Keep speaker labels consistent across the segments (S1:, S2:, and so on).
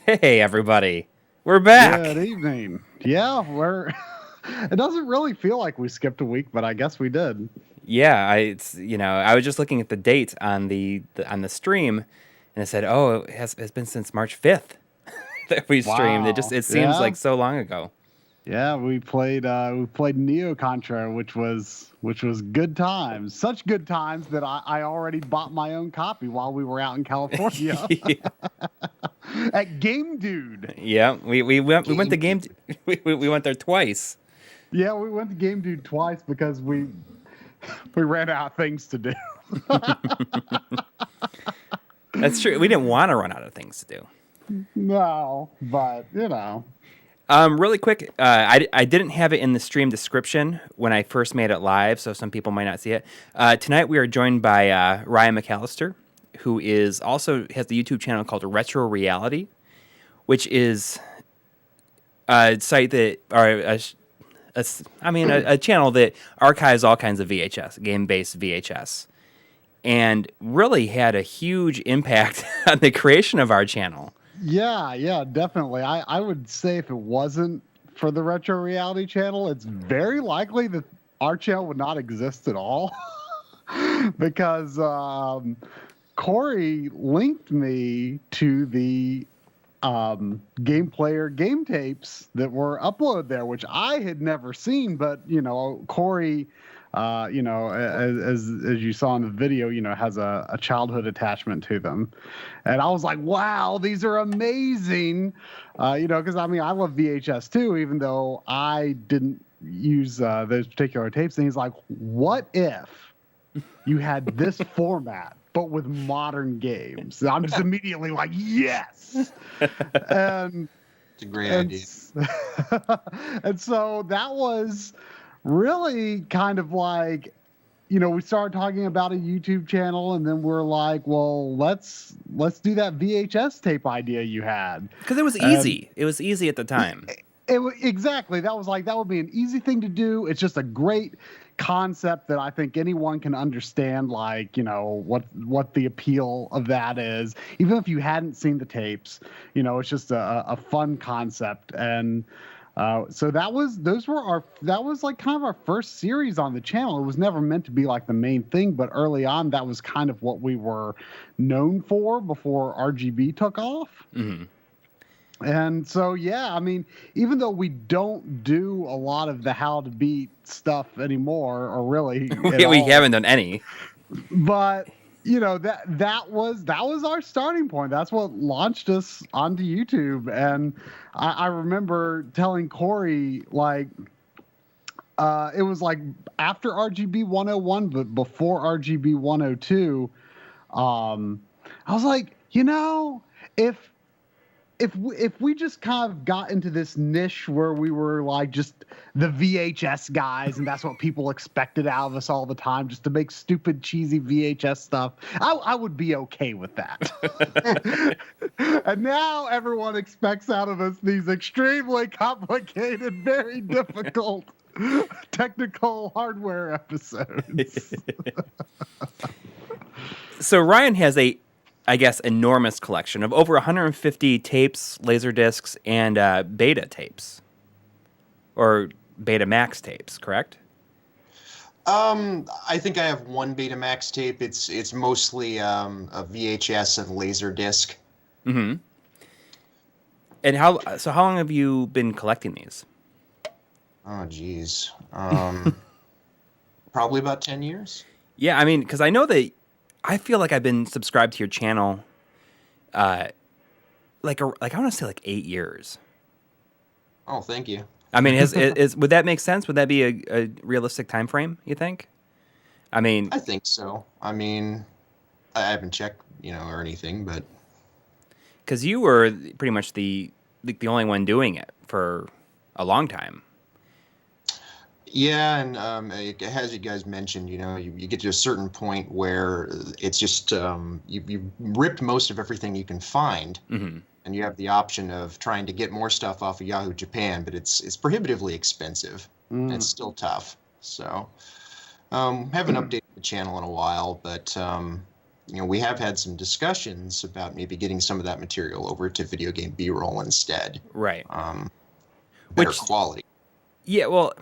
S1: Hey, everybody. We're back.
S2: Good evening. Yeah, we're. It doesn't really feel like we skipped a week, but I guess we did.
S1: Yeah, I was just looking at the date on the stream, and it said, "Oh, it's been since March 5th that we streamed."
S2: Wow.
S1: It seems
S2: Yeah.
S1: like so long ago.
S2: Yeah, we played Neo Contra, which was good times. Such good times that I already bought my own copy while we were out in California at Game Dude.
S1: Yeah, we went to
S3: Game
S1: game we went there twice.
S2: Yeah, we went to Game Dude twice because we ran out of things to do.
S1: That's true. We didn't want to run out of things to do.
S2: No, but you know.
S1: Really quick, I didn't have it in the stream description when I first made it live, so some people might not see it. Tonight we are joined by Ryan McCheskey, who is also has the YouTube channel called RetroReality, which is a site that or a channel that archives all kinds of VHS, game-based VHS, and really had a huge impact on the creation of our channel.
S2: Yeah, definitely. I would say if it wasn't for the Retro Reality channel, it's very likely that our channel would not exist at all. Because Coury linked me to the game player game tapes that were uploaded there, which I had never seen, but Coury as you saw in the video, has a childhood attachment to them. And I was like, wow, these are amazing. Because I love VHS too, even though I didn't use those particular tapes. And he's like, what if you had this format, but with modern games? And I'm just immediately like, yes. And
S3: It's a great idea.
S2: and so that was really kind of like, we started talking about a YouTube channel, and then we're like, well, let's do that VHS tape idea you had.
S1: Because it was easy. It was easy at the time.
S2: Exactly. That would be an easy thing to do. It's just a great concept that I think anyone can understand, like, what the appeal of that is. Even if you hadn't seen the tapes, it's just a fun concept. And so that was like kind of our first series on the channel. It was never meant to be like the main thing, but early on that was kind of what we were known for before RGB took off.
S1: Mm-hmm.
S2: And so, yeah, even though we don't do a lot of the how to beat stuff anymore, or really,
S1: we haven't done any.
S2: But that was our starting point. That's what launched us onto YouTube. And I remember telling Coury, like, it was like after RGB 101, but before RGB 102. I was like, if we just kind of got into this niche where we were like just the VHS guys, and that's what people expected out of us all the time, just to make stupid, cheesy VHS stuff, I would be okay with that. And now everyone expects out of us these extremely complicated, very difficult technical hardware episodes.
S1: So Ryan has enormous collection of over 150 tapes, laser discs, and beta tapes, or Betamax tapes, correct?
S3: I think I have one Betamax tape. It's mostly a VHS and laser disc.
S1: Mm-hmm. And how long have you been collecting these?
S3: Oh, geez. Probably about 10 years.
S1: Yeah, because I know that I feel like I've been subscribed to your channel, I want to say like 8 years.
S3: Oh, thank you.
S1: Would that make sense? Would that be a realistic time frame, you think?
S3: I think so. I haven't checked, or anything, but
S1: because you were pretty much the only one doing it for a long time.
S3: Yeah, and as you guys mentioned, you get to a certain point where it's just you've ripped most of everything you can find,
S1: mm-hmm.
S3: and you have the option of trying to get more stuff off of Yahoo Japan, but it's prohibitively expensive, and it's still tough. So haven't updated the channel in a while, but we have had some discussions about maybe getting some of that material over to video game B-roll instead.
S1: Right.
S3: Better quality.
S1: Yeah, well,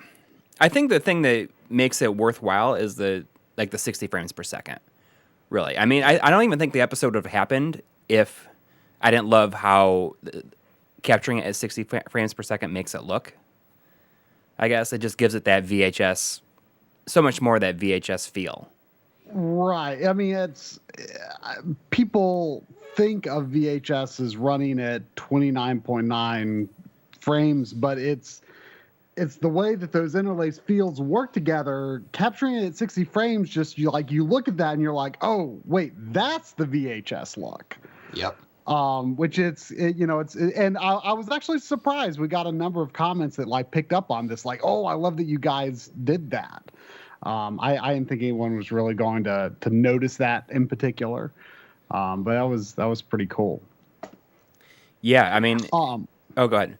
S1: I think the thing that makes it worthwhile is the 60 frames per second. Really. I mean, I don't even think the episode would have happened if I didn't love how capturing it at 60 frames per second makes it look. I guess it just gives it that VHS, so much more of that VHS feel.
S2: Right. I mean, it's people think of VHS as running at 29.9 frames, but it's the way that those interlaced fields work together. Capturing it at 60 frames, just you look at that and you're like, oh wait, that's the VHS look.
S3: Yep.
S2: Which and I was actually surprised. We got a number of comments that picked up on this, oh, I love that you guys did that. I didn't think anyone was really going to notice that in particular. But that was pretty cool.
S1: Yeah, I mean, go ahead.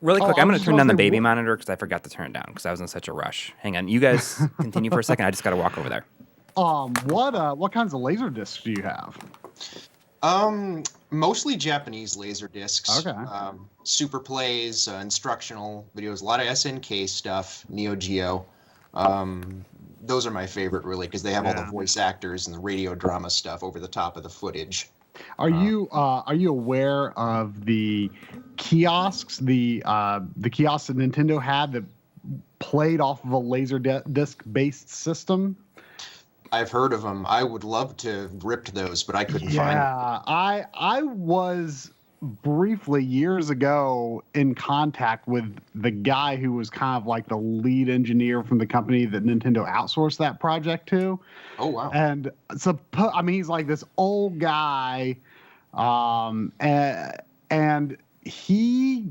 S1: Really quick, I'm going to turn down the baby monitor because I forgot to turn it down because I was in such a rush. Hang on, you guys continue for a second. I just got to walk over there.
S2: What kinds of laser discs do you have?
S3: Mostly Japanese laser discs.
S2: Okay.
S3: Super plays, instructional videos, a lot of SNK stuff, Neo Geo. Those are my favorite, really, because they have all the voice actors and the radio drama stuff over the top of the footage.
S2: Are you aware of the kiosks, the kiosks that Nintendo had that played off of a laser disc based system?
S3: I've heard of them. I would love to have ripped those, but I couldn't find them.
S2: Yeah, I was briefly years ago in contact with the guy who was kind of the lead engineer from the company that Nintendo outsourced that project to.
S3: Oh, wow.
S2: And so, I mean, he's this old guy, and he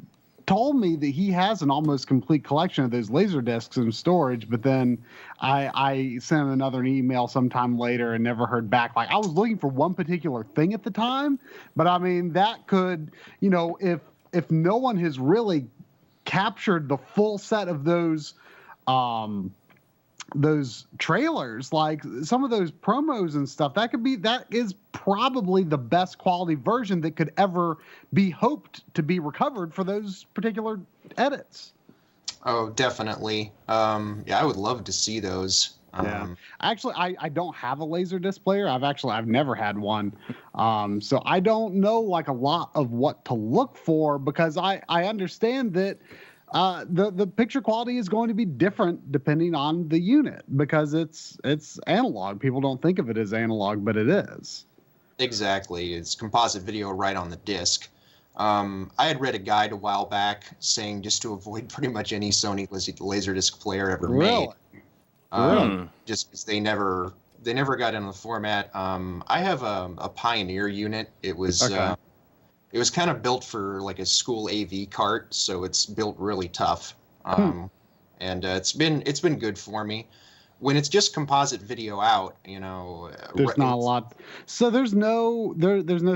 S2: told me that he has an almost complete collection of those laser discs in storage, but then I sent him another email sometime later and never heard back. I was looking for one particular thing at the time, but I mean, that could, if no one has really captured the full set of those trailers, some of those promos and stuff, that is probably the best quality version that could ever be hoped to be recovered for those particular edits.
S3: Oh, definitely. I would love to see those.
S2: Actually, I don't have a Laserdisc player. I've never had one. So I don't know a lot of what to look for, because I understand that the picture quality is going to be different depending on the unit, because it's analog. People don't think of it as analog, but it is.
S3: Exactly. It's composite video right on the disc. I had read a guide a while back saying just to avoid pretty much any Sony Laserdisc player ever made. Just because they never got in the format. I have a Pioneer unit. It was kind of built for a school AV cart, so it's built really tough. And it's been good for me. When it's just composite video out,
S2: there's not a lot. So there's no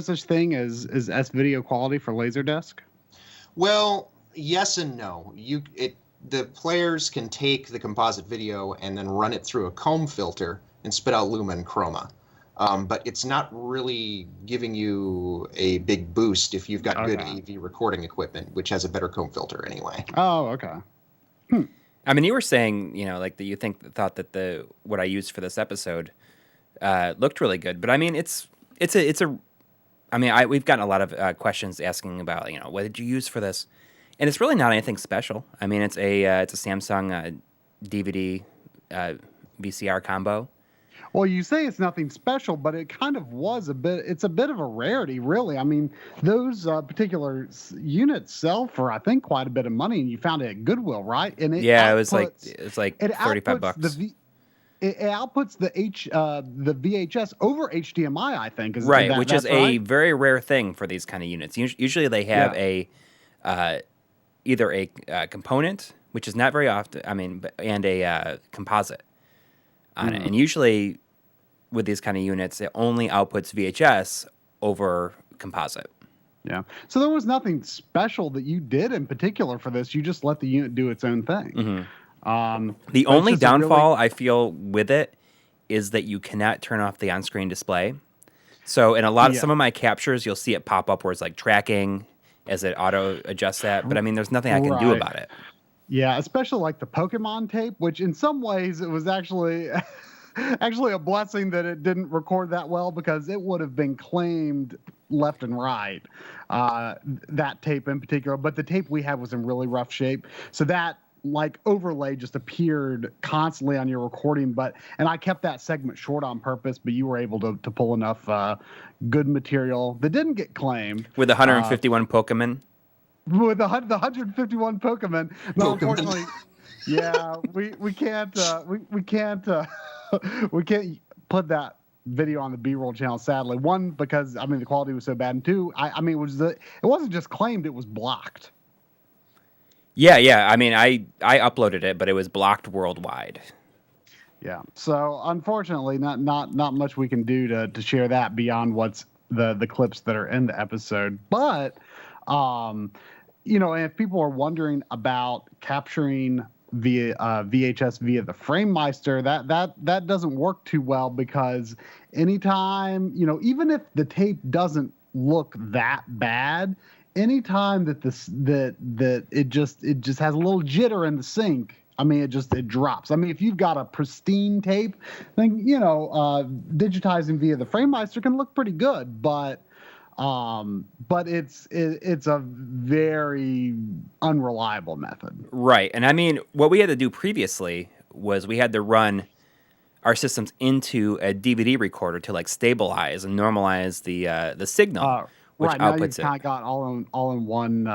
S2: such thing as S-video quality for Laserdisc?
S3: Well, yes and no. The players can take the composite video and then run it through a comb filter and spit out luma and chroma. But it's not really giving you a big boost if you've got good AV recording equipment, which has a better comb filter anyway.
S2: Oh, okay.
S1: I mean, you were saying, that you thought that what I used for this episode looked really good, but I mean, we've gotten a lot of questions asking about, what did you use for this? And it's really not anything special. I mean, it's a Samsung DVD VCR combo.
S2: Well, you say it's nothing special, but it kind of was it's a bit of a rarity, really. I mean, those particular units sell for, I think, quite a bit of money, and you found it at Goodwill, right? And
S1: it was like $35.
S2: It outputs the VHS over HDMI, I think.
S1: Which is a very rare thing for these kind of units. Usually they have either a component, which is not very often, and a composite on it. And usually with these kind of units, it only outputs VHS over composite.
S2: Yeah. So there was nothing special that you did in particular for this. You just let the unit do its own thing.
S1: The only downfall I feel with it is that you cannot turn off the on-screen display. So in a lot of some of my captures, you'll see it pop up where it's like tracking as it auto adjusts that. But I mean, there's nothing I can do about it.
S2: Yeah, especially like the Pokemon tape, which in some ways it was actually actually a blessing that it didn't record that well, because it would have been claimed left and right, that tape in particular. But the tape we had was in really rough shape, so that like overlay just appeared constantly on your recording. And I kept that segment short on purpose, but you were able to pull enough good material that didn't get claimed
S1: with 151 Pokemon.
S2: With the 151 Pokemon. No, unfortunately, yeah, we can't we can't put that video on the B-roll channel, sadly. One, because I mean the quality was so bad, and two, I mean it wasn't just claimed, it was blocked.
S1: Yeah. I mean, I uploaded it, but it was blocked worldwide. Yeah.
S2: So unfortunately, not much we can do to share that beyond what's the clips that are in the episode. But you know, and if people are wondering about capturing via VHS via the FrameMeister, that doesn't work too well, because anytime, you know, even if the tape doesn't look that bad, anytime that it just has a little jitter in the sync, I mean, it drops. I mean, if you've got a pristine tape, then, you know, digitizing via the FrameMeister can look pretty good, but it's a very unreliable method.
S1: Right. And I mean, what we had to do previously was we had to run our systems into a DVD recorder to like stabilize and normalize the signal. Which
S2: right, now
S1: outputs
S2: you've kind of got all in one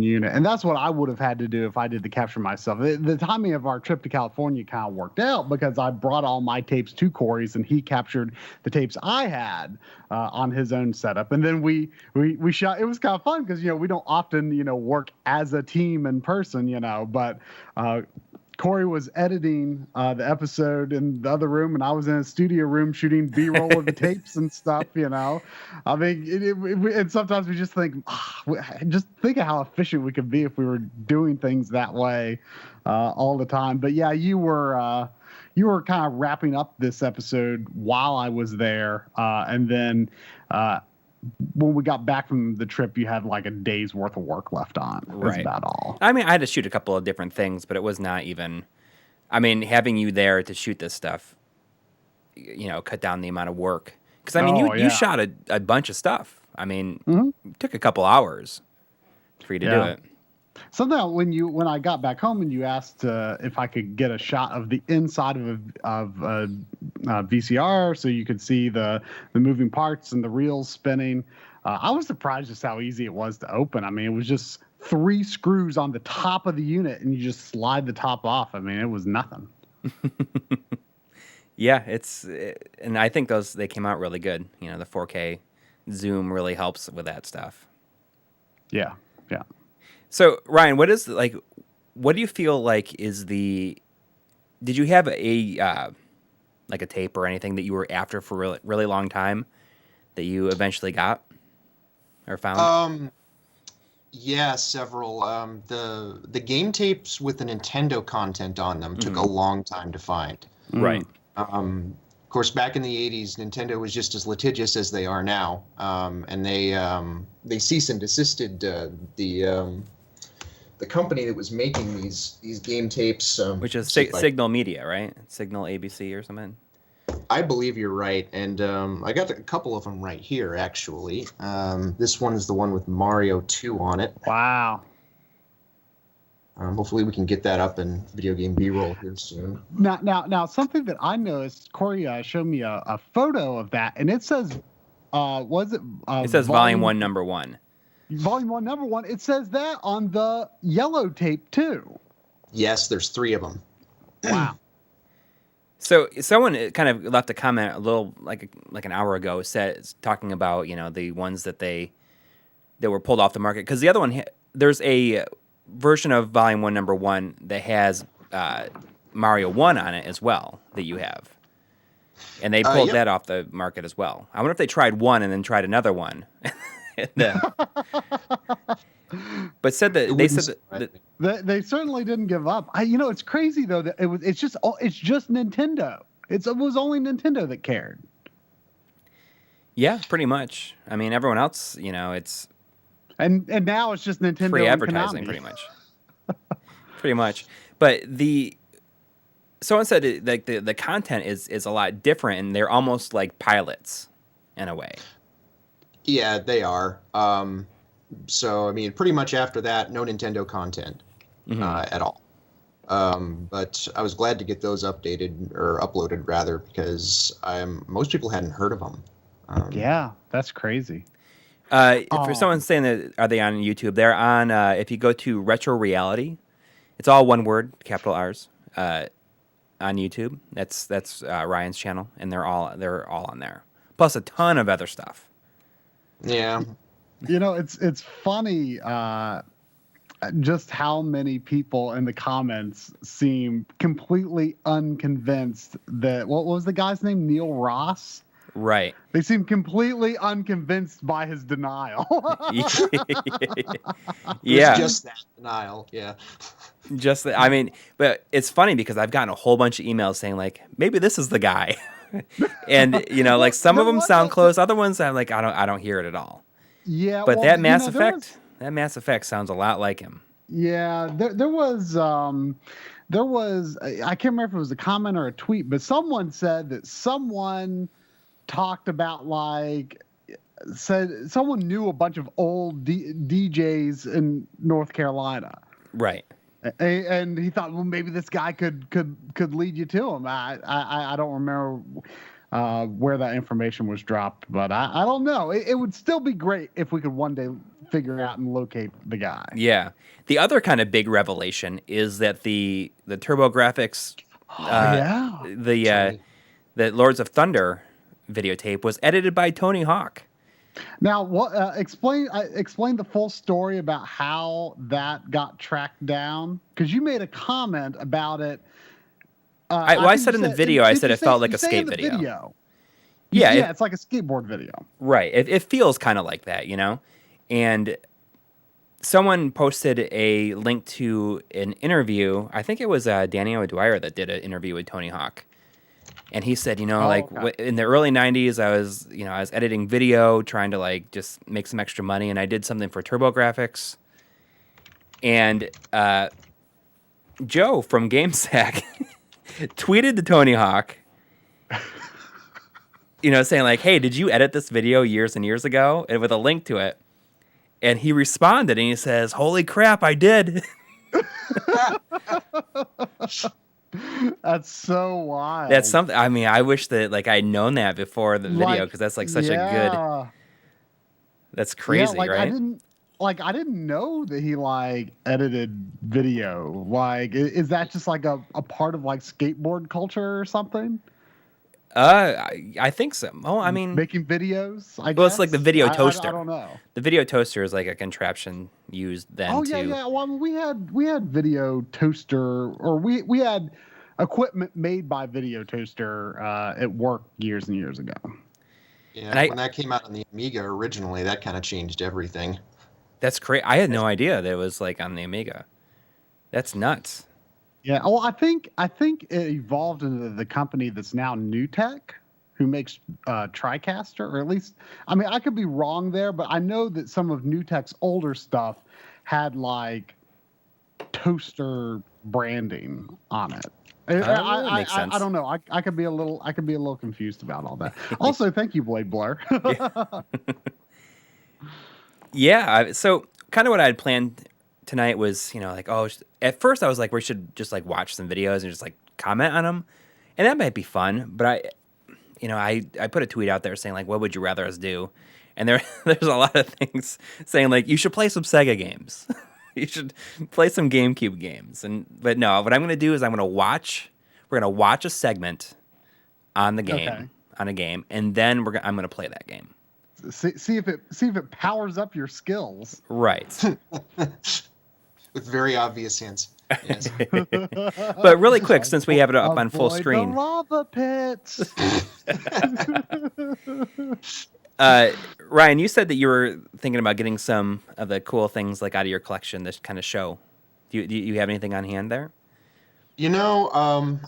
S2: unit, and that's what I would have had to do if I did the capture myself. The timing of our trip to California kind of worked out, because I brought all my tapes to Coury's, and he captured the tapes I had on his own setup, and then we shot. It was kind of fun because, you know, we don't often, you know, work as a team in person, you know, but Coury was editing the episode in the other room, and I was in a studio room shooting B-roll of the tapes and stuff, you know. I mean, and sometimes we just think, just think of how efficient we could be if we were doing things that way all the time. But yeah, you were kind of wrapping up this episode while I was there, and then when we got back from the trip, you had like a day's worth of work left on. That's about all.
S1: I mean, I had to shoot a couple of different things, but it was not even, I mean, having you there to shoot this stuff, you know, cut down the amount of work. Because, I mean, you shot a bunch of stuff. I mean, it took a couple hours for you to do it.
S2: Something when I got back home and you asked if I could get a shot of the inside of a VCR so you could see the moving parts and the reels spinning, I was surprised just how easy it was to open. I mean, it was just 3 screws on the top of the unit, and you just slide the top off. I mean, it was nothing.
S1: Yeah, and I think they came out really good. You know, the 4K zoom really helps with that stuff.
S2: Yeah.
S1: So, Ryan, what do you feel like did you have a tape or anything that you were after for a really, really long time that you eventually got or found?
S3: Yeah, several. The game tapes with the Nintendo content on them took a long time to find.
S1: Right.
S3: Of course, back in the 80s, Nintendo was just as litigious as they are now, and they cease and desisted the company that was making these game tapes,
S1: which is Signal Media, right? Signal ABC or something.
S3: I believe you're right, and I got a couple of them right here, actually. This one is the one with Mario 2 on it.
S2: Wow.
S3: Hopefully we can get that up in video game B-roll here soon.
S2: Now, something that I noticed, Coury showed me a photo of that, and it says,
S1: it says Volume 1, Number 1.
S2: Volume 1, Number 1. It says that on the yellow tape too.
S3: Yes, there's 3 of them.
S2: Wow.
S1: So someone kind of left a comment a little like an hour ago, talking about, you know, the ones that were pulled off the market, because the other one, there's a version of Volume 1, Number 1 that has Mario 1 on it as well that you have, and they pulled that off the market as well. I wonder if they tried one and then tried another one. But
S2: they certainly didn't give up. You know, it's crazy though that it's just Nintendo. It was only Nintendo that cared.
S1: Yeah, pretty much. I mean, everyone else, it's
S2: And now it's just Nintendo
S1: free
S2: and
S1: advertising,
S2: Konami.
S1: pretty much. Pretty much. But someone said like the content is a lot different, and they're almost like pilots in a way.
S3: Yeah, they are. So I mean, pretty much after that, no Nintendo content at all. But I was glad to get those updated or uploaded rather, because most people hadn't heard of them.
S2: Yeah, that's crazy.
S1: For someone saying that, are they on YouTube? They're on. If you go to RetroReality, it's all one word, capital R's, on YouTube. That's Ryan's channel, and they're all on there. Plus a ton of other stuff.
S3: Yeah.
S2: It's funny just how many people in the comments seem completely unconvinced that what was the guy's name? Neil Ross?
S1: Right.
S2: They seem completely unconvinced by his denial.
S1: Yeah.
S3: Just that denial. Yeah.
S1: Just that. I mean, but it's funny because I've gotten a whole bunch of emails saying like, maybe this is the guy. And like some of them sound close, other ones I'm like, I don't hear it at all.
S2: Yeah.
S1: But that Mass Effect, that Mass Effect sounds a lot like him.
S2: Yeah, there was I can't remember if it was a comment or a tweet, but someone said that someone talked about said someone knew a bunch of old DJs in North Carolina.
S1: Right.
S2: And he thought, well, maybe this guy could lead you to him. I don't remember where that information was dropped, but I don't know. It would still be great if we could one day figure out and locate the guy.
S1: Yeah. The other kind of big revelation is that the TurboGrafx, the Lords of Thunder videotape was edited by Tony Hawk.
S2: Now, what? Explain the full story about how that got tracked down, because you made a comment about it.
S1: I said in the video, I said it felt like a skate video.
S2: Yeah, it's like a skateboard video.
S1: Right. It feels kind of like that, And someone posted a link to an interview. I think it was Danny O'Dwyer that did an interview with Tony Hawk. And he said, in the early 90s, I was editing video, trying to just make some extra money, and I did something for TurboGrafx. And Joe from GameSack tweeted to Tony Hawk, saying like, "Hey, did you edit this video years and years ago?" And with a link to it. And he responded, and he says, "Holy crap, I did."
S2: That's so wild.
S1: That's something. I mean, I wish that I'd known that before the video, because that's such a good. That's crazy, right?
S2: I didn't know that he edited video. Is that just a part of skateboard culture or something?
S1: I think so. Oh, I mean,
S2: making videos. I guess.
S1: Well, it's like the video toaster.
S2: I don't know.
S1: The video toaster is like a contraption used then.
S2: Oh yeah, yeah. Well, I mean, we had video toaster, or we had equipment made by Video Toaster at work years and years ago.
S3: Yeah, when that came out on the Amiga originally, that kind of changed everything.
S1: That's crazy. I had no idea that it was on the Amiga. That's nuts.
S2: Yeah. Well, I think it evolved into the company that's now NewTek, who makes TriCaster, or at least, I mean, I could be wrong there, but I know that some of NewTek's older stuff had toaster branding on it.
S1: That makes sense.
S2: I don't know. I could be a little confused about all that. Also, thank you, Blade Blur.
S1: Yeah. So kind of what I had planned tonight was, at first I was like, we should just watch some videos and just comment on them, and that might be fun. But I put a tweet out there saying what would you rather us do? And there's a lot of things saying you should play some Sega games. You should play some GameCube games. But no, what I'm going to do is we're going to watch a segment on the game, on a game, and then I'm going to play that game.
S2: See if it powers up your skills.
S1: Right.
S3: With very obvious hints. Yes.
S1: But really quick, since we have it up on full screen.
S2: The lava pits.
S1: Ryan, you said that you were thinking about getting some of the cool things out of your collection this kind of show. Do you have anything on hand there?
S3: I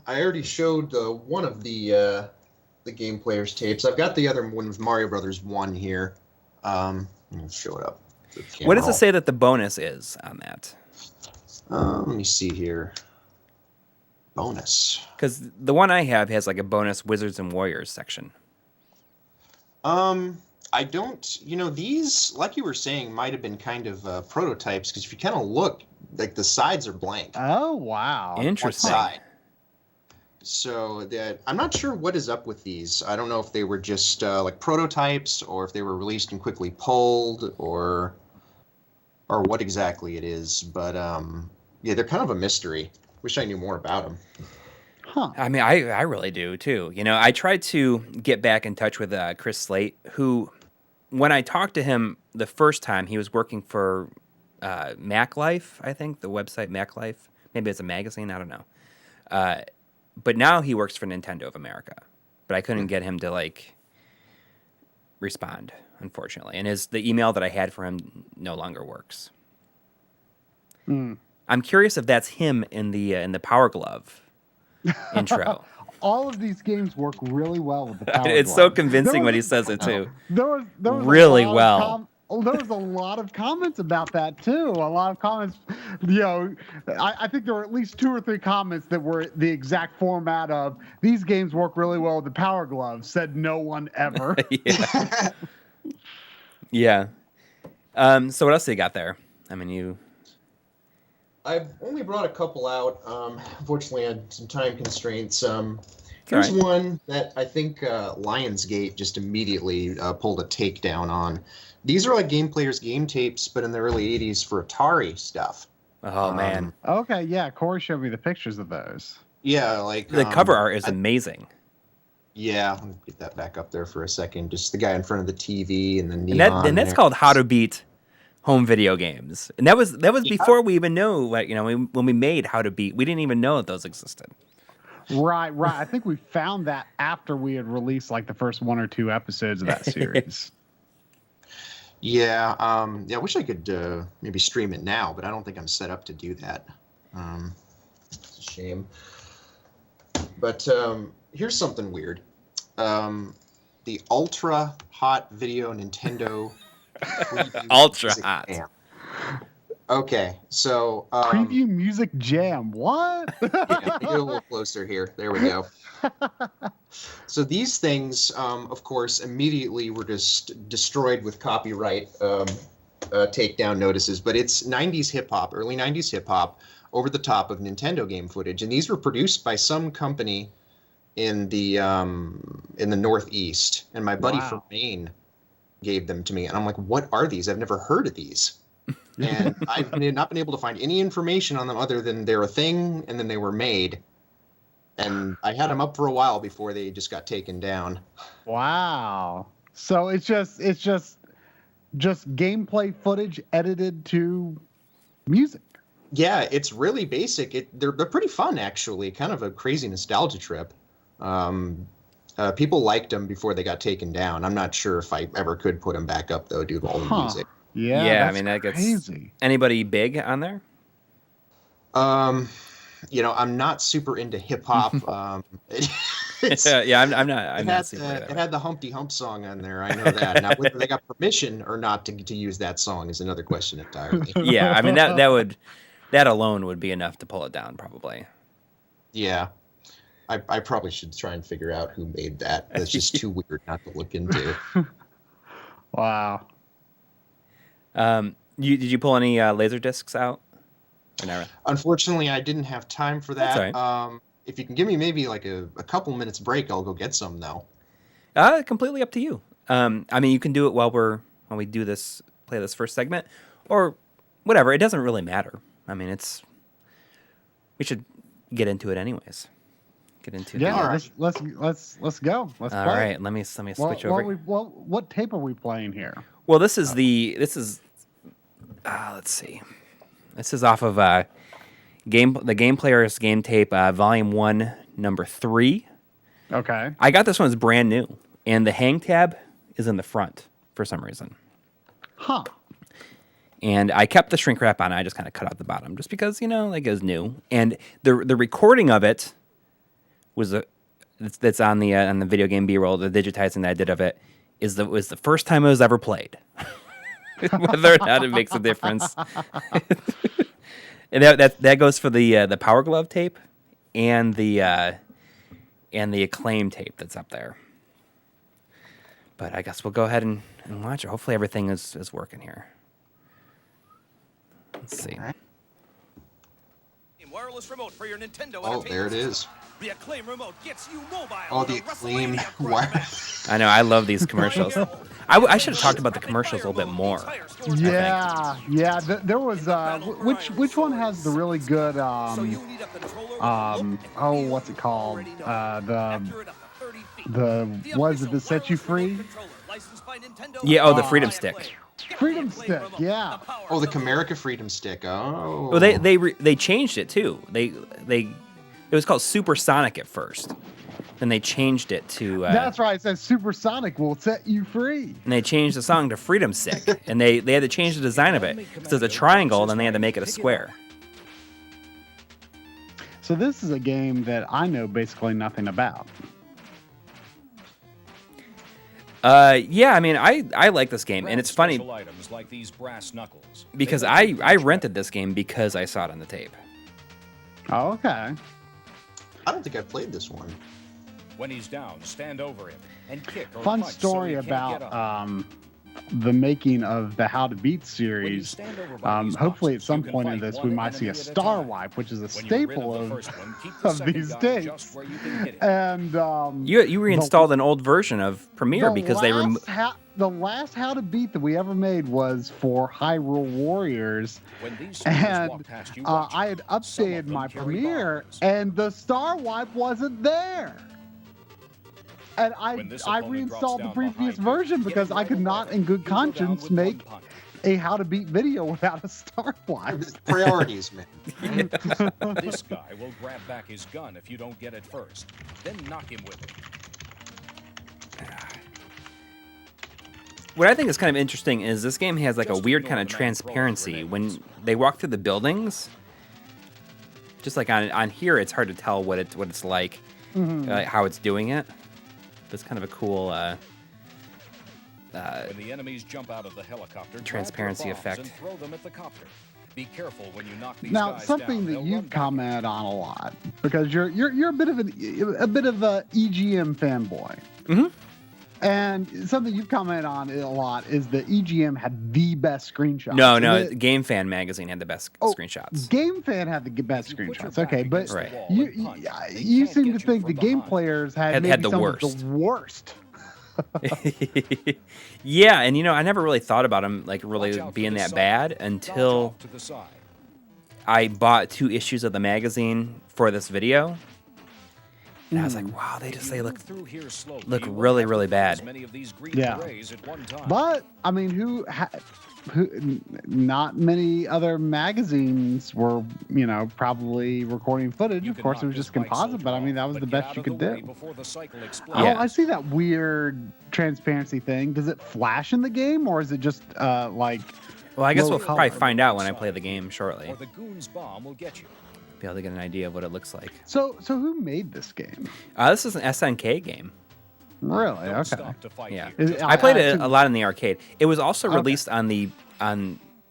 S3: already showed one of the the Game Players tapes. I've got the other one with Mario Brothers 1 here. Let me show it up.
S1: What does it say that the bonus is on that?
S3: Let me see here. Bonus.
S1: Because the one I have has like a bonus Wizards and Warriors section.
S3: I don't, these, like you were saying, might have been kind of prototypes, because if you kind of look, like the sides are blank.
S2: Oh, wow.
S1: Interesting.
S3: Side. So I'm not sure what is up with these. I don't know if they were just like prototypes, or if they were released and quickly pulled, or what exactly it is. But yeah, they're kind of a mystery. Wish I knew more about them.
S2: Huh.
S1: I mean, I really do too. I tried to get back in touch with Chris Slate, who, when I talked to him the first time, he was working for Mac Life, I think, the website Mac Life. Maybe it's a magazine, I don't know. But now he works for Nintendo of America. But I couldn't get him to respond, unfortunately. And the email that I had for him no longer works. I'm curious if that's him in the Power Glove intro.
S2: All of these games work really well with the Power
S1: It's
S2: Glove.
S1: so convincing when he says it too.
S2: There was
S1: really well.
S2: There was a lot of comments about that too. A lot of comments, I think there were at least 2 or 3 comments that were the exact format of these games work really well with the Power Glove. Said no one ever.
S1: Yeah. So what else do you got there? I mean,
S3: I've only brought a couple out. Unfortunately, I had some time constraints. Here's one that I think Lionsgate just immediately pulled a takedown on. These are like Game Players game tapes, but in the early 80s for Atari stuff.
S1: Oh, man.
S2: Okay, yeah. Corey showed me the pictures of those.
S3: Yeah, like...
S1: The cover art is amazing.
S3: Yeah, let me get that back up there for a second. Just the guy in front of the TV and the neon.
S1: And that's called How to Beat Home Video Games. And that was before we even know, when we made How to Beat, we didn't even know that those existed.
S2: Right. I think we found that after we had released like the first 1 or 2 episodes of that series.
S3: Yeah, I wish I could maybe stream it now, but I don't think I'm set up to do that. It's a shame. But here's something weird. The Ultra Hot Video Nintendo
S1: Ultra Hot.
S3: Jam. Okay, so...
S2: Preview Music Jam. What?
S3: Yeah, get a little closer here. There we go. So these things, of course, immediately were just destroyed with copyright takedown notices. But it's 90s hip-hop, early 90s hip-hop, over the top of Nintendo game footage. And these were produced by some company in the Northeast. And my buddy from Maine gave them to me. And I'm like, what are these? I've never heard of these. And I've not been able to find any information on them other than they're a thing and then they were made. And I had them up for a while before they just got taken down. Wow.
S2: So it's just gameplay footage edited to music.
S3: Yeah, it's really basic. They're pretty fun, actually. Kind of a crazy nostalgia trip. People liked them before they got taken down. I'm not sure if I ever could put them back up, though, due to all the music.
S2: Yeah,
S1: I mean, that gets
S2: crazy.
S1: Anybody big on there?
S3: I'm not super into hip hop. I'm not super. It had the Humpty Hump song on there. I know that. Now, whether they got permission or not to use that song is another question entirely.
S1: Yeah, I mean that alone would be enough to pull it down, probably.
S3: Yeah, I probably should try and figure out who made that. That's just too weird not to look into.
S2: Wow.
S1: Did you pull any laser discs out? Or never?
S3: Unfortunately, I didn't have time for that.
S1: That's all right.
S3: If you can give me maybe like a couple minutes break, I'll go get some though.
S1: Completely up to you. I mean, you can do it while we do this, play this first segment, or whatever. It doesn't really matter. I mean, we should get into it anyways. Get into
S2: it. Yeah, let's go. Let's
S1: all
S2: play.
S1: Right. Let me switch over.
S2: What tape are we playing here?
S1: Well, this is let's see. This is off of the Game Players Game Tape Volume 1, Number 3.
S2: Okay.
S1: I got this one as brand new, and the hang tab is in the front for some reason.
S2: Huh.
S1: And I kept the shrink wrap on. I just kind of cut out the bottom just because, it was new. And the recording of it was that's on the video game B-roll, the digitizing that I did of it, was the first time it was ever played. Whether or not it makes a difference. And that goes for the Power Glove tape and the Acclaim tape that's up there. But I guess we'll go ahead and watch it. Hopefully everything is working here. Let's see.
S4: Wireless remote for your Nintendo.
S3: Oh, there it is.
S4: The Acclaim remote gets you mobile.
S3: Oh, the Acclaim wireless.
S1: I know, I love these commercials. I should have talked about the commercials a little bit more.
S2: Yeah, yeah. There was which one has the really good what's it called? The was it that set you free?
S1: Yeah, the Freedom Stick.
S2: Freedom Stick, yeah.
S3: Oh, the Camerica Freedom Stick. Oh.
S1: Well, they changed it too. It was called Supersonic at first. Then they changed it to.
S2: That's right. It says Supersonic will set you free.
S1: And they changed the song to Freedom Stick, and they had to change the design of it because it's a triangle. Then they had to make it a square.
S2: So this is a game that I know basically nothing about.
S1: Yeah, I mean, I like this game, and it's funny because I rented this game because I saw it on the tape.
S2: Oh, okay.
S3: I don't think I played this one.
S5: When he's down, stand over him and kick or
S2: Fun
S5: punch
S2: story
S5: so he can't get
S2: about
S5: up.
S2: the making of the How to Beat series.
S5: stand over by these
S2: Hopefully, at
S5: boxes,
S2: some
S5: you can
S2: point in
S5: fight
S2: this,
S5: one
S2: we might see a
S5: enemy at a
S2: star
S5: time.
S2: wipe, which is a
S5: When you're rid
S2: staple
S5: of the
S2: of,
S5: first one, keep the
S2: of
S5: second
S2: these
S5: guy
S2: days.
S5: just where you can hit it.
S2: And
S1: You reinstalled an old version of Premiere because they removed.
S2: The last How to Beat that we ever made was for Hyrule Warriors,
S5: When these soldiers
S2: and
S5: walk past you, watch
S2: I had
S5: out. Some of
S2: updated
S5: them
S2: my
S5: carry
S2: Premiere,
S5: bombs.
S2: and the star wipe wasn't there. And
S5: When this
S2: I
S5: opponent drops
S2: reinstalled the
S5: down
S2: previous
S5: behind you,
S2: version
S5: get
S2: because I
S5: right
S2: could not,
S5: away.
S2: in good
S5: You go down
S2: conscience,
S5: with one
S2: make
S5: punch.
S2: a How to Beat video without a star wipe.
S3: Priorities, man.
S5: This guy will grab back his gun if you don't get it first. Then knock him with it.
S1: What I think is kind of interesting is this game has like a weird kind of transparency when they walk through the buildings. Just like on here, it's hard to tell what it's like, how it's doing it. But it's kind of a cool
S5: When the enemies jump out of the helicopter,
S1: transparency
S5: grab your bombs
S1: effect.
S5: and throw them at the copter. Be careful when you knock these
S2: Now,
S5: guys
S2: something
S5: down.
S2: that
S5: They'll run
S2: you've
S5: back.
S2: commented on a lot because you're a bit of a EGM fanboy.
S1: Mm-hmm.
S2: And something you've commented on a lot is that EGM had the best screenshots.
S1: No,
S2: And
S1: Game Fan magazine had the best screenshots.
S2: Game Fan had the best
S5: If you put your
S2: screenshots.
S5: back
S2: Okay, but
S5: against the
S1: Right.
S5: wall
S2: you
S5: and punch, they
S2: you
S5: can't
S2: seem
S5: get
S2: to
S5: you
S2: think the
S5: from
S2: game
S5: behind.
S2: players had
S1: Had
S2: maybe
S1: the
S2: some
S1: worst.
S2: of the worst.
S1: Yeah, and I never really thought about them like really
S5: Watch out for
S1: being
S5: the
S1: that
S5: side.
S1: bad
S5: Dodge
S1: until
S5: off to the side.
S1: I bought 2 issues of the magazine for this video. And I was like, wow, they look
S5: Through here slowly,
S1: look
S5: you won't
S1: really,
S5: have to
S1: really
S5: fight
S1: bad.
S5: as many of these green
S2: Yeah.
S5: berets at one time.
S2: But I mean, not many other magazines were, probably recording footage.
S5: You
S2: Of
S5: can
S2: course,
S5: knock
S2: it was
S5: this
S2: just
S5: bike
S2: composite, but I
S5: soldier
S2: mean, that
S5: off,
S2: was the
S5: but get
S2: best
S5: out
S2: you
S5: of the
S2: could
S5: way
S2: do.
S5: before the cycle explodes.
S1: Yeah.
S2: Oh, I see that weird transparency thing. Does it flash in the game, or is it just like?
S1: Well, I guess
S2: low
S1: we'll
S2: color?
S1: probably find out when I play the game shortly.
S5: Or the goon's bomb will get you.
S1: Be able to get an idea of what it looks like.
S2: So who made this game?
S1: This is an SNK game.
S2: Really?
S5: Don't
S2: Okay.
S5: stop to fight
S1: Yeah,
S5: here.
S1: I played it
S2: assume-
S1: a lot in the arcade. It was also
S2: Okay.
S1: released on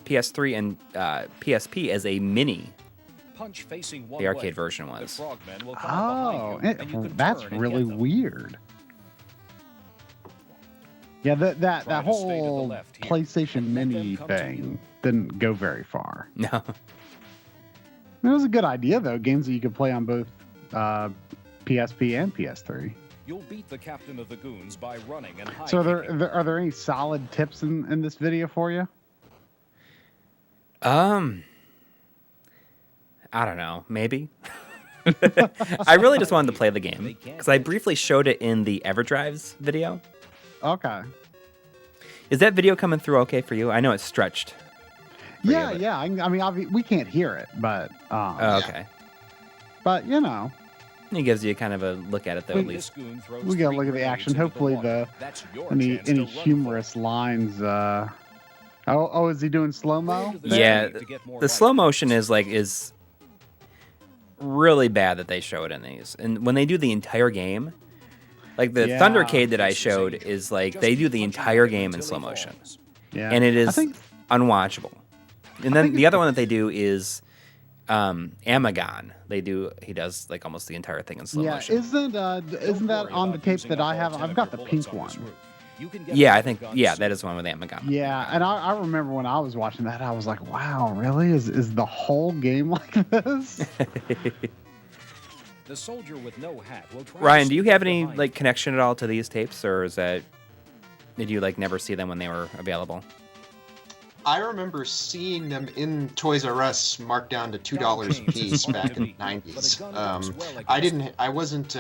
S1: PS3 and PSP as a mini.
S5: Punch facing one
S1: The arcade
S5: way.
S1: version
S5: The
S1: was.
S5: frogmen will come
S2: Oh,
S5: behind you, and you can
S2: that's
S5: turn and
S2: really
S5: get them.
S2: weird. Yeah, that
S5: Try to stay to the
S2: whole
S5: left here,
S2: PlayStation
S5: and let them
S2: Mini
S5: come to
S2: thing didn't go very far.
S1: No.
S2: It was a good idea though. Games that you could play on both PSP and PS3.
S5: You'll beat the captain of the goons by running and hiding.
S2: So are there any solid tips in this video for you?
S1: I don't know. Maybe. I really just wanted to play the game because I briefly showed it in the Everdrives video.
S2: Okay.
S1: Is that video coming through okay for you? I know it's stretched. for you,
S2: Yeah,
S1: but-
S2: yeah. I mean, we can't hear it, but
S1: Oh, okay.
S2: but
S1: It gives you kind of a look at it though, at least.
S2: we gotta look at the action. Hopefully any humorous lines. Oh, is he doing slow mo?
S1: Yeah, the slow motion is really bad that they show it in these. And when they do the entire game, like the
S2: Yeah.
S1: Thundercade that I showed is like they do the entire game in slow motion.
S2: Yeah.
S1: And it
S2: I
S1: is
S2: think
S1: unwatchable. And then the other one that they do is Amagon. He does like almost the entire thing in slow motion.
S2: isn't that on the tape that I have? I've got the pink one.
S1: Yeah, I think that is one with Amagon.
S2: Yeah, and I remember when I was watching that, I was like, wow, really? Is the whole game like this?
S5: The soldier with no hat will try
S1: Ryan,
S5: to
S1: do you
S5: sneak
S1: have any
S5: behind
S1: like connection at all to these tapes, or did you like never see them when they were available?
S3: I remember seeing them in Toys R Us marked down to $2 a piece back in the 90s. I wasn't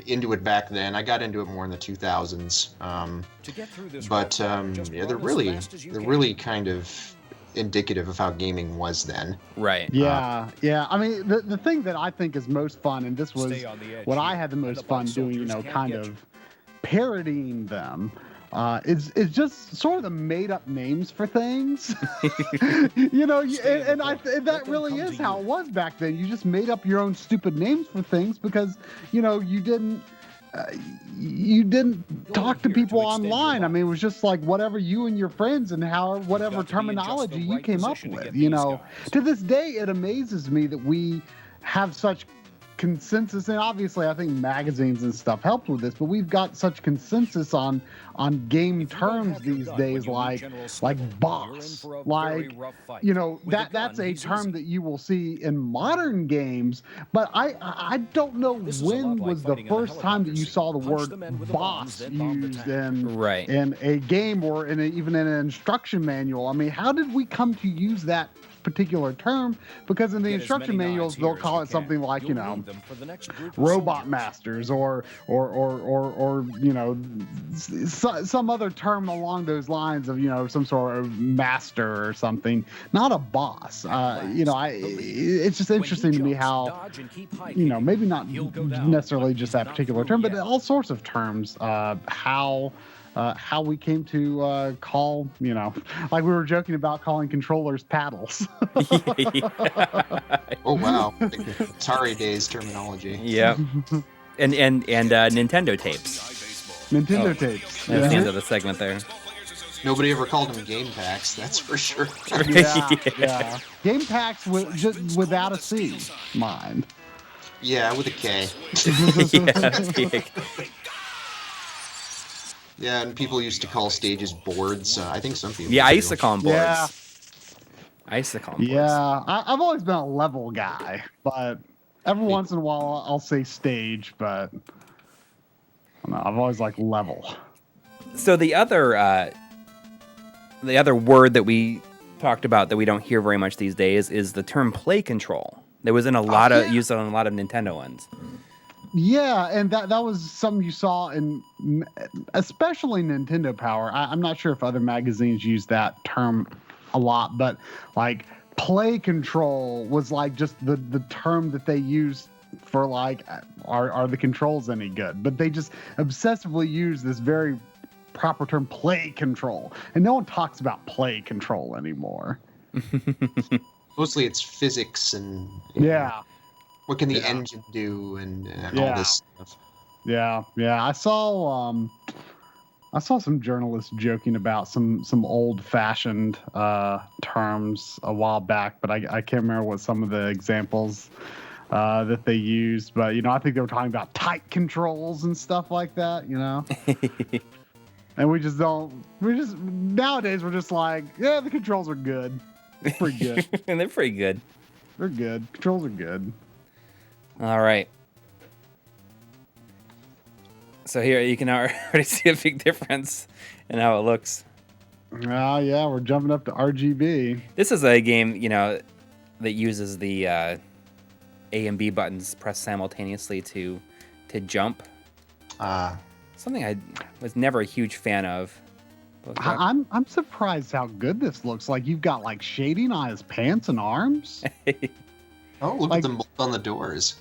S3: into it back then. I got into it more in the 2000s.
S5: to get through this
S3: But
S5: road, just
S3: yeah,
S5: run
S3: they're
S5: as fast as you can.
S3: really kind of indicative of how gaming was then.
S1: Right.
S2: Yeah. I mean, the thing that I think is most fun, and this was
S5: Stay on the edge
S2: what
S5: here,
S2: I had the
S5: and
S2: most
S5: the
S2: fun
S5: bike
S2: doing,
S5: soldiers can't
S2: kind
S5: get
S2: of parodying them. Is just sort of the made up names for things, that really is how it was back then. You just made up your own stupid names for things because you didn't talk to
S5: here
S2: people
S5: to extend your
S2: online. I
S5: life.
S2: mean, it was just like whatever you and your friends and whatever
S5: got to be in just the
S2: terminology you
S5: right
S2: came up
S5: position to
S2: with.
S5: get these guys.
S2: To this day, it amazes me that we have such consensus, and obviously I think magazines and stuff helped with this, but we've got such consensus on game
S5: If you don't
S2: terms
S5: have your
S2: these
S5: gun
S2: days,
S5: when you meet
S2: like
S5: General Snivel, you're in
S2: boss,
S5: for a very
S2: like
S5: rough fight.
S2: you know
S5: With a
S2: that that's
S5: gun,
S2: a
S5: he's
S2: term
S5: easy.
S2: that you will see in modern games, but I don't know
S5: This is a lot
S2: when
S5: like
S2: was the
S5: fighting in a
S2: first time that you
S5: helicopter
S2: saw the
S5: scene. Punch
S2: word
S5: the men with the
S2: boss
S5: bombs, then bomb the
S2: used
S5: tank.
S1: Right.
S2: in a game or even in an instruction manual. I mean, how did we come to use that particular term? Because in the
S5: Get as
S2: instruction
S5: many
S2: manuals
S5: knives
S2: they'll
S5: here as
S2: call
S5: you
S2: it
S5: can.
S2: something like
S5: You'll need them for the next group of
S2: robot
S5: soldiers.
S2: masters or some other term along those lines of some sort of master or something, not a boss. It's just
S5: When he
S2: interesting to me
S5: jumps,
S2: how
S5: dodge and keep hiking.
S2: maybe not
S5: He'll go down,
S2: necessarily
S5: but
S2: just
S5: he's
S2: that
S5: not
S2: particular
S5: through
S2: term, but
S5: yet.
S2: all sorts of terms. How we came to call, like we were joking about calling controllers paddles.
S3: Oh wow, Atari days terminology.
S1: Yep. And Nintendo tapes.
S2: Nintendo tapes.
S1: That's the
S2: Yeah.
S1: end of the segment there.
S3: Nobody ever called them game packs, that's for sure.
S2: Yeah. Game packs just without a C, mind.
S3: Yeah, with a K.
S1: Yeah.
S3: Yeah, and people used to call stages boards. I think some people.
S1: Yeah, I
S3: do.
S1: used to call them boards.
S2: Yeah.
S1: I used to call them boards.
S2: Yeah, I've always been a level guy, but every once in a while I'll say stage, but I don't know, I've always liked level.
S1: So the other word that we talked about that we don't hear very much these days is the term play control. There was in a lot of used on a lot of Nintendo ones.
S2: Yeah, and that was something you saw in especially Nintendo Power. I'm not sure if other magazines use that term a lot, but like play control was like just the term that they used for like are the controls any good? But they just obsessively use this very proper term, play control, and no one talks about play control anymore.
S3: Mostly it's physics and
S2: Yeah.
S3: what can the
S2: Yeah.
S3: engine do and
S2: Yeah.
S3: all this stuff.
S2: Yeah. I saw some journalists joking about some old-fashioned terms a while back, but I can't remember what some of the examples that they used. But I think they were talking about tight controls and stuff like that. And we just nowadays we're just like, yeah, the controls are good. It's pretty good.
S1: And they're pretty good.
S2: They're good. Controls are good.
S1: All right. So here you can already see a big difference in how it looks.
S2: Oh yeah, we're jumping up to RGB.
S1: This is a game, that uses the A and B buttons pressed simultaneously to jump. Something I was never a huge fan of.
S2: I'm surprised how good this looks. Like you've got like shading on his pants and arms.
S3: Oh, look
S2: Like-
S3: at the mold on the doors.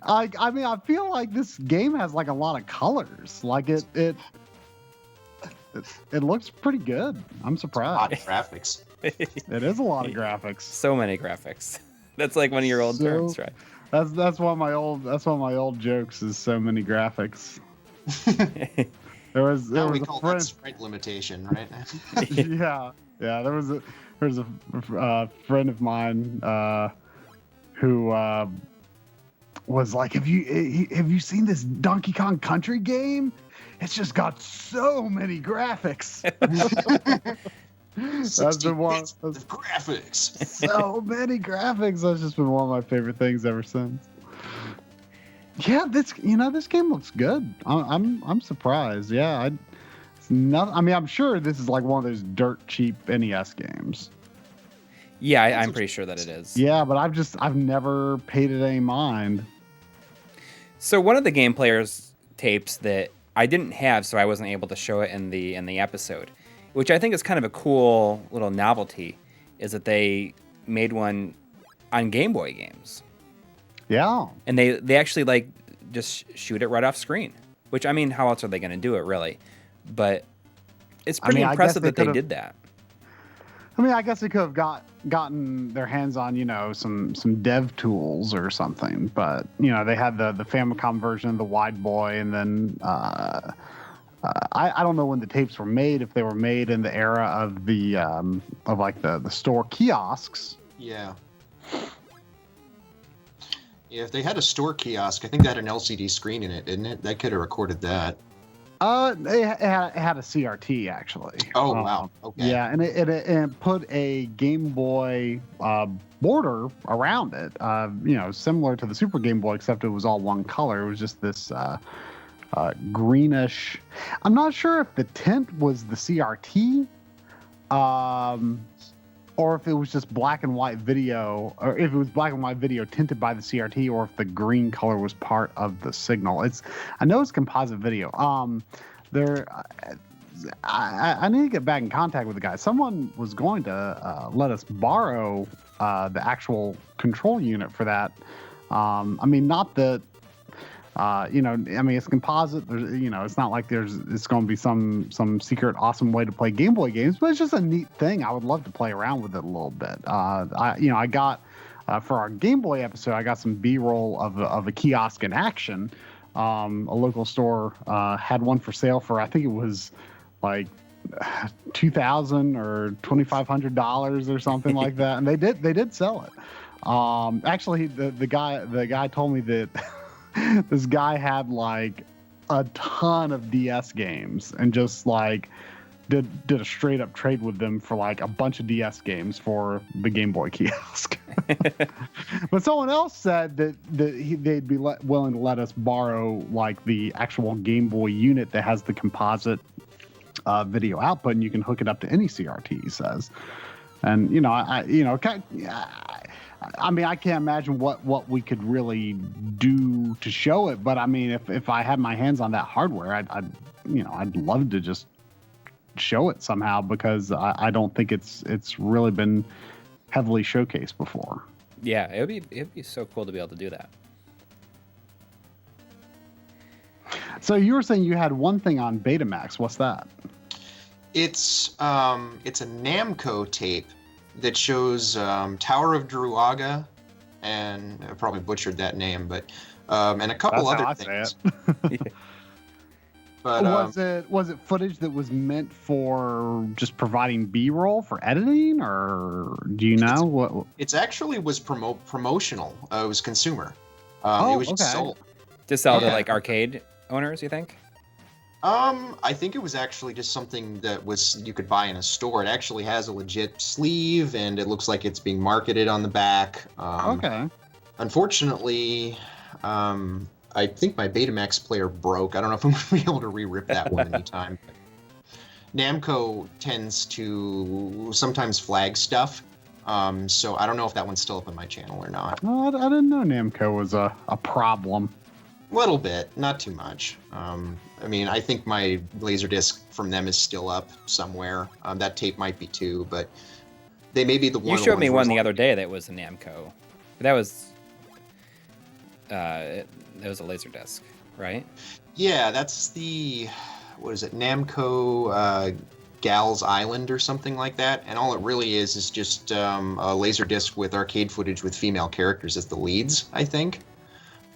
S2: I mean, I feel like this game has like a lot of colors. Like it it looks pretty good. I'm
S3: Hot
S2: surprised.
S3: graphics.
S2: It is a lot of graphics.
S1: So many graphics. That's like one of your old terms, right?
S2: That's one of my old jokes is so many graphics. There was
S3: We
S2: a
S3: call that
S2: friend.
S3: sprite limitation, right?
S2: Yeah. There was a friend of mine who was like, have you seen this Donkey Kong Country game? It's just got so many graphics.
S3: 60
S2: been one.
S3: bits of graphics.
S2: So many graphics. That's just been one of my favorite things ever since. Yeah, this game looks good. I'm surprised. Yeah, I'm sure this is like one of those dirt cheap NES games.
S1: Yeah, I'm pretty sure that it is.
S2: Yeah, but I've never paid it any mind.
S1: So one of the game players tapes that I didn't have, so I wasn't able to show it in the episode, which I think is kind of a cool little novelty, is that they made one on Game Boy games.
S2: Yeah.
S1: And they actually like just shoot it right off screen, which, I mean, how else are they going to do it, really? But it's pretty impressive that they did that.
S2: I mean, I guess they could have gotten their hands on, some dev tools or something, but they had the Famicom version of the Wide Boy, and then I don't know when the tapes were made, if they were made in the era of the store kiosks.
S3: Yeah. Yeah, if they had a store kiosk, I think that had an LCD screen in it, didn't it? That could have recorded that.
S2: It had a CRT actually.
S3: Oh wow. Okay.
S2: Yeah, and it put a Game Boy border around it. Similar to the Super Game Boy, except it was all one color. It was just this greenish. I'm not sure if the tint was the CRT, or if it was just black and white video, or if it was black and white video tinted by the CRT, or if the green color was part of the signal. I know it's composite video. I need to get back in contact with the guy. Someone was going to let us borrow the actual control unit for that. Not the. It's composite. There's, it's not like it's going to be some secret awesome way to play Game Boy games, but it's just a neat thing. I would love to play around with it a little bit. I got for our Game Boy episode, I got some B-roll of a kiosk in action. A local store had one for sale for, I think it was like $2,000 or $2,500 or something like that, and they did sell it. Actually, the guy told me that. This guy had like a ton of DS games and just like did a straight up trade with them for like a bunch of DS games for the Game Boy kiosk. But someone else said that they'd be willing to let us borrow like the actual Game Boy unit that has the composite video output, and you can hook it up to any CRT, he says. And I can't imagine what we could really do to show it, but I mean, if I had my hands on that hardware, I'd love to just show it somehow, because I don't think it's really been heavily showcased before.
S1: Yeah, it'd be so cool to be able to do that.
S2: So you were saying you had one thing on Betamax. What's that?
S3: It's a Namco tape that shows Tower of Druaga, and I probably butchered that name, but and a couple other things. But
S2: was it footage that was meant for just providing B-roll for editing, or do you know what?
S3: It's actually was promotional. It was consumer. It was just sold
S1: to sell to like arcade owners. You think?
S3: I think it was actually just something that you could buy in a store. It actually has a legit sleeve, and it looks like it's being marketed on the back.
S2: Okay.
S3: Unfortunately, I think my Betamax player broke. I don't know if I'm going to be able to re-rip that one anytime. Namco tends to sometimes flag stuff, so I don't know if that one's still up on my channel or not.
S2: Oh, I didn't know Namco was a problem.
S3: A little bit, not too much. I think my Laserdisc from them is still up somewhere. That tape might be too, but they may be the one.
S1: You showed me one the other day that was a Namco. That was a Laserdisc, right?
S3: Yeah, that's what is it, Namco Gal's Island or something like that, and all it really is just a laser disc with arcade footage with female characters as the leads, I think.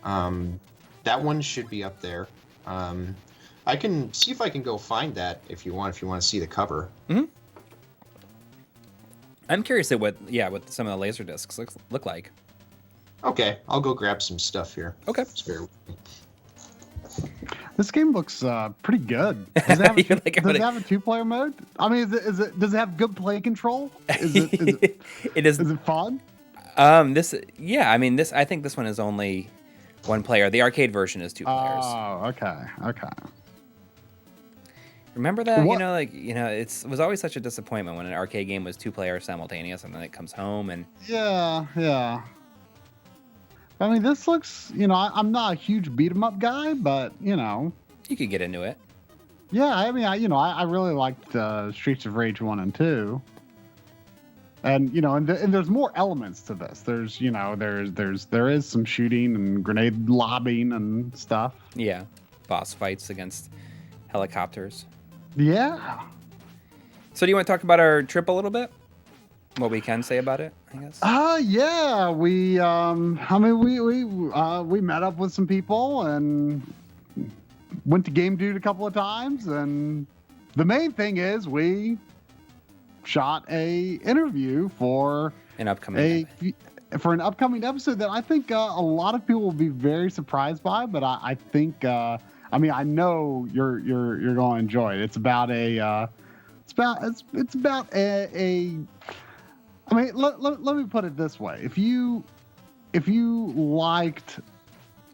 S3: That one should be up there. I can see if I can go find that if you want to see the cover.
S1: Mm-hmm. I'm curious at what some of the laser discs look like.
S3: Okay, I'll go grab some stuff here.
S1: Okay.
S3: Just bear with me.
S2: This game looks pretty good. Does it have a 2-player mode? I mean, does it have good play control? Is it fun?
S1: I think this one is only 1 player. The arcade version is 2 players.
S2: Oh, okay.
S1: Remember that? It was always such a disappointment when an arcade game was 2 players simultaneous, and then it comes home and.
S2: Yeah. I mean, this looks, I'm not a huge beat 'em up guy, but
S1: you could get into it.
S2: Yeah, I mean, I really liked Streets of Rage 1 and 2. And and there's more elements to this. There's there is some shooting and grenade lobbing and stuff.
S1: Yeah, boss fights against helicopters.
S2: Yeah.
S1: So do you want to talk about our trip a little bit? What we can say about it, I guess.
S2: Yeah. We we met up with some people and went to Game Dude a couple of times, and the main thing is we shot a interview for
S1: an upcoming
S2: episode that I think a lot of people will be very surprised by, but I think I know you're going to enjoy it. It's about let me put it this way. If you liked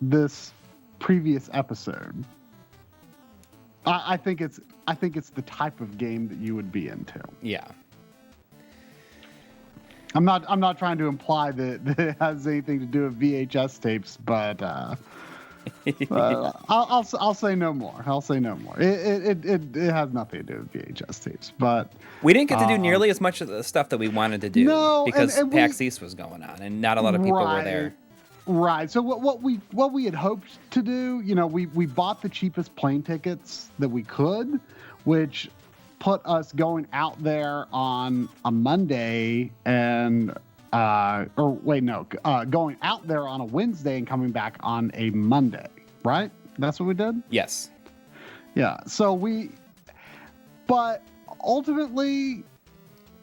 S2: this previous episode, I think it's the type of game that you would be into.
S1: Yeah.
S2: I'm not trying to imply that it has anything to do with VHS tapes, but I'll say no more. It has nothing to do with VHS tapes, but
S1: we didn't get to do nearly as much of the stuff that we wanted to do because
S2: and
S1: PAX East was going on and not a lot of people were there.
S2: Right. So what we had hoped to do, we bought the cheapest plane tickets that we could, which put us going out there on a Monday and going out there on a Wednesday and coming back on a Monday, right? That's what we did?
S1: Yes.
S2: Yeah. But ultimately,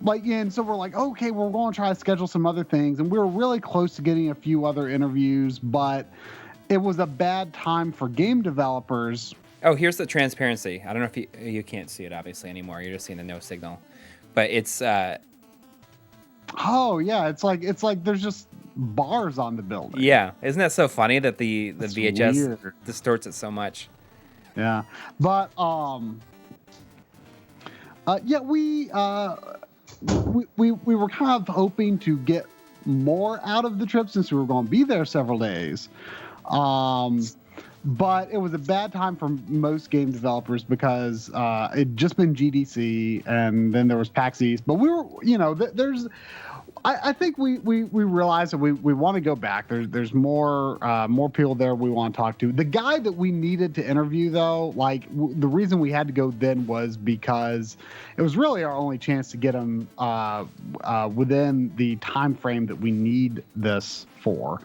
S2: so we're like, okay, we're going to try to schedule some other things. And we were really close to getting a few other interviews, but it was a bad time for game developers.
S1: Oh, here's the transparency. I don't know if you can't see it obviously anymore. You're just seeing the no signal, but it's.
S2: Oh yeah, it's like there's just bars on the building.
S1: Yeah, isn't that so funny that the VHS
S2: weird.
S1: Distorts it so much?
S2: Yeah, but we were kind of hoping to get more out of the trip since we were going to be there several days. But it was a bad time for most game developers because it'd just been GDC and then there was PAX East. But we were, I think we realized that we want to go back. There's more people there we want to talk to. The guy that we needed to interview, though, the reason we had to go then was because it was really our only chance to get him within the time frame that we need this for.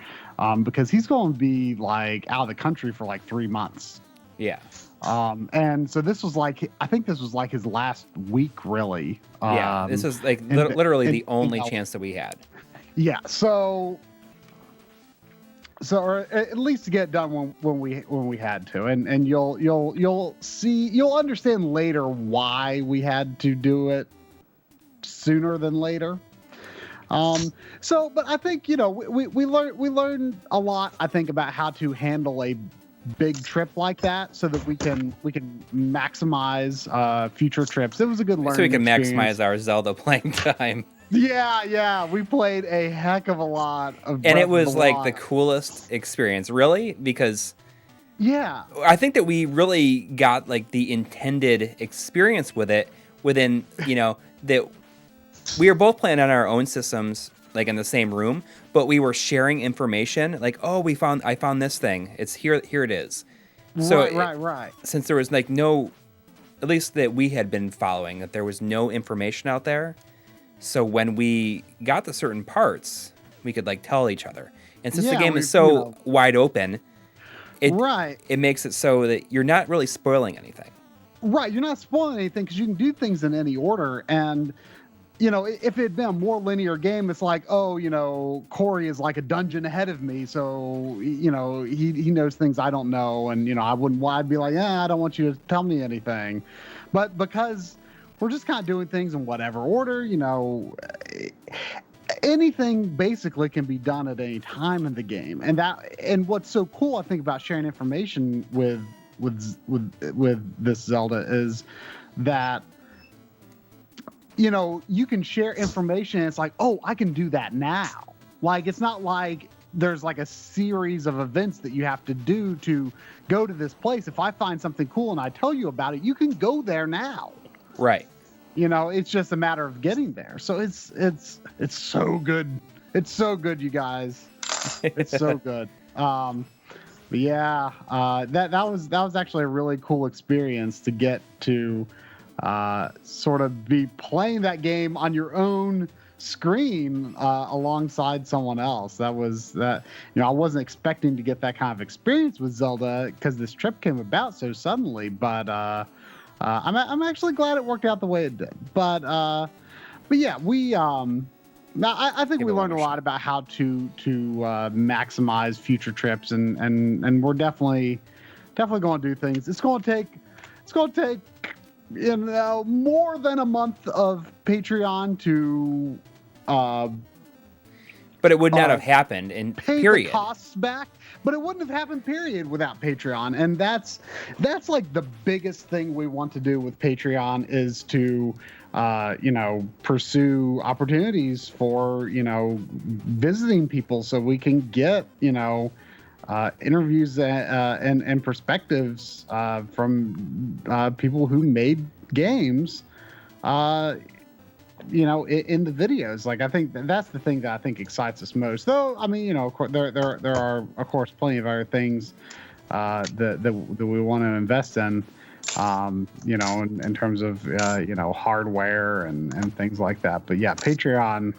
S2: Because he's going to be out of the country for 3 months.
S1: Yeah.
S2: And so this was I think this was his last week, really.
S1: Yeah. This was literally the only chance that we had.
S2: Yeah. So or at least to get done when we had to, and you'll understand later why we had to do it sooner than later. But I think, we learned a lot, I think, about how to handle a big trip like that so that we can maximize future trips. It was a good learning
S1: So we can
S2: experience.
S1: maximize our Zelda playing time.
S2: Yeah. We played a heck of a lot of
S1: And it was
S2: Breath of the
S1: the coolest experience, really, because
S2: yeah,
S1: I think that we really got the intended experience with it within, that we were both playing on our own systems, in the same room, but we were sharing information. I found this thing. It's here. Here it is. So
S2: right.
S1: Since there was no at least that we had been following, that there was no information out there. So when we got to certain parts, we could like tell each other. And since the game is so wide open, it makes it so that you're not really spoiling anything.
S2: Right, you're not spoiling anything because you can do things in any order. And, you know, if it had been a more linear game, it's like, oh, you know, Coury is like a dungeon ahead of me. So, you know, he knows things I don't know. And, you know, I'd be like, I don't want you to tell me anything. But because we're just kind of doing things in whatever order, you know, anything basically can be done at any time in the game. And what's so cool, I think, about sharing information with this Zelda is that, you know, you can share information and it's like, oh, I can do that now. Like, it's not like there's like a series of events that you have to do to go to this place. If I find something cool and I tell you about it, you can go there now.
S1: Right.
S2: You know, it's just a matter of getting there. So it's so good. It's so good, you guys. It's so good. But yeah, that was actually a really cool experience to get to sort of be playing that game on your own screen alongside someone else. That, you know, I wasn't expecting to get that kind of experience with Zelda because this trip came about so suddenly. But I'm actually glad it worked out the way it did. But yeah, now, I think we learned a lot about how to maximize future trips, and we're definitely going to do things. It's going to take you know, more than a month of Patreon to
S1: but it would not have happened in
S2: pay
S1: period.
S2: The costs back, but it wouldn't have happened period without Patreon. And that's like the biggest thing we want to do with Patreon is to you know, pursue opportunities for, you know, visiting people so we can get, you know, interviews and perspectives from people who made games, you know, in the videos. Like, I think that's the thing that I think excites us most. Though, I mean, you know, of course, there are of course plenty of other things that we want to invest in. You know, in terms of, you know, hardware and things like that. But yeah, Patreon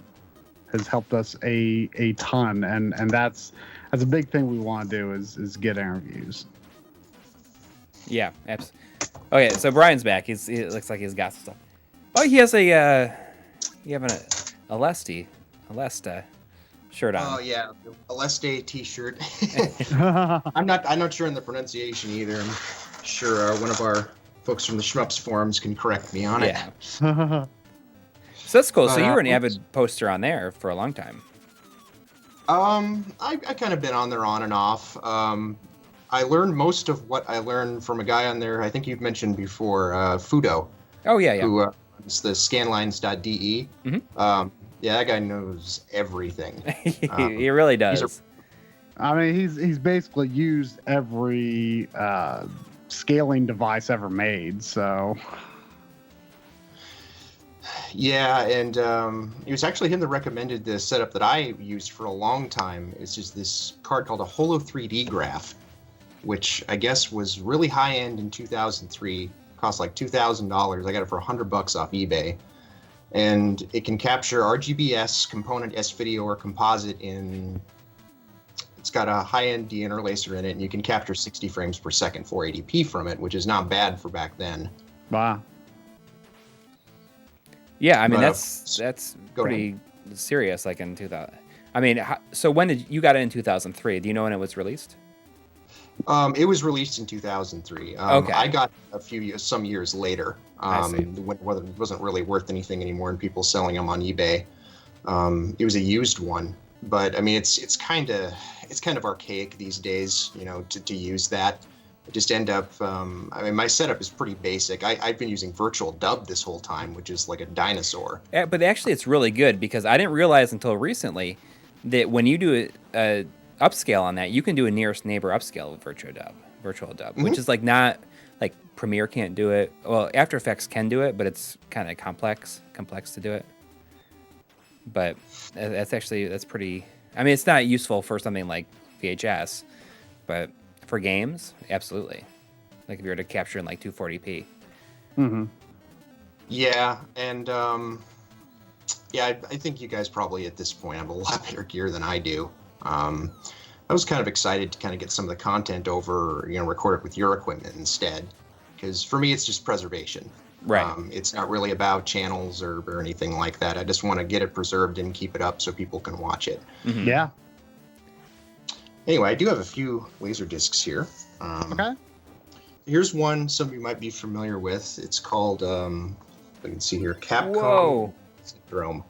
S2: has helped us a ton. And that's a big thing we want to do is get interviews.
S1: Yeah, absolutely. Okay, so Brian's back. It looks like he's got some stuff. Oh, he has a Alesta shirt on.
S3: Oh yeah, Aleste t-shirt. I'm not sure on the pronunciation either. I'm sure one of our folks from the Shmups forums can correct me on it.
S1: So that's cool. So you were an avid poster on there for a long time.
S3: I kind of been on there on and off. I learned most of what I learned from a guy on there. I think you've mentioned before, P.O.W.
S1: Oh yeah.
S3: Who runs the scanlines.de.
S1: Mm-hmm.
S3: Yeah, that guy knows everything.
S1: He really does.
S2: I mean, he's basically used every scaling device ever made. So
S3: yeah, and it was actually him that recommended the setup that I used for a long time. It's just this card called a Holo 3D Graph, which I guess was really high end in 2003. Cost like $2,000. I got it for $100 off eBay. And it can capture RGBS, component S-video, or composite in... It's got a high-end deinterlacer in it, and you can capture 60 frames per second 480p from it, which is not bad for back then.
S2: Wow.
S1: Yeah, I mean, that's pretty serious, like in 2000. I mean, so when did you got it in 2003? Do you know when it was released?
S3: It was released in 2003.
S1: Okay.
S3: I got some years later. When it wasn't really worth anything anymore, and people selling them on eBay. It was a used one, but I mean, it's kind of archaic these days, you know, to use that. I just end up. I mean, my setup is pretty basic. I've been using virtual dub this whole time, which is like a dinosaur.
S1: Yeah, but actually, it's really good because I didn't realize until recently that when you do a upscale on that, you can do a nearest neighbor upscale with virtual dub, which is like not like Premiere can't do it. Well, After Effects can do it, but it's kind of complex to do it. But that's pretty. I mean, it's not useful for something like VHS, but for games, absolutely. Like if you were to capture in like 240p.
S2: Mm-hmm.
S3: Yeah, and yeah, I think you guys probably at this point have a lot better gear than I do. I was kind of excited to kind of get some of the content over, record it with your equipment instead, because for me it's just preservation.
S1: Right.
S3: It's not really about channels or anything like that. I just want to get it preserved and keep it up so people can watch it.
S1: Mhm.
S2: Yeah.
S3: Anyway, I do have a few laser discs here.
S2: Okay.
S3: Here's one some of you might be familiar with. It's called, you can see here, Capcom
S1: Whoa.
S3: Syndrome.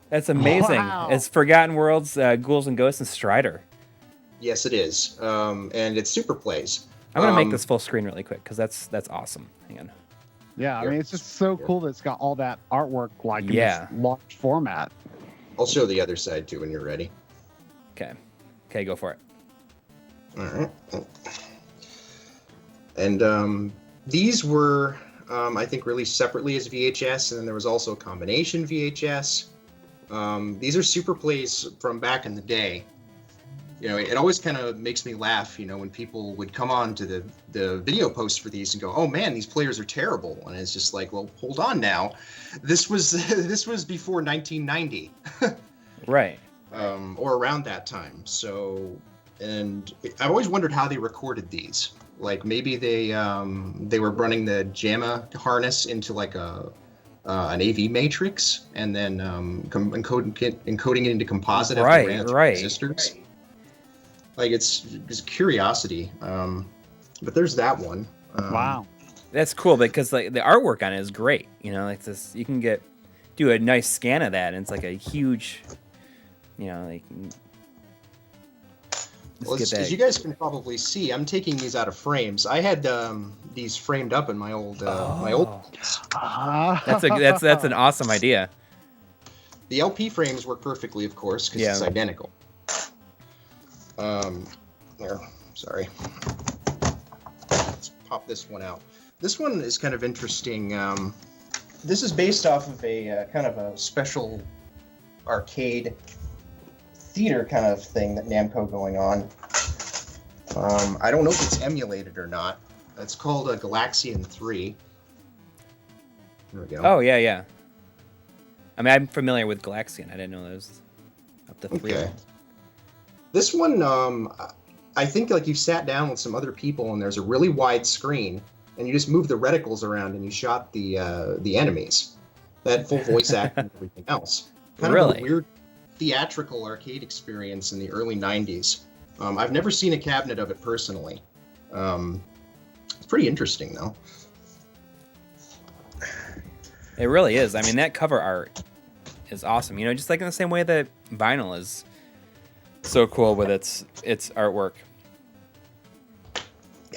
S1: That's amazing.
S2: Wow.
S1: It's Forgotten Worlds, Ghouls and Ghosts, and Strider.
S3: Yes, it is. And it's Super Plays.
S1: I'm gonna make this full screen really quick because that's awesome. Hang on.
S2: Yeah, I
S3: Here.
S2: mean, it's just so cool that it's got all that artwork like in
S1: Yeah.
S2: this large format.
S3: I'll show the other side too when you're ready.
S1: Okay, go for it.
S3: All right. And these were, I think, released separately as VHS, and then there was also a combination VHS. These are Super Plays from back in the day. It always kind of makes me laugh, when people would come on to the video posts for these and go, "Oh man, these players are terrible," and it's just like, well, hold on now, this was this was before 1990,
S1: Right.
S3: or around that time. So, and I've always wondered how they recorded these. Like maybe they were running the JAMA harness into like an AV matrix and then encoding it into composite after
S1: Right,
S3: they ran it through
S1: right.
S3: resistors. Like it's curiosity, but there's that one.
S2: Wow.
S1: That's cool because like the artwork on it is great. Like this, you can do a nice scan of that, and it's like a huge, like.
S3: Well, as you guys can probably see, I'm taking these out of frames. I had these framed up in my old
S1: That's an awesome idea.
S3: The LP frames work perfectly, of course, because it's identical. There, sorry. Let's pop this one out. This one is kind of interesting. This is based off of a kind of a special arcade theater kind of thing that Namco going on. I don't know if it's emulated or not. It's called Galaxian 3. There we go.
S1: Oh yeah. I mean, I'm familiar with Galaxian. I didn't know there was up to 3.
S3: Okay. This one, I think like you sat down with some other people and there's a really wide screen and you just move the reticles around and you shot the enemies. That full voice acting and everything else. Kind of a weird theatrical arcade experience in the early 90s. I've never seen a cabinet of it personally. It's pretty interesting though.
S1: It really is. I mean, that cover art is awesome. Just like in the same way that vinyl is so cool with its artwork,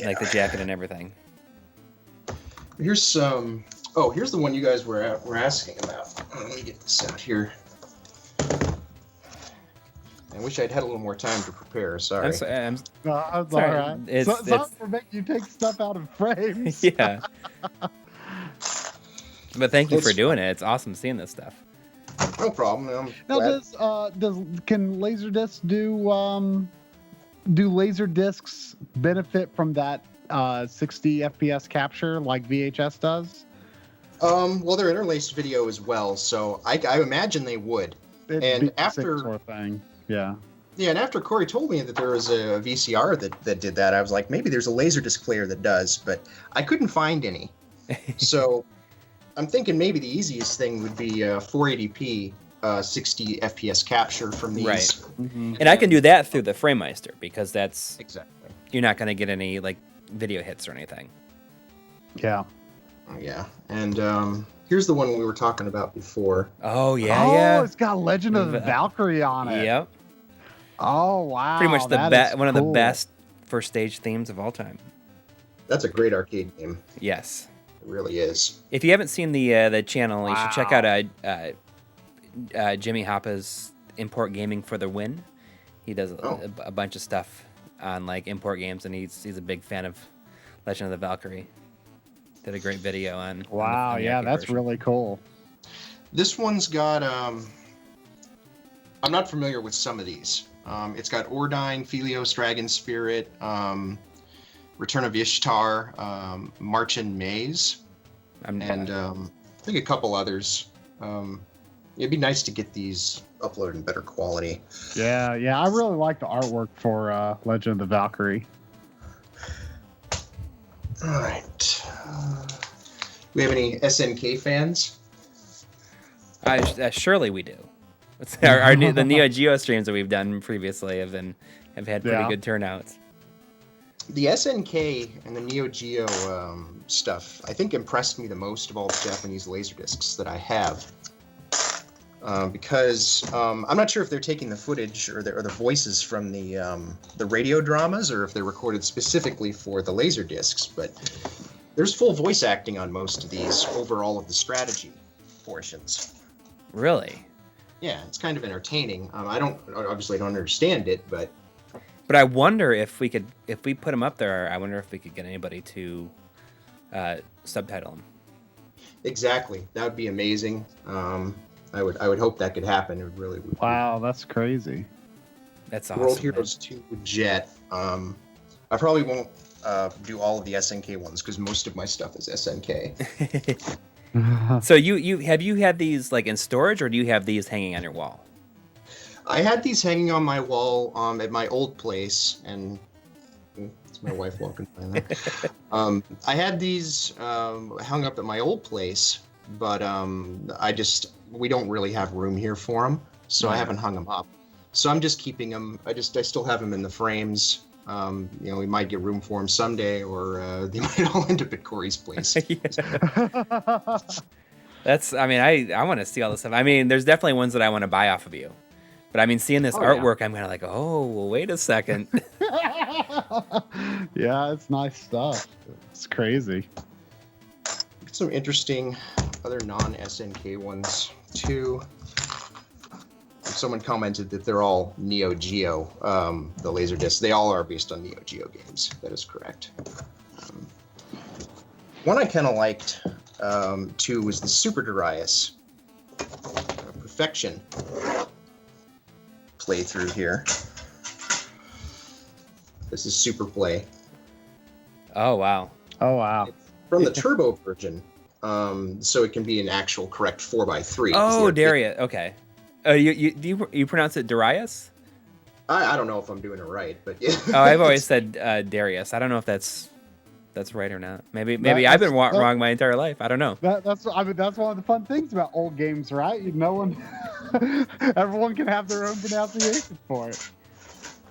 S1: like the jacket and everything.
S3: Here's some. Oh, here's the one you guys were asking about. Let me get this out here. I wish I'd had a little more time to prepare. Sorry.
S2: That's all
S1: Sorry.
S2: right.
S1: It's
S2: for making you take stuff out of frames.
S1: Yeah. But thank you for doing it. It's awesome seeing this stuff.
S3: No problem.
S2: Now, can Laserdisc do Laserdiscs benefit from that 60 FPS capture like VHS does?
S3: Well, they're interlaced video as well, so I imagine they would. And after
S2: sort of thing, yeah.
S3: Yeah, and after Coury told me that there was a VCR that did that, I was like, maybe there's a Laserdisc player that does, but I couldn't find any. So I'm thinking maybe the easiest thing would be 480p 60 FPS capture from these.
S1: Right. Mm-hmm. And I can do that through the FrameMeister because that's
S3: exactly.
S1: You're not going to get any like video hits or anything.
S2: Yeah.
S3: Yeah, and here's the one we were talking about before.
S1: Oh yeah.
S2: Oh, it's got Legend of the Valkyrie on it.
S1: Yep.
S2: Oh wow.
S1: Pretty much one of the best first stage themes of all time.
S3: That's a great arcade game.
S1: Yes.
S3: It really is.
S1: If you haven't seen the channel, you should check out Jimmy Hoppa's Import Gaming for the Win. He does a bunch of stuff on like import games, and he's a big fan of Legend of the Valkyrie. Did a great video on.
S2: Wow,
S1: on the
S2: yeah,
S1: arcade
S2: that's
S1: version.
S2: really cool.
S3: This one's got. I'm not familiar with some of these. It's got Ordine, Philios, Dragon Spirit, Return of Ishtar, March and Maze. and I think a couple others. It'd be nice to get these uploaded in better quality.
S2: Yeah, I really like the artwork for Legend of the Valkyrie.
S3: All right. We have any SNK fans?
S1: Surely we do. The Neo Geo streams that we've done previously have had pretty good turnouts.
S3: The SNK and the Neo Geo stuff, I think, impressed me the most of all the Japanese laserdiscs that I have. Because I'm not sure if they're taking the footage or the voices from the radio dramas, or if they're recorded specifically for the laserdiscs. But there's full voice acting on most of these over all of the strategy portions.
S1: Really?
S3: Yeah, it's kind of entertaining. I don't understand it, but
S1: I wonder if we put them up there. I wonder if we could get anybody to subtitle them.
S3: Exactly, that would be amazing. I would hope that could happen. It really would.
S2: Wow, that's crazy.
S1: That's awesome.
S3: World Heroes 2 Jet. I probably won't do all of the SNK ones because most of my stuff is SNK.
S1: So you had these like in storage, or do you have these hanging on your wall?
S3: I had these hanging on my wall at my old place, and it's my wife walking by there. I had these hung up at my old place, but we don't really have room here for them, so I haven't hung them up. So I'm just keeping them. I still have them in the frames. We might get room for them someday, or they might all end up at Coury's place.
S1: I want to see all this stuff. I mean, there's definitely ones that I want to buy off of you. But I mean, seeing this artwork, I'm kind of like, oh, well, wait a second.
S2: Yeah, it's nice stuff. It's crazy.
S3: Some interesting other non-SNK ones, too. Someone commented that they're all Neo Geo, the Laserdiscs. They all are based on Neo Geo games. That is correct. One I kind of liked, too, was the Super Darius Perfection playthrough here. This is Super Play.
S1: Oh, wow.
S3: It's from the Turbo version, so it can be an actual correct 4x3.
S1: Oh, Darius. Okay. Do you pronounce it Darius?
S3: I don't know if I'm doing it right, but yeah.
S1: Oh, I've always said Darius. I don't know if that's right or not. Maybe I've been wrong my entire life. I don't know.
S2: That's one of the fun things about old games, right? Everyone can have their own pronunciation for it.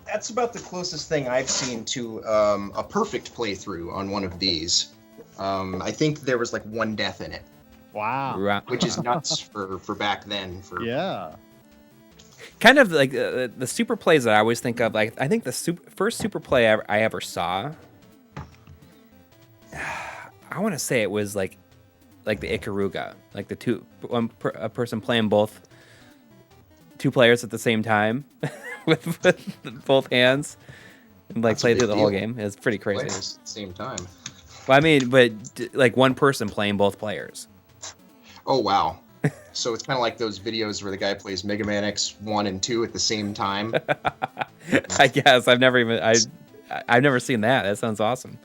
S3: That's about the closest thing I've seen to a perfect playthrough on one of these. I think there was like one death in it.
S2: Wow.
S3: Which is nuts for back then.
S2: Yeah.
S1: Kind of like the super plays that I always think of. Like I think the first super play I ever saw, I want to say it was like the Ikaruga, like a person playing two players at the same time with both hands and like play through the whole game. It's pretty crazy.
S3: Players at the same time.
S1: Well, I mean, but like one person playing both players.
S3: Oh wow! So it's kind of like those videos where the guy plays Mega Man X1 and 2 at the same time.
S1: I guess I've never seen that. That sounds awesome.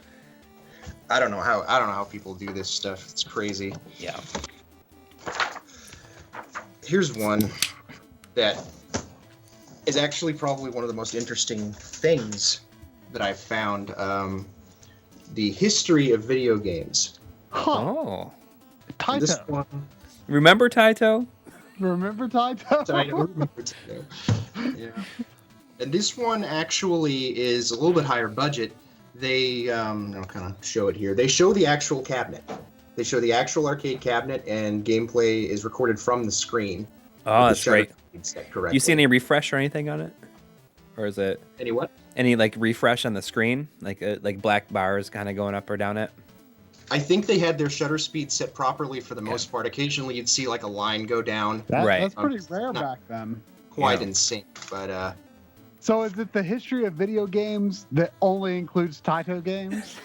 S3: I don't know how people do this stuff. It's crazy.
S1: Yeah.
S3: Here's one that is actually probably one of the most interesting things that I've found. The history of video games.
S2: Huh.
S1: Oh.
S2: Taito.
S3: This one.
S1: Remember Taito?
S2: Remember Taito?
S3: I don't remember Taito. Yeah. And this one actually is a little bit higher budget. They, I'll kind of show it here. They show the actual cabinet. They show the actual arcade cabinet, and gameplay is recorded from the screen.
S1: Oh, that's great.
S3: Do
S1: you see any refresh or anything on it? Or is it...
S3: Any what?
S1: Any like refresh on the screen? Like black bars kind of going up or down it?
S3: I think they had their shutter speed set properly for the most part. Occasionally you'd see like a line go down.
S1: Right.
S2: That's pretty rare back then.
S3: Quite in sync, but...
S2: So is it the history of video games that only includes Taito games?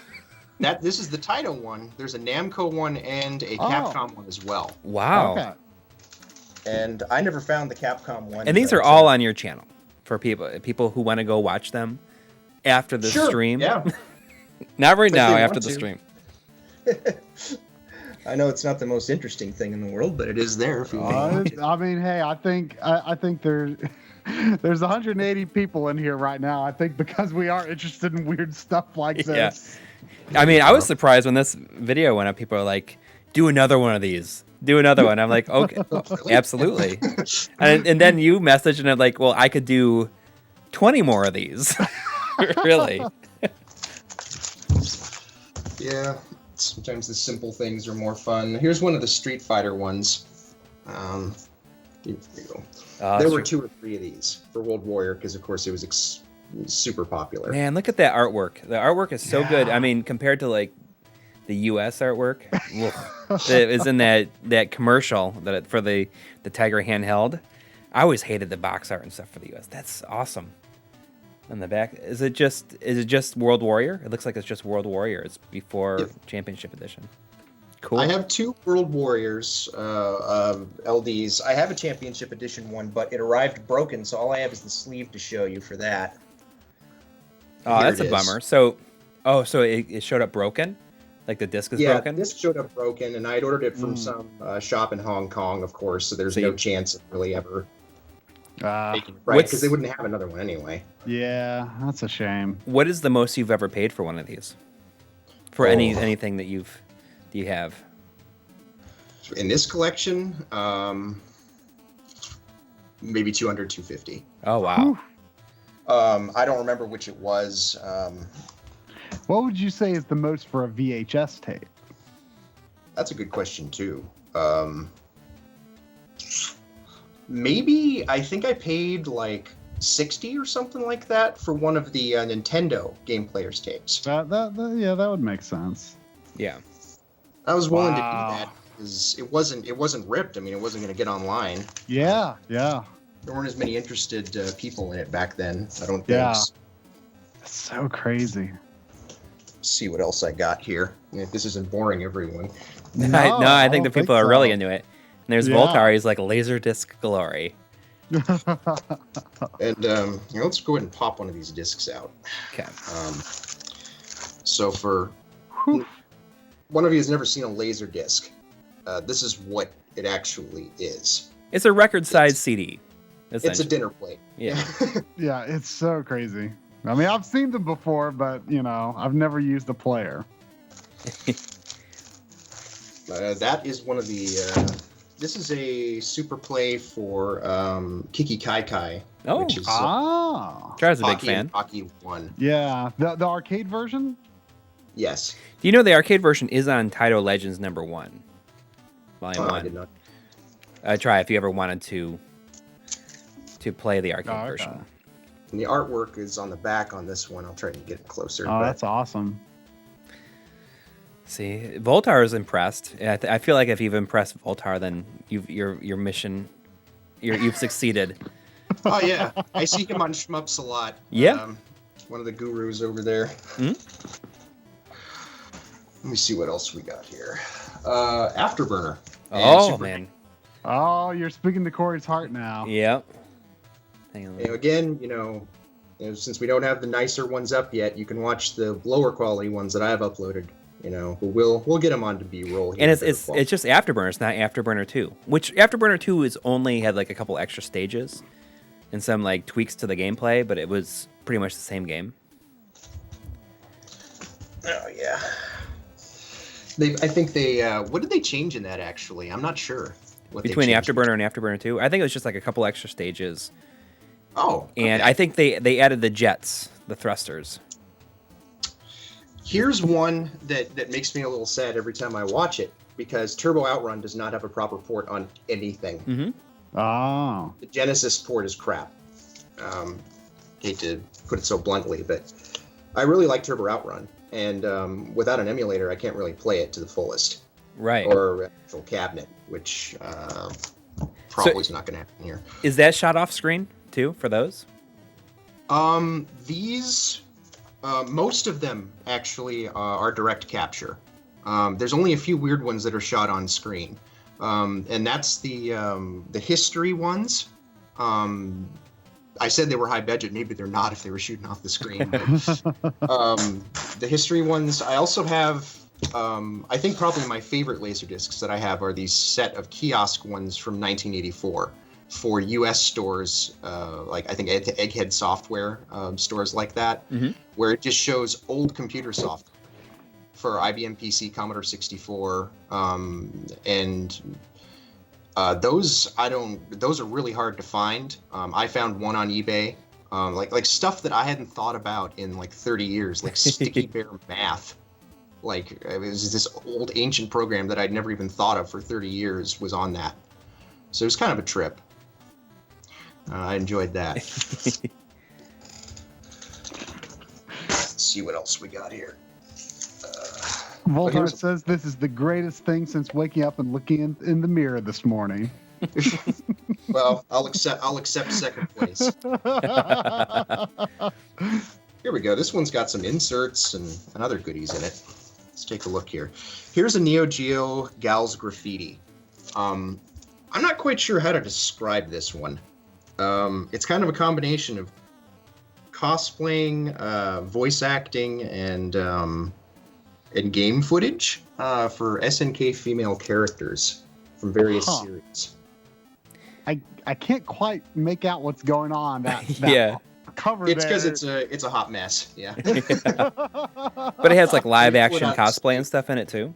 S3: This is the Taito one. There's a Namco one and a Capcom one as well.
S1: Wow.
S2: Okay.
S3: And I never found the Capcom one.
S1: And these are all on your channel for people who want to go watch them after the stream.
S3: Yeah.
S1: Not right
S3: If
S1: now,
S3: they
S1: after
S3: want
S1: the
S3: to.
S1: stream.
S3: I know it's not the most interesting thing in the world, but it is there if you want it.
S2: I mean, hey, I think there's 180 people in here right now. I think because we are interested in weird stuff like this.
S1: I mean, I was surprised when this video went up. People are like, "Do another one of these. Do another one." I'm like, "Okay, absolutely." And then you messaged and I'm like, "Well, I could do 20 more of these." Really?
S3: Yeah. Sometimes the simple things are more fun. Here's one of the Street Fighter ones. Here we go. There were 2 or 3 of these for World Warrior because, of course, it was super popular.
S1: Man, look at that artwork. The artwork is so good. I mean, compared to like the U.S. artwork, that is in that commercial for the Tiger handheld. I always hated the box art and stuff for the U.S. That's awesome. On the back, is it just World Warrior? It looks like it's just World Warrior. It's before Championship Edition. Cool.
S3: I have 2 World Warriors LDs. I have a Championship Edition one, but it arrived broken, so all I have is the sleeve to show you for that.
S1: Oh, that's a bummer. So it showed up broken? Like the disc is broken?
S3: Yeah, the disc showed up broken, and I had ordered it from some shop in Hong Kong, of course, so there's no chance of really ever making it right, because they wouldn't have another one anyway.
S2: Yeah, that's a shame.
S1: What is the most you've ever paid for one of these? For anything that you have?
S3: In this collection, maybe 200, 250.
S1: Oh, wow.
S3: I don't remember which it was.
S2: What would you say is the most for a VHS tape?
S3: That's a good question, too. Maybe, I think I paid like 60 or something like that for one of the Nintendo Game Players tapes.
S2: Yeah, that would make sense.
S1: Yeah.
S3: I was willing to do that because it wasn't ripped. I mean, it wasn't going to get online.
S2: Yeah.
S3: There weren't as many interested people in it back then, I don't think.
S2: Yeah. That's so crazy.
S3: Let's see what else I got here. If this isn't boring everyone.
S1: No, I think the people are really into it. And there's Voltar. He's like Laserdisc glory.
S3: And let's go ahead and pop one of these discs out.
S1: Okay.
S3: So for one of you has never seen a laser disc, this is what it actually is.
S1: It's a record-sized CD.
S3: It's a dinner plate.
S1: Yeah.
S2: Yeah, it's so crazy. I mean, I've seen them before, but, I've never used a player.
S3: That is one of the... this is a super play for Kiki Kai Kai.
S1: Oh,
S3: which is,
S1: Char's a big fan.
S3: Hockey 1.
S2: Yeah, the arcade version?
S3: Yes.
S1: Do you know the arcade version is on Taito Legends #1? Volume 1.
S3: I did not.
S1: Try if you ever wanted to play the arcade version.
S3: And the artwork is on the back on this one. I'll try to get it closer.
S2: Oh, that's awesome.
S1: See, Voltar is impressed. I feel like if you've impressed Voltar, then your mission, you've succeeded.
S3: Oh yeah, I see him on Shmups a lot.
S1: Yeah,
S3: one of the gurus over there.
S1: Mm-hmm.
S3: Let me see what else we got here. Afterburner.
S1: Oh man.
S2: Oh, you're speaking to Corey's heart now.
S1: Yep. Hang on.
S3: Again, since we don't have the nicer ones up yet, you can watch the lower quality ones that I have uploaded. But we'll get them onto B-roll.
S1: And it's just Afterburner. It's not Afterburner 2. Which Afterburner 2 is only had like a couple extra stages and some like tweaks to the gameplay, but it was pretty much the same game.
S3: Oh yeah. I think they what did they change in that actually? I'm not sure.
S1: Between Afterburner and Afterburner 2, I think it was just like a couple extra stages.
S3: Oh. Okay.
S1: And I think they added the jets, the thrusters.
S3: Here's one that makes me a little sad every time I watch it, because Turbo Outrun does not have a proper port on anything.
S1: Mm-hmm.
S2: Oh.
S3: The Genesis port is crap. Hate to put it so bluntly, but I really like Turbo Outrun, and without an emulator, I can't really play it to the fullest.
S1: Right.
S3: Or actual cabinet, which probably is not going to happen here.
S1: Is that shot off screen too for those?
S3: These. Most of them actually are direct capture. There's only a few weird ones that are shot on screen, and that's the history ones. I said they were high budget. Maybe they're not if they were shooting off the screen. But, the history ones. I also have I think probably my favorite Laserdiscs that I have are these set of kiosk ones from 1984 for U.S. stores, like I think Egghead Software stores like that, where it just shows old computer software for IBM PC, Commodore 64, and those are really hard to find. I found one on eBay, like stuff that I hadn't thought about in like 30 years, like Sticky Bear Math. Like it was this old ancient program that I'd never even thought of for 30 years was on that. So it was kind of a trip. I enjoyed that. Let's see what else we got here.
S2: Voltar says this is the greatest thing since waking up and looking in the mirror this morning.
S3: Well, I'll accept second place. Here we go. This one's got some inserts and other goodies in it. Let's take a look here. Here's a Neo Geo Gals Graffiti. I'm not quite sure how to describe this one. It's kind of a combination of cosplaying, voice acting, and game footage for SNK female characters from various series.
S2: I can't quite make out what's going on. That
S1: Yeah.
S2: cover
S3: It's because
S2: there.
S3: it's a hot mess. Yeah.
S1: But it has like live action cosplay and stuff in it too.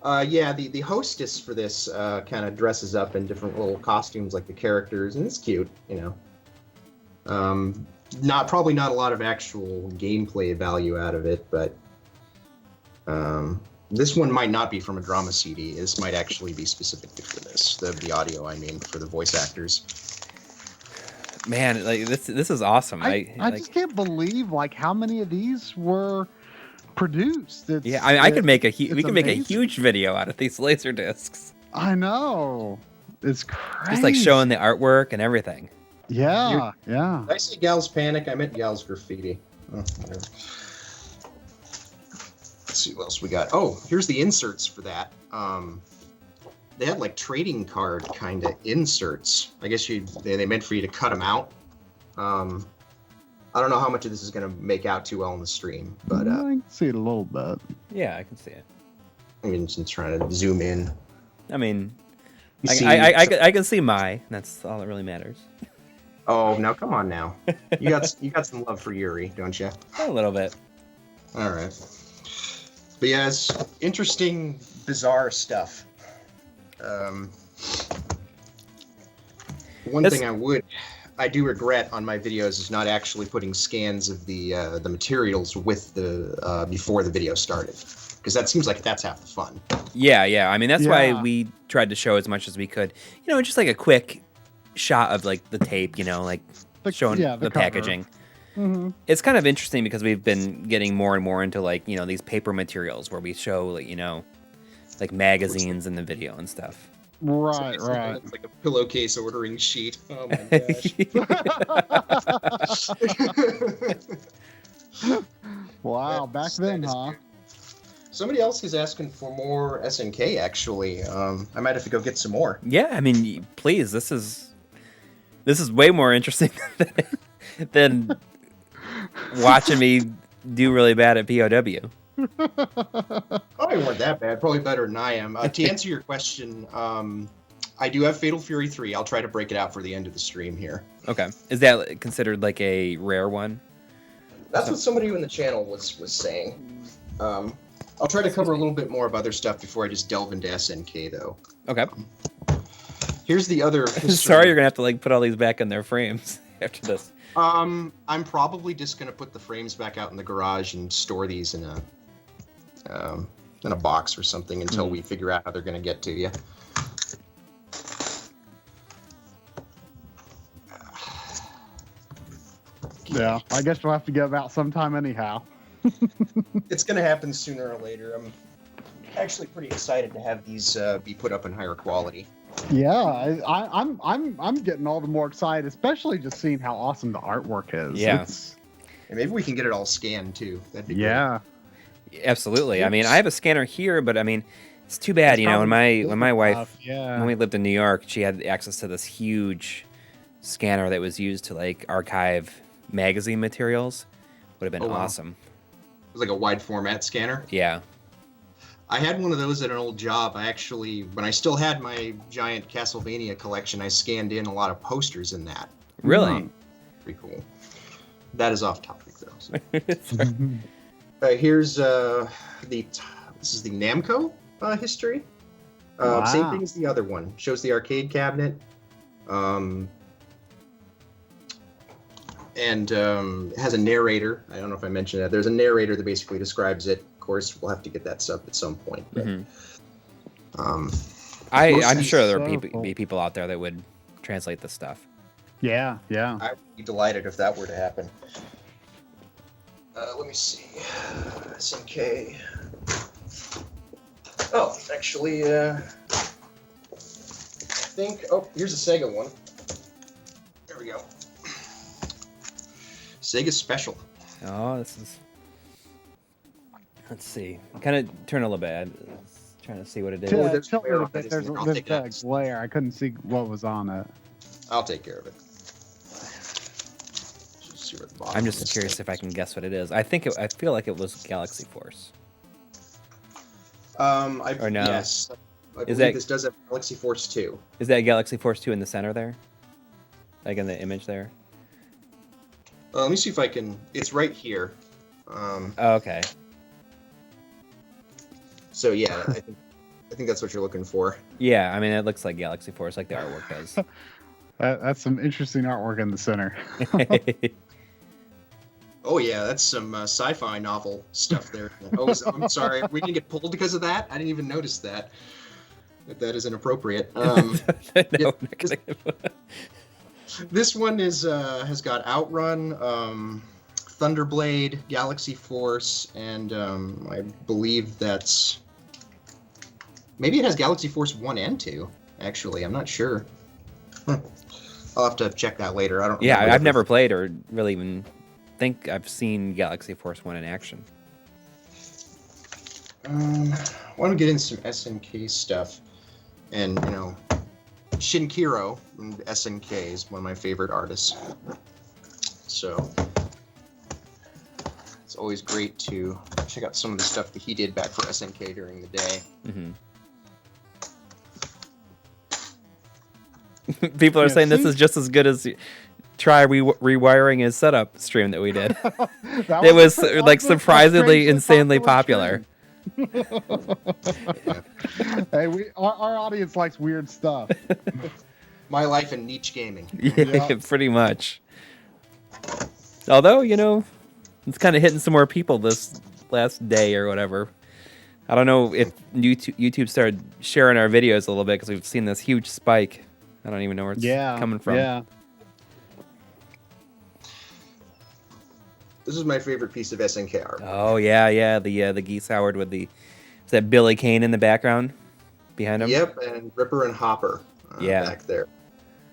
S3: Yeah, the hostess for this kind of dresses up in different little costumes like the characters, and it's cute, you know. Probably not a lot of actual gameplay value out of it, but this one might not be from a drama CD. This might actually be specific for this, the audio, I mean, for the voice actors.
S1: Man, like this is awesome.
S2: I just can't believe like how many of these were produced.
S1: I could make we could
S2: amazing.
S1: make a huge video out of these laser discs.
S2: I know. It's crazy.
S1: Just like showing the artwork and everything.
S2: Yeah, yeah.
S3: Did I say Gals Panic? I meant Gals Graffiti. Oh, whatever. Let's see what else we got. Oh, here's the inserts for that. They had like trading card kind of inserts. I guess they meant for you to cut them out. I don't know how much of this is going to make out too well in the stream, but
S2: I can see it a little bit.
S1: Yeah, I can see it.
S3: I mean, just trying to zoom in.
S1: I mean,
S3: See-
S1: I can see that's all that really matters.
S3: Oh, now come on now. You got some love for Yuri, don't you?
S1: A little bit.
S3: All right. But yeah, it's interesting, bizarre stuff. One thing I do regret on my videos is not actually putting scans of the materials with the before the video started, because that seems like that's half the fun.
S1: Yeah. I mean, that's why
S2: Yeah.
S1: we tried to show as much as we could. You know, just like a quick shot of like the tape. You know, like showing the
S2: cover.
S1: packaging.
S2: Mm-hmm.
S1: It's kind of interesting because we've been getting more and more into like, you know, these paper materials where we show like, you know, like magazines in the video and stuff.
S2: Right,
S3: So
S2: right.
S3: it's like a pillowcase ordering sheet. Oh my gosh.
S2: Wow, back then, huh?
S3: Somebody else is asking for more SNK, actually. I might have to go get some more.
S1: Yeah, I mean, please, this is way more interesting than watching me do really bad at P.O.W.
S3: Probably weren't that bad. Probably better than I am. To answer your question, I do have Fatal Fury 3. I'll try to break it out for the end of the stream here.
S1: Okay. Is that considered like a rare one?
S3: That's what somebody in the channel was saying. I'll try to cover a little bit more of other stuff before I just delve into SNK, though.
S1: Okay.
S3: Here's the other history.
S1: Sorry, you're gonna have to like put all these back in their frames after this.
S3: I'm probably just gonna put the frames back out in the garage and store these in a box or something until we figure out how they're gonna get to you.
S2: Yeah, I guess we'll have to get them out sometime anyhow.
S3: It's gonna happen sooner or later. I'm actually pretty excited to have these be put up in higher quality.
S2: Yeah, I'm getting all the more excited, especially just seeing how awesome the artwork is.
S1: Yeah.
S3: And maybe we can get it all scanned too. That'd be
S2: Yeah.
S1: Absolutely. I mean, I have a scanner here, but I mean, it's too bad, you know, when my wife when we lived in New York, she had access to this huge scanner that was used to like archive magazine materials. Would have been
S3: Oh, wow.
S1: awesome.
S3: It was like a wide format scanner.
S1: Yeah.
S3: I had one of those at an old job. I actually, when I still had my giant Castlevania collection, I scanned in a lot of posters in that.
S1: Really?
S3: Pretty cool. That is off topic though. So. Here's this is the Namco history.
S2: Wow.
S3: Same thing as the other one. Shows the arcade cabinet. And it has a narrator. I don't know if I mentioned that. There's a narrator that basically describes it. Of course, we'll have to get that sub at some point. But,
S1: I'm sure there
S2: so
S1: would
S2: cool.
S1: be people out there that would translate this stuff.
S2: Yeah.
S3: I would be delighted if that were to happen. Let me see. SNK. Oh, actually, I think. Oh, here's a Sega one. There we go. Sega Special.
S1: Oh, this is. Let's see. Kind of turn a little bit. I'm trying to see what it is.
S3: Oh, there's
S2: Tilt
S3: glare
S2: it a
S3: on
S2: bit.
S3: it,
S2: There's
S3: isn't there? I'll
S2: there's
S3: take it
S2: that
S3: out.
S2: glare. I couldn't see what was on it.
S3: I'll take care of it. Let's see where the bottom
S1: I'm
S3: is.
S1: just curious if I can guess what it is. I feel like it was Galaxy Force. Or no?
S3: Yes. I believe
S1: that-
S3: this does have Galaxy Force 2.
S1: Is that Galaxy Force 2 in the center there? Like in the image there?
S3: Let me see if I can. It's right here.
S1: Oh, okay.
S3: So yeah, I think that's what you're looking for.
S1: Yeah, I mean, it looks like Galaxy Force, like the artwork does.
S2: That's some interesting artwork in the center.
S3: Oh yeah, that's some sci-fi novel stuff there. Oh, I'm sorry, we didn't get pulled because of that. I didn't even notice that. That is inappropriate.
S1: No,
S3: yeah,
S1: not gonna-
S3: This one is has got Outrun, Thunderblade, Galaxy Force, and I believe that's maybe it has Galaxy Force 1 and 2. Actually, I'm not sure. I'll have to check that later. I don't.
S1: Yeah,
S3: remember
S1: I've
S3: everything.
S1: never played or really even think I've seen Galaxy Force 1 in action.
S3: I want to get in some SNK stuff, and Shinkiro from SNK is one of my favorite artists. So it's always great to check out some of the stuff that he did back for SNK during the day.
S1: People are
S2: Yeah,
S1: saying this
S2: see?
S1: is just as good as try rewiring his setup stream that we did.
S2: That
S1: It was
S2: that
S1: like
S2: a
S1: surprisingly
S2: strangely
S1: insanely popular.
S2: stream. Hey, our audience likes weird stuff.
S3: My life in niche gaming.
S1: Yeah, pretty much. Although, it's kind of hitting some more people this last day or whatever. I don't know if YouTube started sharing our videos a little bit because we've seen this huge spike. I don't even know where it's coming from.
S2: Yeah.
S3: This is my favorite piece of SNK art.
S1: Oh yeah, the geese Howard with is that Billy Kane in the background behind him?
S3: Yep, and Ripper and Hopper back there.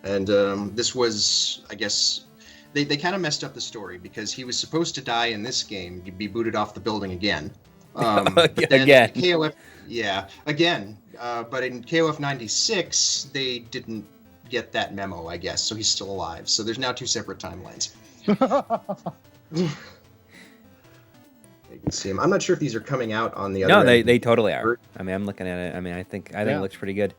S3: And this was, I guess, they kind of messed up the story because he was supposed to die in this game. You'd be booted off the building again. But then
S1: Again.
S3: KOF, yeah, again. But in KOF 96, they didn't get that memo, I guess. So he's still alive. So there's now two separate timelines. You can see him. I'm not sure if these are coming out on the other
S1: No,
S3: end.
S1: they totally are. I mean, I'm looking at it. I mean, I think it looks pretty good.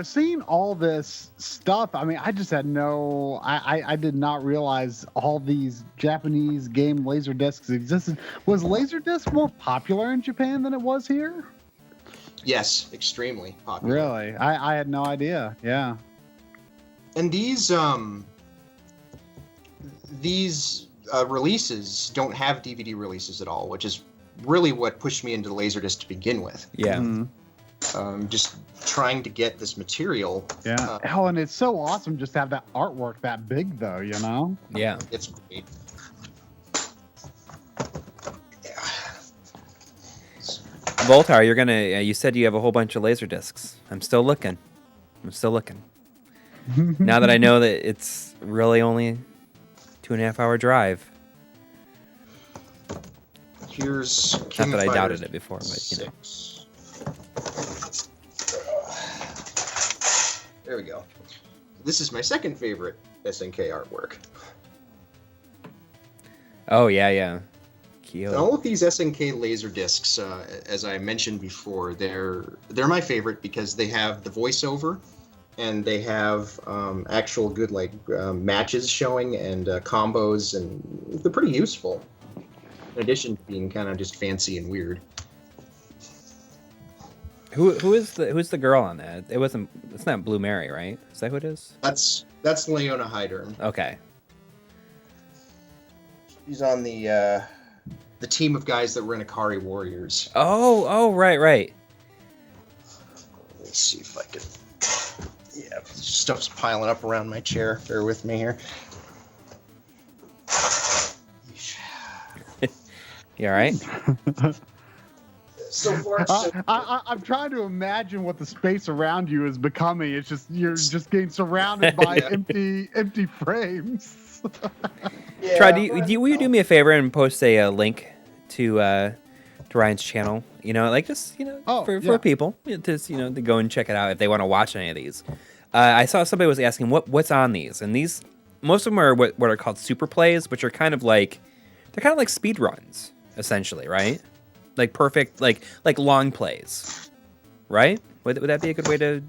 S2: Seeing all this stuff, I mean, I just had I did not realize all these Japanese game Laserdiscs existed. Was Laserdisc more popular in Japan than it was here?
S3: Yes, extremely popular.
S2: Really? I had no idea. Yeah.
S3: And these releases don't have DVD releases at all, which is really what pushed me into Laserdisc to begin with.
S1: Yeah.
S3: Just trying to get this material.
S2: Yeah. And it's so awesome just to have that artwork that big, though,
S1: Yeah.
S3: It's great. Yeah.
S1: Voltar, you're gonna. You said you have a whole bunch of laser discs. I'm still looking. Now that I know that it's really only 2.5 hour drive.
S3: Here's
S1: Not
S3: King
S1: that
S3: of
S1: I doubted
S3: Fighters
S1: it before, but
S3: 6. There we go. This is my second favorite SNK artwork.
S1: Oh yeah. Cute.
S3: All of these SNK laser discs, as I mentioned before, they're my favorite because they have the voiceover, and they have actual good matches showing and combos, and they're pretty useful. In addition to being kind of just fancy and weird.
S1: Who's the girl on that? It's not Blue Mary, right? Is that who it is?
S3: That's Leona Hydern.
S1: Okay.
S3: She's on the team of guys that were in Akari Warriors.
S1: Oh, right.
S3: Let me see if I can. Yeah, stuff's piling up around my chair. Bear with me here.
S1: You all right?
S3: So far,
S2: I'm trying to imagine what the space around you is becoming. It's just you're just getting surrounded by empty frames.
S1: Try. Will you do me a favor and post a link to Ryan's channel? For people, to go and check it out if they want to watch any of these. I saw somebody was asking what's on these, and these most of them are what are called super plays, which are kind of like speed runs essentially, right? Like perfect, like long plays, right? Would that be a good way to?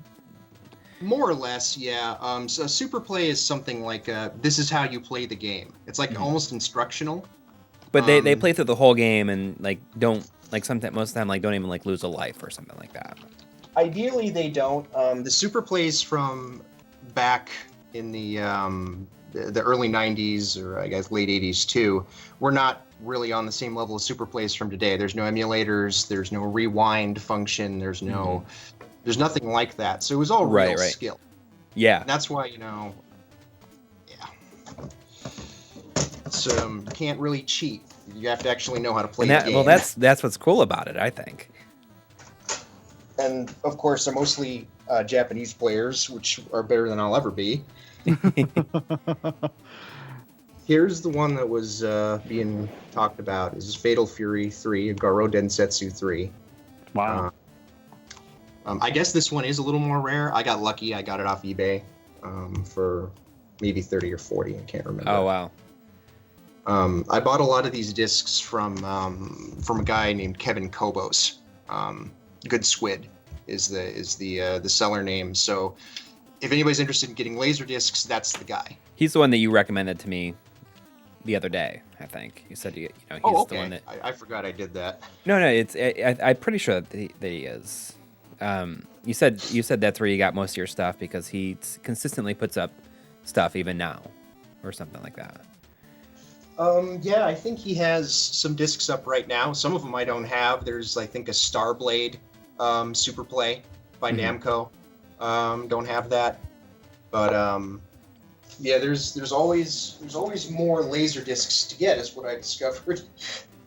S3: More or less, yeah. So a super play is something like this is how you play the game. It's like almost instructional.
S1: But they play through the whole game and don't most of the time don't even lose a life or something like that.
S3: Ideally, they don't. The super plays from back in the early '90s or I guess late '80s too were not really on the same level as super plays from today. There's no emulators. There's no rewind function. There's there's nothing like that. So it was all real skill.
S1: Yeah.
S3: And that's why it's you can't really cheat. You have to actually know how to play the game.
S1: Well, that's what's cool about it, I think.
S3: And of course, they're mostly Japanese players, which are better than I'll ever be. Here's the one that was being talked about. This is Fatal Fury 3, Garo Densetsu 3.
S2: Wow.
S3: I guess this one is a little more rare. I got lucky. I got it off eBay for maybe 30 or 40. I can't remember.
S1: Oh, wow.
S3: I bought a lot of these discs from a guy named Kevin Kobos. Good Squid is the seller name. So if anybody's interested in getting laser discs, that's the guy.
S1: He's the one that you recommended to me the other day, I think. You said he's the one that.
S3: I forgot I did that.
S1: No, I'm pretty sure that he is. You said that's where you got most of your stuff because he consistently puts up stuff even now, or something like that.
S3: Yeah, I think he has some discs up right now. Some of them I don't have. There's I think a Starblade Super Play by Namco. Don't have that, but yeah, there's always more laser discs to get, is what I discovered.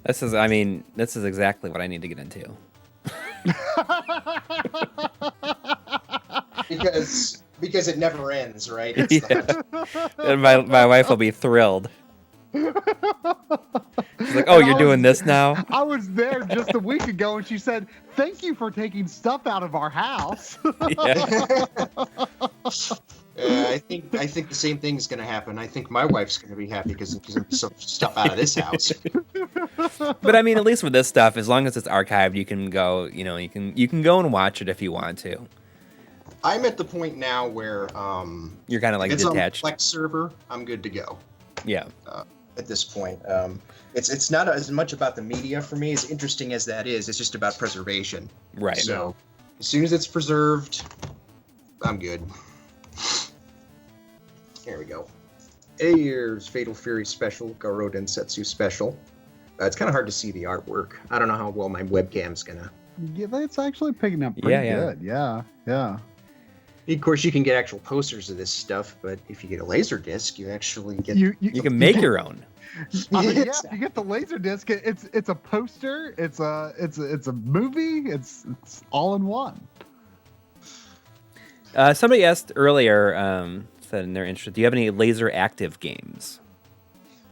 S1: This is exactly what I need to get into.
S3: because it never ends, right?
S1: And my wife will be thrilled. She's like, "Oh, you're doing this now?"
S2: I was there just a week ago, and she said, "Thank you for taking stuff out of our house."
S3: I think the same thing is going to happen. I think my wife's going to be happy because there's some stuff out of this house.
S1: But I mean, at least with this stuff, as long as it's archived, you can go. You can go and watch it if you want to.
S3: I'm at the point now where
S1: you're kind of
S3: if it's
S1: detached.
S3: on the Plex server, I'm good to go.
S1: Yeah.
S3: At this point, it's not as much about the media for me. As interesting as that is, it's just about preservation.
S1: Right.
S3: So as soon as it's preserved, I'm good. Here we go. Here's Fatal Fury Special, Garo Densetsu Special. It's kind of hard to see the artwork. I don't know how well my webcam's gonna.
S2: Yeah, it's actually picking up pretty good. Yeah.
S3: Of course, you can get actual posters of this stuff, but if you get a laser disc, you actually get.
S1: You can make your own.
S2: Yeah, if you get the laser disc, it's a poster, it's a movie, it's all in one.
S1: Somebody asked earlier, said they're interested. Do you have any laser active games?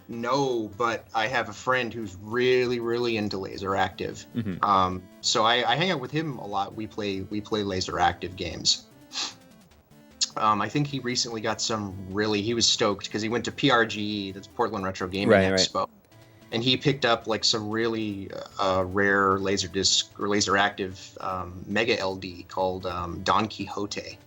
S3: No, but I have a friend who's really, really into laser active.
S1: Mm-hmm.
S3: So I hang out with him a lot. We play laser active games. I think he recently got he was stoked because he went to PRGE, that's Portland Retro Gaming Expo. and he picked up like some really rare Laserdisc or laser active Mega LD called Don Quixote.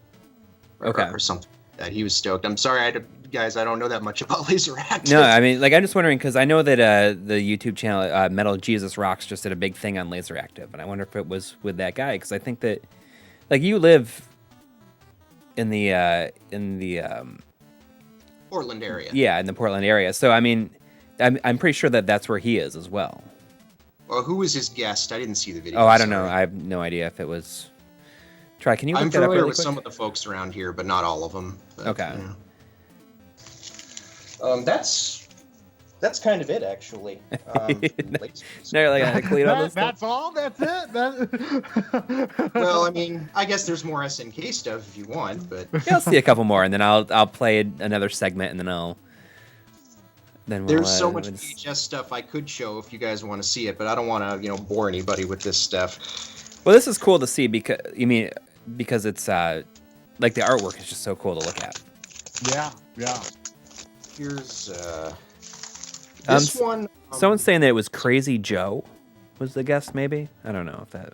S3: Or something that he was stoked. I'm sorry, guys, I don't know that much about laser active.
S1: No, I mean, like, I'm just wondering because I know that the YouTube channel Metal Jesus Rocks just did a big thing on laser active, and I wonder if it was with that guy because I think that, like, you live in the
S3: Portland area.
S1: Yeah, in the Portland area. So I mean, I'm pretty sure that that's where he is as well.
S3: Well, who was his guest? I didn't see the video.
S1: Oh, I don't know. I have no idea if it was. Try. Can you?
S3: I'm
S1: look that up
S3: familiar
S1: really
S3: with
S1: quick?
S3: some of the folks around here, but not all of them. But,
S1: Okay.
S3: That's kind of it, actually.
S1: No, you're like, clean all this stuff?
S2: That's all. That's it.
S3: Well, I mean, I guess there's more SNK stuff if you want, but
S1: Yeah, I'll see a couple more, and then I'll play another segment, and then we'll,
S3: there's so much
S1: we'll
S3: VHS stuff I could show if you guys want to see it, but I don't want to, bore anybody with this stuff.
S1: Well, this is cool to see because it's like the artwork is just so cool to look at.
S2: Yeah.
S3: Here's this one.
S1: Someone's saying that it was Crazy Joe, was the guest maybe. I don't know if that.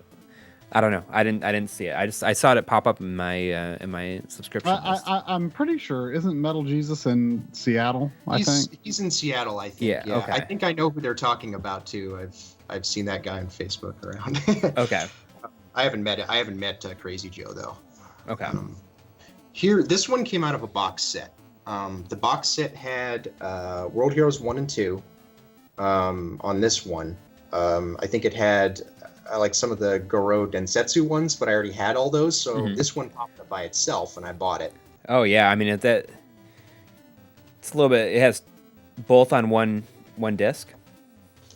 S1: I don't know. I didn't see it. I saw it pop up in my subscription list.
S2: I'm pretty sure isn't Metal Jesus in Seattle? I think
S3: he's in Seattle. I think.
S1: Yeah. Okay.
S3: I think I know who they're talking about too. I've seen that guy on Facebook around.
S1: Okay.
S3: I haven't met Crazy Joe though.
S1: Okay.
S3: This one came out of a box set. The box set had World Heroes 1 and 2 on this one. I think it had like some of the Goro Densetsu ones, but I already had all those, so this one popped up by itself, and I bought it.
S1: Oh yeah, I mean it's a little bit. It has both on one disc.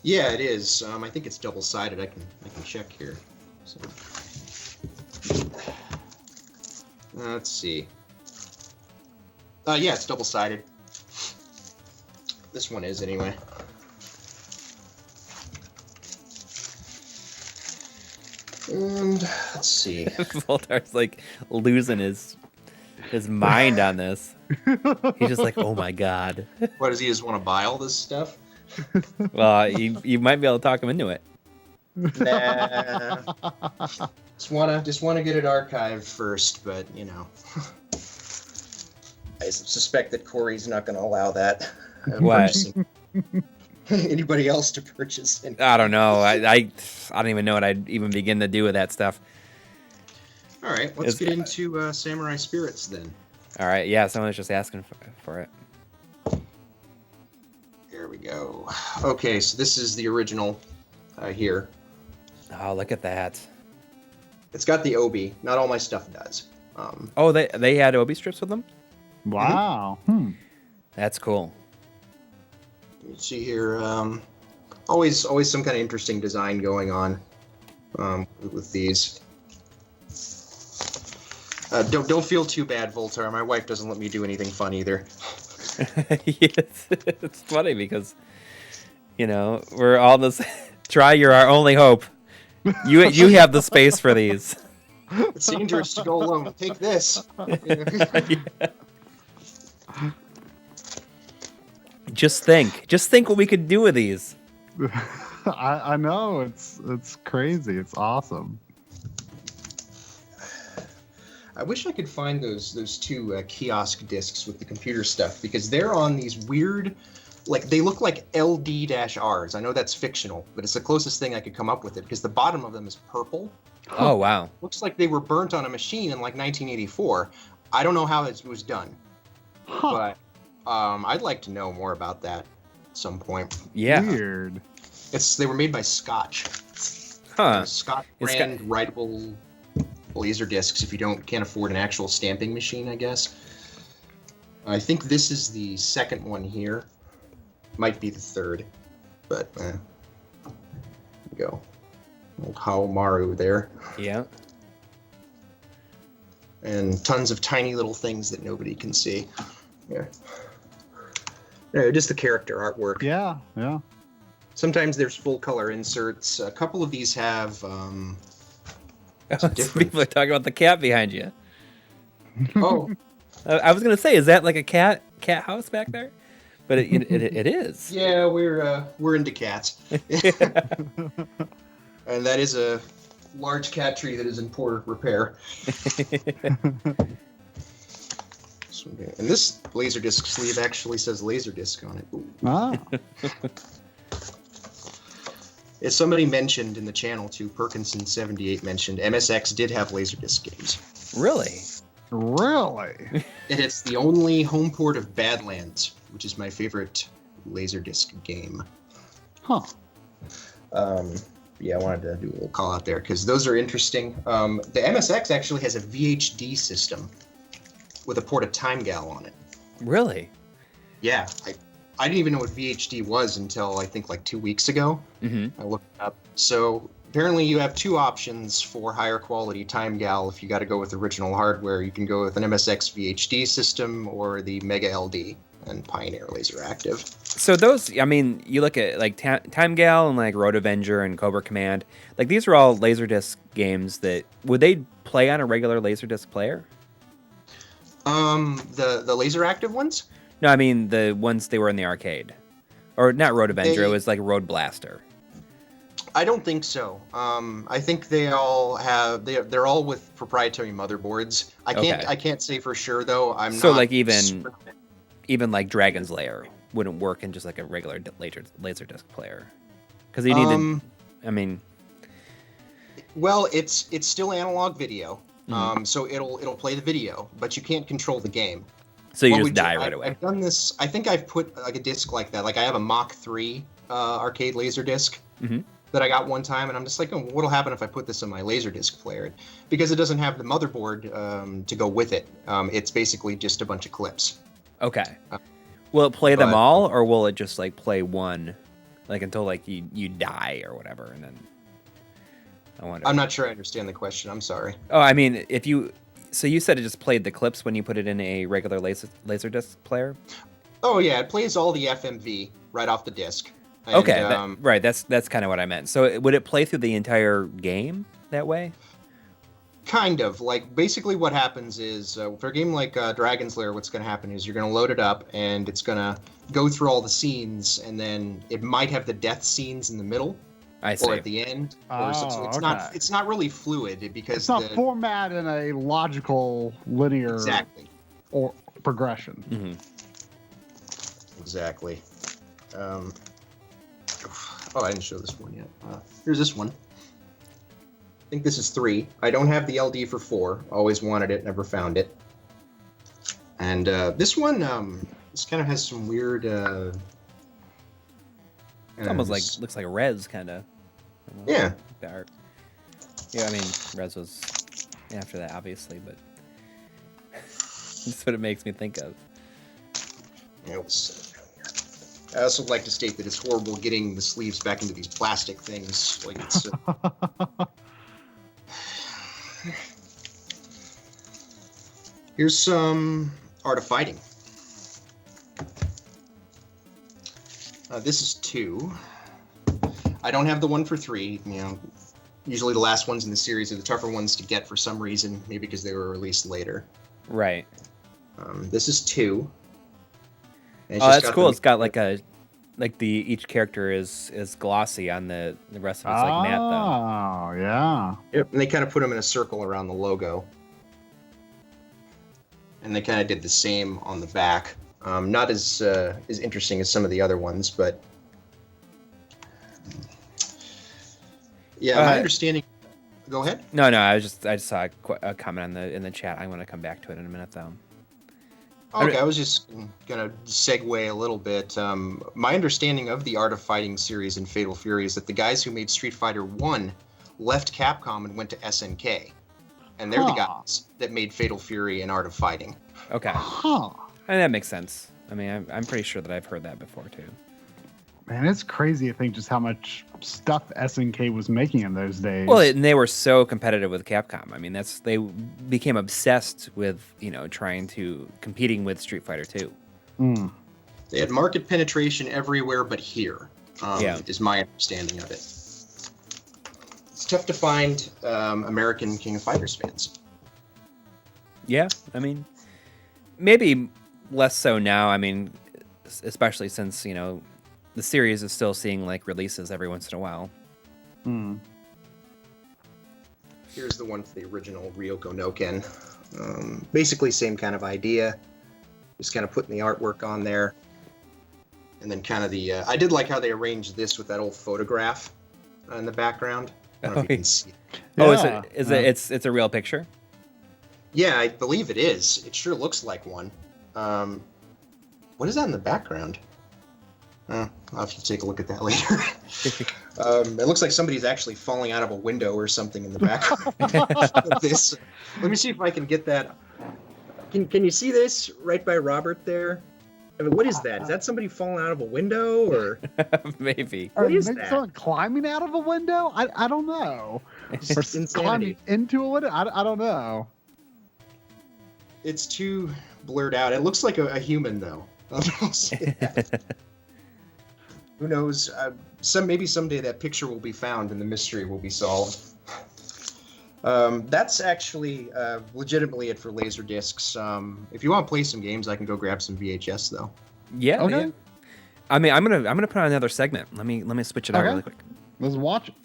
S3: Yeah, it is. I think it's double-sided. I can check here. So, let's see. Yeah, it's double-sided. This one is, anyway. And let's see.
S1: Voltar's like losing his mind on this. He's just like, oh my god.
S3: What, does he just want to buy all this stuff?
S1: Well, you might be able to talk him into it.
S3: Nah. just wanna get it archived first, but I suspect that Corey's not going to allow that. Anybody else to purchase?
S1: I don't know. I don't even know what I'd even begin to do with that stuff.
S3: All right, let's get into Samurai Spirits then.
S1: All right, yeah, someone was just asking for it.
S3: There we go. Okay, so this is the original here.
S1: Oh, look at that.
S3: It's got the Obi. Not all my stuff does.
S1: Oh, they had Obi strips with them?
S2: Wow.
S1: That's cool.
S3: You see here, always some kind of interesting design going on with these. Don't feel too bad, Voltar. My wife doesn't let me do anything fun either.
S1: Yes, it's funny because we're all this. Try, you're our only hope. You have the space for these.
S3: It's dangerous to go alone. Take this.
S1: Yeah. Just think what we could do with these.
S2: I know it's crazy. It's awesome.
S3: I wish I could find those two kiosk discs with the computer stuff, because they're on these weird, like, they look like LD-Rs. I know that's fictional, but it's the closest thing I could come up with it, because the bottom of them is purple.
S1: Oh, wow.
S3: Looks like they were burnt on a machine in like 1984. I don't know how it was done, but I'd like to know more about that at some point.
S1: Yeah.
S2: Weird.
S3: They were made by Scotch.
S1: Huh.
S3: Scotch brand writable laser discs if you can't afford an actual stamping machine, I guess. I think this is the second one here. Might be the third, but there we go. Old Haomaru there.
S1: Yeah.
S3: And tons of tiny little things that nobody can see. Yeah. Just the character artwork.
S2: Yeah.
S3: Sometimes there's full color inserts. A couple of these have
S1: People are talking about the cat behind you.
S3: Oh.
S1: I was gonna say, is that like a cat house back there? But it is.
S3: Yeah, we're into cats. And that is a large cat tree that is in poor repair. And this Laserdisc sleeve actually says Laserdisc on it. Ooh.
S2: Ah.
S3: As somebody mentioned in the channel too, Perkinson78 mentioned, MSX did have Laserdisc games.
S1: Really?
S2: Really?
S3: And it's the only home port of Badlands, which is my favorite Laserdisc game.
S2: Huh.
S3: Yeah, I wanted to do a little call out there because those are interesting. The MSX actually has a VHD system with a port of Time Gal on it.
S1: Really?
S3: Yeah, I didn't even know what VHD was until I think like 2 weeks ago.
S1: Mm-hmm.
S3: I looked it up. So apparently you have two options for higher quality Time Gal. If you got to go with original hardware, you can go with an MSX VHD system or the Mega LD and Pioneer Laser Active.
S1: So those, I mean, you look at like Time Gal and like Road Avenger and Cobra Command. Like these are all Laserdisc games that would they play on a regular Laserdisc player?
S3: The Laser Active ones?
S1: No, I mean the ones they were in the arcade, or not Road Avenger. It was like Road Blaster.
S3: I don't think so. I think they all have they're all with proprietary motherboards. I can't say for sure though. I'm
S1: so
S3: not
S1: like even like Dragon's Lair wouldn't work in just like a regular Laserdisc player because you need to. I mean,
S3: well, it's still analog video. So it'll play the video, but you can't control the game.
S1: So you just die right away.
S3: I've done this. I think I've put like a disc like that. Like I have a Mach 3 arcade Laserdisc that I got one time, and I'm just like, oh, what'll happen if I put this in my Laserdisc player? Because it doesn't have the motherboard to go with it. It's basically just a bunch of clips.
S1: Okay. Will it play them all, or will it just like play one, like until like you die or whatever, and then? I wonder.
S3: I'm not sure I understand the question. I'm sorry.
S1: Oh, I mean, so you said it just played the clips when you put it in a regular Laserdisc player?
S3: Oh yeah, it plays all the FMV right off the disc. And,
S1: okay, right. That's kind of what I meant. So would it play through the entire game that way?
S3: Kind of. Like basically, what happens is for a game like Dragon's Lair, what's going to happen is you're going to load it up and it's going to go through all the scenes, and then it might have the death scenes in the middle.
S1: I see.
S3: Or at the end. So it's not really fluid because
S2: it's not format in a logical linear or progression.
S1: Mm-hmm.
S3: Exactly. I didn't show this one yet. Here's this one. I think this is 3. I don't have the LD for 4. Always wanted it, never found it. And this one, this kind of has some weird.
S1: It's almost like looks like a Res kind of.
S3: Yeah.
S1: The art. Yeah, I mean Res was after that, obviously, but that's what it makes me think of.
S3: Yeah, I also like to state that it's horrible getting the sleeves back into these plastic things. Like it's. Here's some Art of Fighting. This is 2. I don't have the one for 3. You know, usually the last ones in the series are the tougher ones to get for some reason, maybe because they were released later.
S1: Right.
S3: This is 2.
S1: Oh, that's cool. It's got like each character is glossy on the rest of it's like matte though.
S2: Oh yeah.
S3: Yep. And they kind of put them in a circle around the logo. And they kind of did the same on the back. Not as interesting as some of the other ones, but yeah, my understanding. Go ahead.
S1: No, I just saw a comment in the chat. I'm going to come back to it in a minute though.
S3: Okay, I was just gonna segue a little bit. My understanding of the Art of Fighting series in Fatal Fury is that the guys who made Street Fighter 1 left Capcom and went to SNK, and they're the guys that made Fatal Fury and Art of Fighting.
S1: Okay. And that makes sense. I mean, I'm pretty sure that I've heard that before too.
S2: Man, it's crazy to think just how much stuff SNK was making in those days.
S1: Well, and they were so competitive with Capcom. I mean, they became obsessed with, competing with Street Fighter 2.
S3: They had market penetration everywhere but here, is my understanding of it. It's tough to find American King of Fighters fans.
S1: Yeah, I mean, maybe less so now. I mean, especially since, you know, the series is still seeing like releases every once in a while.
S2: Hmm.
S3: Here's the one for the original Ryoko no Ken. Basically same kind of idea. Just kind of putting the artwork on there. And then kind of the... I did like how they arranged this with that old photograph in the background. I don't know if you can see it.
S1: Oh, it's a real picture?
S3: Yeah, I believe it is. It sure looks like one. What is that in the background? I'll have to take a look at that later. It looks like somebody's actually falling out of a window or something in the background of this. Let me see if I can get that. Can you see this right by Robert there? I mean, what is that? Is that somebody falling out of a window or?
S1: Maybe.
S2: Or
S3: is
S2: maybe
S3: that?
S2: someone climbing out of a window? I don't know. Or
S3: Insanity.
S2: climbing into a window? I don't know.
S3: It's too blurred out. It looks like a human though. I'll say that. Who knows? Maybe someday that picture will be found and the mystery will be solved. That's actually legitimately it for Laserdiscs. If you want to play some games, I can go grab some VHS though.
S1: Yeah.
S2: Okay.
S1: Yeah. I mean, I'm gonna put on another segment. Let me switch it out really quick.
S2: Let's watch it.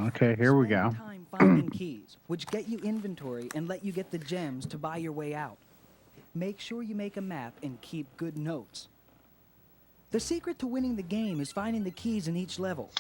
S2: Okay, here we go.
S6: Time finding keys, which get you inventory and let you get the gems to buy your way out. Make sure you make a map and keep good notes. The secret to winning the game is finding the keys in each level.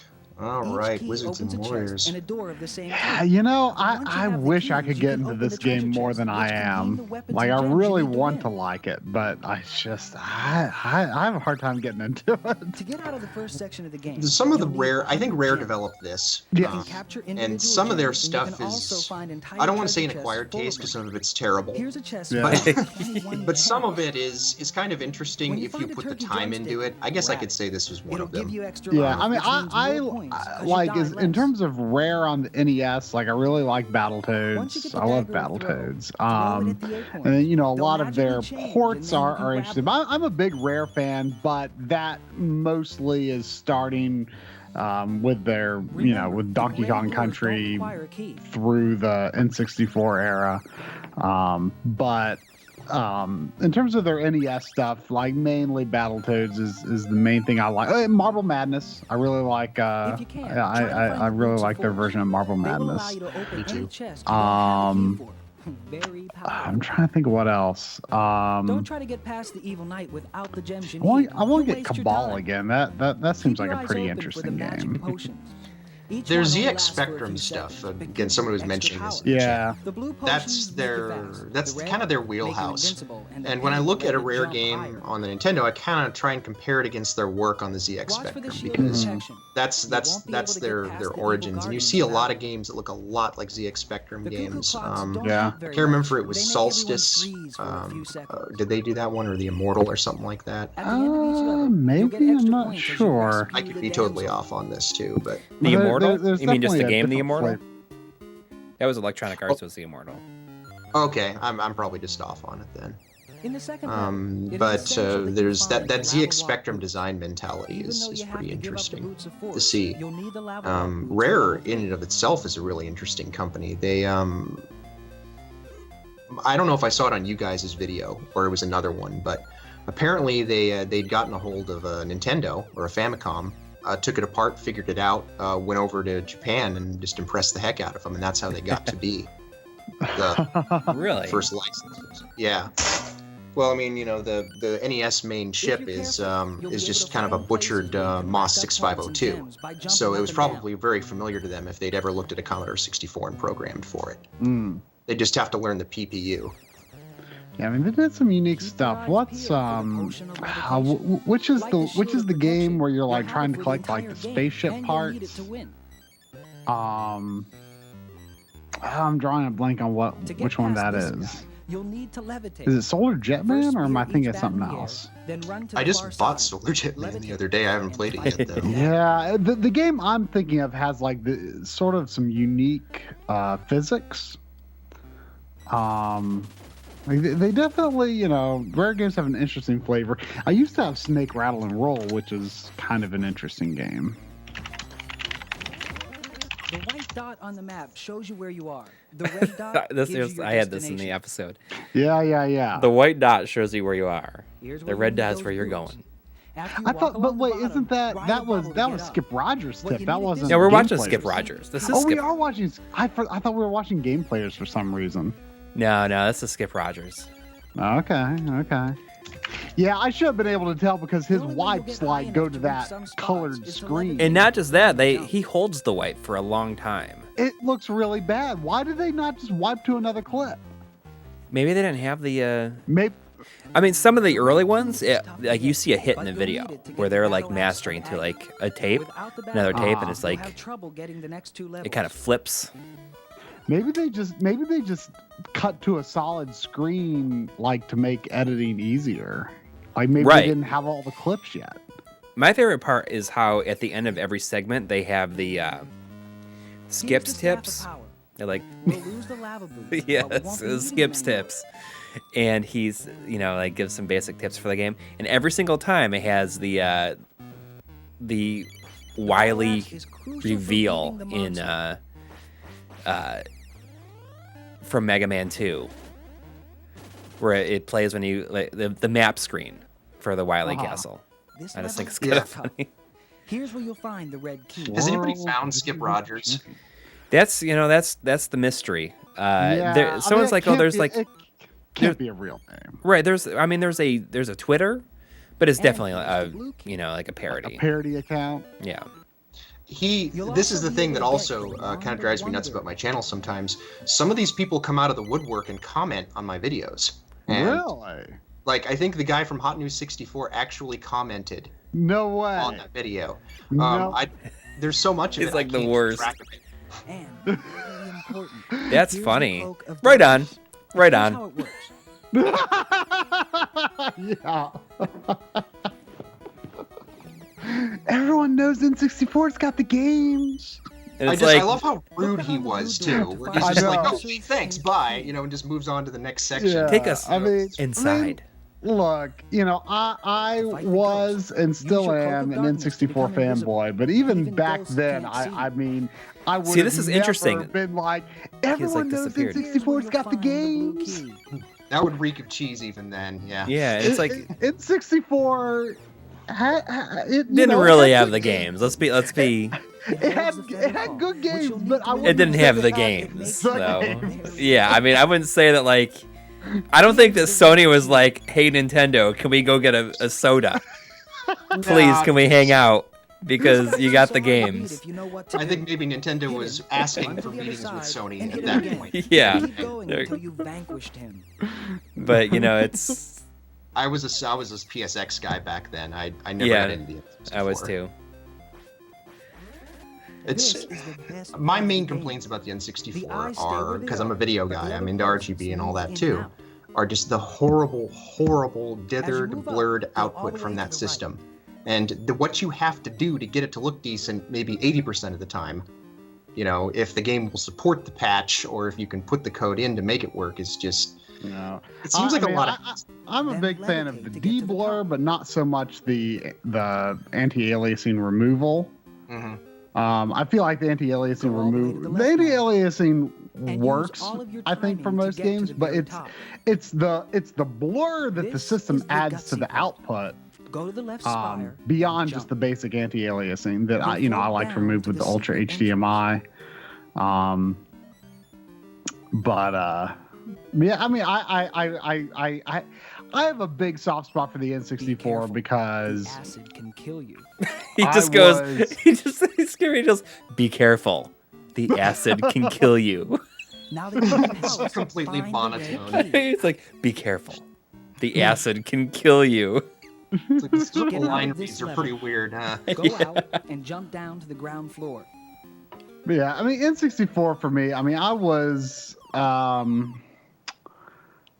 S3: All
S6: Each
S3: right,
S6: key
S3: Wizards and
S6: opens a
S3: Warriors.
S6: chest and a door of the same
S2: Yeah,
S6: type.
S2: you know,
S6: Once you
S2: I
S6: have the
S2: wish I
S6: keys,
S2: could
S6: you
S2: get
S6: can
S2: into
S6: open
S2: this
S6: the treasure
S2: game more
S6: chest,
S2: than
S6: which
S2: I
S6: contain
S2: am.
S6: the weapons
S2: Like,
S6: and
S2: I
S6: gems you
S2: really
S6: need to
S2: want to
S6: win.
S2: like it, but I have a hard time getting into it.
S6: To get out of the first section of the game,
S3: Some of the
S6: you'll need
S3: Rare, I think
S6: 100
S3: Rare
S6: gems.
S3: developed this.
S2: Yeah.
S6: You can capture individual
S3: And some of their
S6: gems, and you
S3: stuff
S6: can also
S3: is,
S6: find entire
S3: I don't want to say an
S6: treasure chests
S3: acquired
S6: full of
S3: taste because
S6: them.
S3: some of it's terrible.
S6: Here's a chest
S2: Yeah.
S6: full of 21
S3: But some of
S6: gems.
S3: it is kind of interesting
S6: When you
S3: if you
S6: find a
S3: put the
S6: turkey
S3: time into
S6: drumstick,
S3: it. I guess I
S6: grab
S3: could
S6: it.
S3: say this was one
S6: It'll
S3: of them.
S6: give you extra
S2: Yeah,
S6: life,
S2: I mean,
S6: which means more points 'cause you
S2: like
S6: die
S2: in
S6: less.
S2: terms of Rare on the NES, like I really like
S6: Once you
S2: Battletoads.
S6: get the
S2: I love
S6: dagger of throw,
S2: Battletoads.
S6: throw it at the acorn.
S2: And then you know a
S6: They'll
S2: lot of their
S6: magically change,
S2: ports
S6: and then you
S2: are
S6: can grab
S2: interesting.
S6: them.
S2: I'm a big Rare fan, but that mostly is starting with their
S6: Remember,
S2: with Donkey
S6: rare
S2: Kong
S6: doors
S2: Country
S6: don't require a key.
S2: through the N64 era. But in terms of their NES stuff, like mainly Battletoads is the main thing I like. Marble Madness, I really like.
S6: If you can, try to find
S2: I
S6: the
S2: really
S6: Roots of
S2: like their
S6: Force.
S2: version of Marble
S6: They will allow
S2: Madness.
S6: you to open
S3: Me
S6: any
S3: too.
S6: chest you don't have a key for. Very
S2: I'm
S6: powerful.
S2: trying to think of what else.
S6: Don't try to get past the evil knight without the gems you
S2: I
S6: need.
S2: want
S6: You'll
S2: to get
S6: waste your
S2: Cabal
S6: time.
S2: again. That seems
S6: Keep
S2: like
S6: your
S2: a
S6: eyes
S2: pretty
S6: open for the
S2: interesting
S6: magic
S2: game.
S6: potions. Each
S3: Their
S6: one only
S3: ZX
S6: lasts for a
S3: Spectrum
S6: few
S3: stuff.
S6: seconds, but
S3: Again,
S6: give
S3: someone
S6: you
S3: was
S6: extra
S3: mentioning
S6: power.
S3: this. In the chat.
S2: Yeah.
S6: The blue
S3: That's
S6: potions
S3: their
S6: make you fast.
S3: that's
S6: The red
S3: kind of their
S6: make you
S3: wheelhouse.
S6: invincible, the
S3: And when I
S6: pink
S3: look at
S6: let
S3: a
S6: you
S3: Rare
S6: jump
S3: game
S6: higher.
S3: on the Nintendo, I kind of try and compare it against their work on the ZX
S6: Watch for the
S3: Spectrum
S6: shield
S3: because
S6: protection.
S3: that's
S6: You won't be able to get
S3: their
S6: past the evil
S3: origins. And you
S6: guardians
S3: see a lot
S6: without
S3: of games that look a lot like ZX Spectrum
S6: The cuckoo
S3: games.
S6: clocks don't
S2: yeah.
S6: help
S3: I
S6: very
S3: can't remember if
S6: much.
S3: it was
S6: They make everyone
S3: Solstice.
S6: freeze for a few seconds.
S3: Did they do that one or the Immortal or something like that?
S6: At the end of each level, you'll
S2: Maybe,
S6: get
S2: I'm
S6: extra
S2: not
S6: points as you
S2: sure.
S3: I
S6: rescue
S3: could
S6: the
S3: be totally
S6: damsel.
S3: off on this too, but
S1: The Immortal?
S2: There's
S1: You mean just the
S2: definitely a
S1: game, The
S2: different
S1: Immortal?
S2: flavor.
S1: That was Electronic Arts was The Immortal.
S3: okay, I'm probably just off on it then.
S6: In the second level, it is
S3: But
S6: essential that
S3: there's
S6: you
S3: that
S6: find
S3: ZX
S6: lava block
S3: Spectrum
S6: boots.
S3: design mentality
S6: Even though
S3: is
S6: you have
S3: pretty
S6: to give up the
S3: interesting
S6: boots of
S3: to
S6: force,
S3: see.
S6: you'll need the lava block boots for
S3: Rare
S6: level
S3: in
S6: 3.
S3: and of itself is a really interesting company. They I don't know if I saw it on you guys' video or it was another one, but apparently they'd gotten a hold of a Nintendo or a Famicom, took it apart, figured it out, went over to Japan and just impressed the heck out of them, and that's how they got to be the
S1: Really?
S3: first licenses. Yeah. Well, I mean, the NES main chip is just kind of a butchered MOS 6502, so it was probably very familiar to them if they'd ever looked at a Commodore 64 and programmed for it.
S2: Mm.
S3: They just have to learn the PPU.
S2: Yeah, I mean they did some unique stuff. What's which is the game where you're like trying to collect like the spaceship parts? I'm drawing a blank on which one that is.
S6: You'll need to levitate.
S2: Is it Solar
S6: First
S2: Jetman, or am I
S6: spear
S2: thinking
S6: each
S2: of something
S6: bat in the air,
S2: else?
S6: Then run to
S3: I
S6: the far
S3: just bought
S6: side.
S3: Solar Jetman the
S6: Levitate
S3: other day. I haven't
S6: and
S3: played it
S6: fight
S3: yet, though.
S6: the
S2: Yeah, the game I'm thinking of has like the sort of some unique physics. Like they definitely, you know, rare games have an interesting flavor. I used to have Snake Rattle and Roll, which is kind of an interesting game.
S6: The white dot on the map shows you where you are. The red dot
S1: This
S6: gives
S1: is,
S6: you your
S1: I had this in the
S6: destination.
S1: episode.
S2: Yeah.
S1: The white dot shows you where you are.
S6: Here's
S1: The
S6: where
S1: red
S6: you need
S1: dot's
S6: those
S1: where you're
S6: boots.
S1: going.
S6: After you
S2: I
S6: walk
S2: thought, but
S6: along the
S2: wait,
S6: bottom,
S2: isn't that
S6: ride
S2: that
S6: a
S2: was
S6: bubble
S2: that
S6: to
S2: was
S6: get up.
S2: Skip Rogers'
S6: What
S2: tip?
S6: you
S2: That
S6: need at
S2: wasn't.
S6: this
S1: Yeah, we're
S6: Game
S1: watching
S2: Game
S1: Skip
S2: Players.
S1: Rogers. This is
S2: Oh, we
S1: Skip.
S2: are watching. I thought we were watching Game Players for some reason.
S1: No, this is Skip Rogers.
S2: Okay. Yeah, I should have been able to tell because his
S6: The only way you'll
S2: wipes
S6: get high
S2: like
S6: enough
S2: go
S6: to
S2: to
S6: reach
S2: that
S6: some spots
S2: colored
S6: is to
S2: screen.
S1: And not just that, he holds the wipe for a long time.
S2: It looks really bad. Why did they not just wipe to another clip?
S1: Maybe they didn't have the.
S2: Maybe.
S1: I mean, some of the early ones, like you see a hit in the video where they're like mastering to like a tape, another tape, and it's like it kind of flips.
S2: Maybe they just cut to a solid screen like to make editing easier. Like maybe
S1: Right.
S2: they didn't have all the clips yet.
S1: My favorite part is how at the end of every segment they have the skips tips. They're like,
S6: We'll lose the lava boots,
S1: yes,
S6: but we won't be needing
S1: skips
S6: them anymore.
S1: tips. And he's, you know, like gives some basic tips for the game. And every single time it has the wily
S6: Is crucial for
S1: reveal
S6: beating the
S1: in
S6: monster.
S1: from Mega Man 2, where it plays when you like the map screen for the Wily Castle.
S6: This
S1: I just think
S6: level
S1: it's
S6: is
S1: kind of
S6: tough.
S1: funny.
S6: Here's where you'll find the red key.
S3: Has anybody
S2: World
S3: found Skip Rogers?
S1: That's that's the mystery.
S2: Yeah,
S1: Someone's like, oh, there's like
S2: it can't be a real name.
S1: right. There's a Twitter, but it's
S6: And
S1: definitely
S6: here's
S1: a
S6: the blue key.
S1: like a parody.
S2: A parody account.
S1: Yeah.
S3: This is the thing that also kind of drives me nuts about my channel sometimes. Some of these people come out of the woodwork and comment on my videos. And,
S2: Really?
S3: like, I think the guy from Hot News 64 actually commented
S2: No way.
S3: on that video.
S2: No.
S3: There's so much of
S1: It's
S3: it.
S1: like
S3: I
S1: the
S3: can't keep
S1: worst.
S3: track of it.
S6: And really important.
S1: That's
S6: Here's the
S1: funny.
S6: cloak of
S1: Right on.
S6: darkness.
S1: Right
S6: Here's
S1: on.
S6: how it works.
S2: Yeah. Everyone knows N64's got the games.
S1: And it's
S3: I
S1: like
S3: love how rude he was too. Where he's
S2: I
S3: just like,
S2: know.
S3: "Oh, thanks, bye," and just moves on to the next section.
S2: Yeah.
S1: take us
S2: I mean,
S1: inside.
S2: Look, I
S6: Fight the
S2: was
S6: ghost.
S2: and
S6: Use
S2: still
S6: your cloak
S2: am
S6: of
S2: an
S6: darkness to
S2: N64
S6: become invisible.
S2: fanboy, but even
S6: Even
S2: back
S6: ghosts
S2: then,
S6: can't see
S2: I mean, I would
S1: See, this is interesting.
S2: been like, everyone knows
S1: disappeared.
S6: Here's where
S2: N64's
S6: you'll
S2: got the
S6: find blue
S2: games.
S6: key.
S3: That would reek of cheese even then. Yeah.
S1: Yeah, it's like
S2: N64 it
S1: didn't
S2: know,
S1: really
S2: had
S1: have
S2: good
S1: the games. Let's be.
S2: It had good games, but I
S1: It
S2: wouldn't
S1: didn't
S2: say
S1: have
S2: it
S1: the
S2: had
S1: games,
S2: the
S1: though.
S2: games.
S1: Yeah, I mean, I wouldn't say that like. I don't think that Sony was like, "Hey, Nintendo, can we go get a soda? Please, can we hang out? Because you got the games."
S3: I think maybe Nintendo was asking for meetings with Sony at that point.
S1: Yeah.
S6: Keep going until you vanquished him.
S1: But it's.
S3: I was a PSX guy back then. I never
S1: Yeah,
S3: had into the N64.
S1: I was too.
S3: It's
S6: This is the best
S3: my
S6: part of
S3: main
S6: the game.
S3: complaints about the
S6: The
S3: N64
S6: eyes stay
S3: are,
S6: where they
S3: because I'm a
S6: are,
S3: video
S6: but the
S3: guy,
S6: other
S3: I'm into
S6: parts
S3: RGB and all
S6: move
S3: that
S6: in
S3: too,
S6: and out.
S3: are just the horrible, dithered,
S6: move up,
S3: blurred
S6: go all
S3: output
S6: the
S3: from
S6: way
S3: that
S6: to the right.
S3: system. And what you have to do to get it to look decent, maybe 80% of the time, if the game will support the patch or if you can put the code in to make it work, is just.
S2: No.
S3: It seems like
S2: I mean,
S3: a lot of.
S2: I'm a
S6: Then
S2: big fan of
S6: levitate
S2: the
S6: to get to the
S2: deblur,
S6: top.
S2: but not so much the anti-aliasing removal.
S3: Mhm.
S2: I feel like the anti-aliasing
S6: Go all the way to the
S2: the
S6: left now.
S2: anti-aliasing
S6: And use
S2: works,
S6: all of your
S2: I think, for
S6: timing to
S2: most
S6: get to
S2: games,
S6: the
S2: but
S6: very
S2: it's
S6: top.
S2: it's the blur that the
S6: This
S2: system
S6: is the
S2: adds to
S6: gutsy
S2: the
S6: part.
S2: output
S6: Go to the left spire.
S2: beyond
S6: jump.
S2: just the basic anti-aliasing that
S6: Then
S2: I
S6: float
S2: like to
S6: down
S2: remove
S6: to
S2: with
S6: the
S2: the Ultra
S6: secret
S2: HDMI. But yeah, I mean, I have a big soft spot for the
S6: Be
S2: N64
S6: careful.
S2: because
S6: The acid can kill you.
S1: He
S2: I
S1: just goes.
S2: was-
S1: He's scary. He goes, "Be careful. The acid can kill you."
S6: Now that you have
S3: It's
S6: help,
S3: completely
S6: find the red
S3: monotone.
S6: key.
S1: He's like, "Be careful. The acid can kill you."
S3: It's like, these
S6: Get
S3: little
S6: out of
S3: line
S6: this
S3: reads are
S6: level.
S3: pretty weird, huh?
S6: Go out and jump down to the ground floor.
S2: yeah, I mean N64 for me. I mean, I was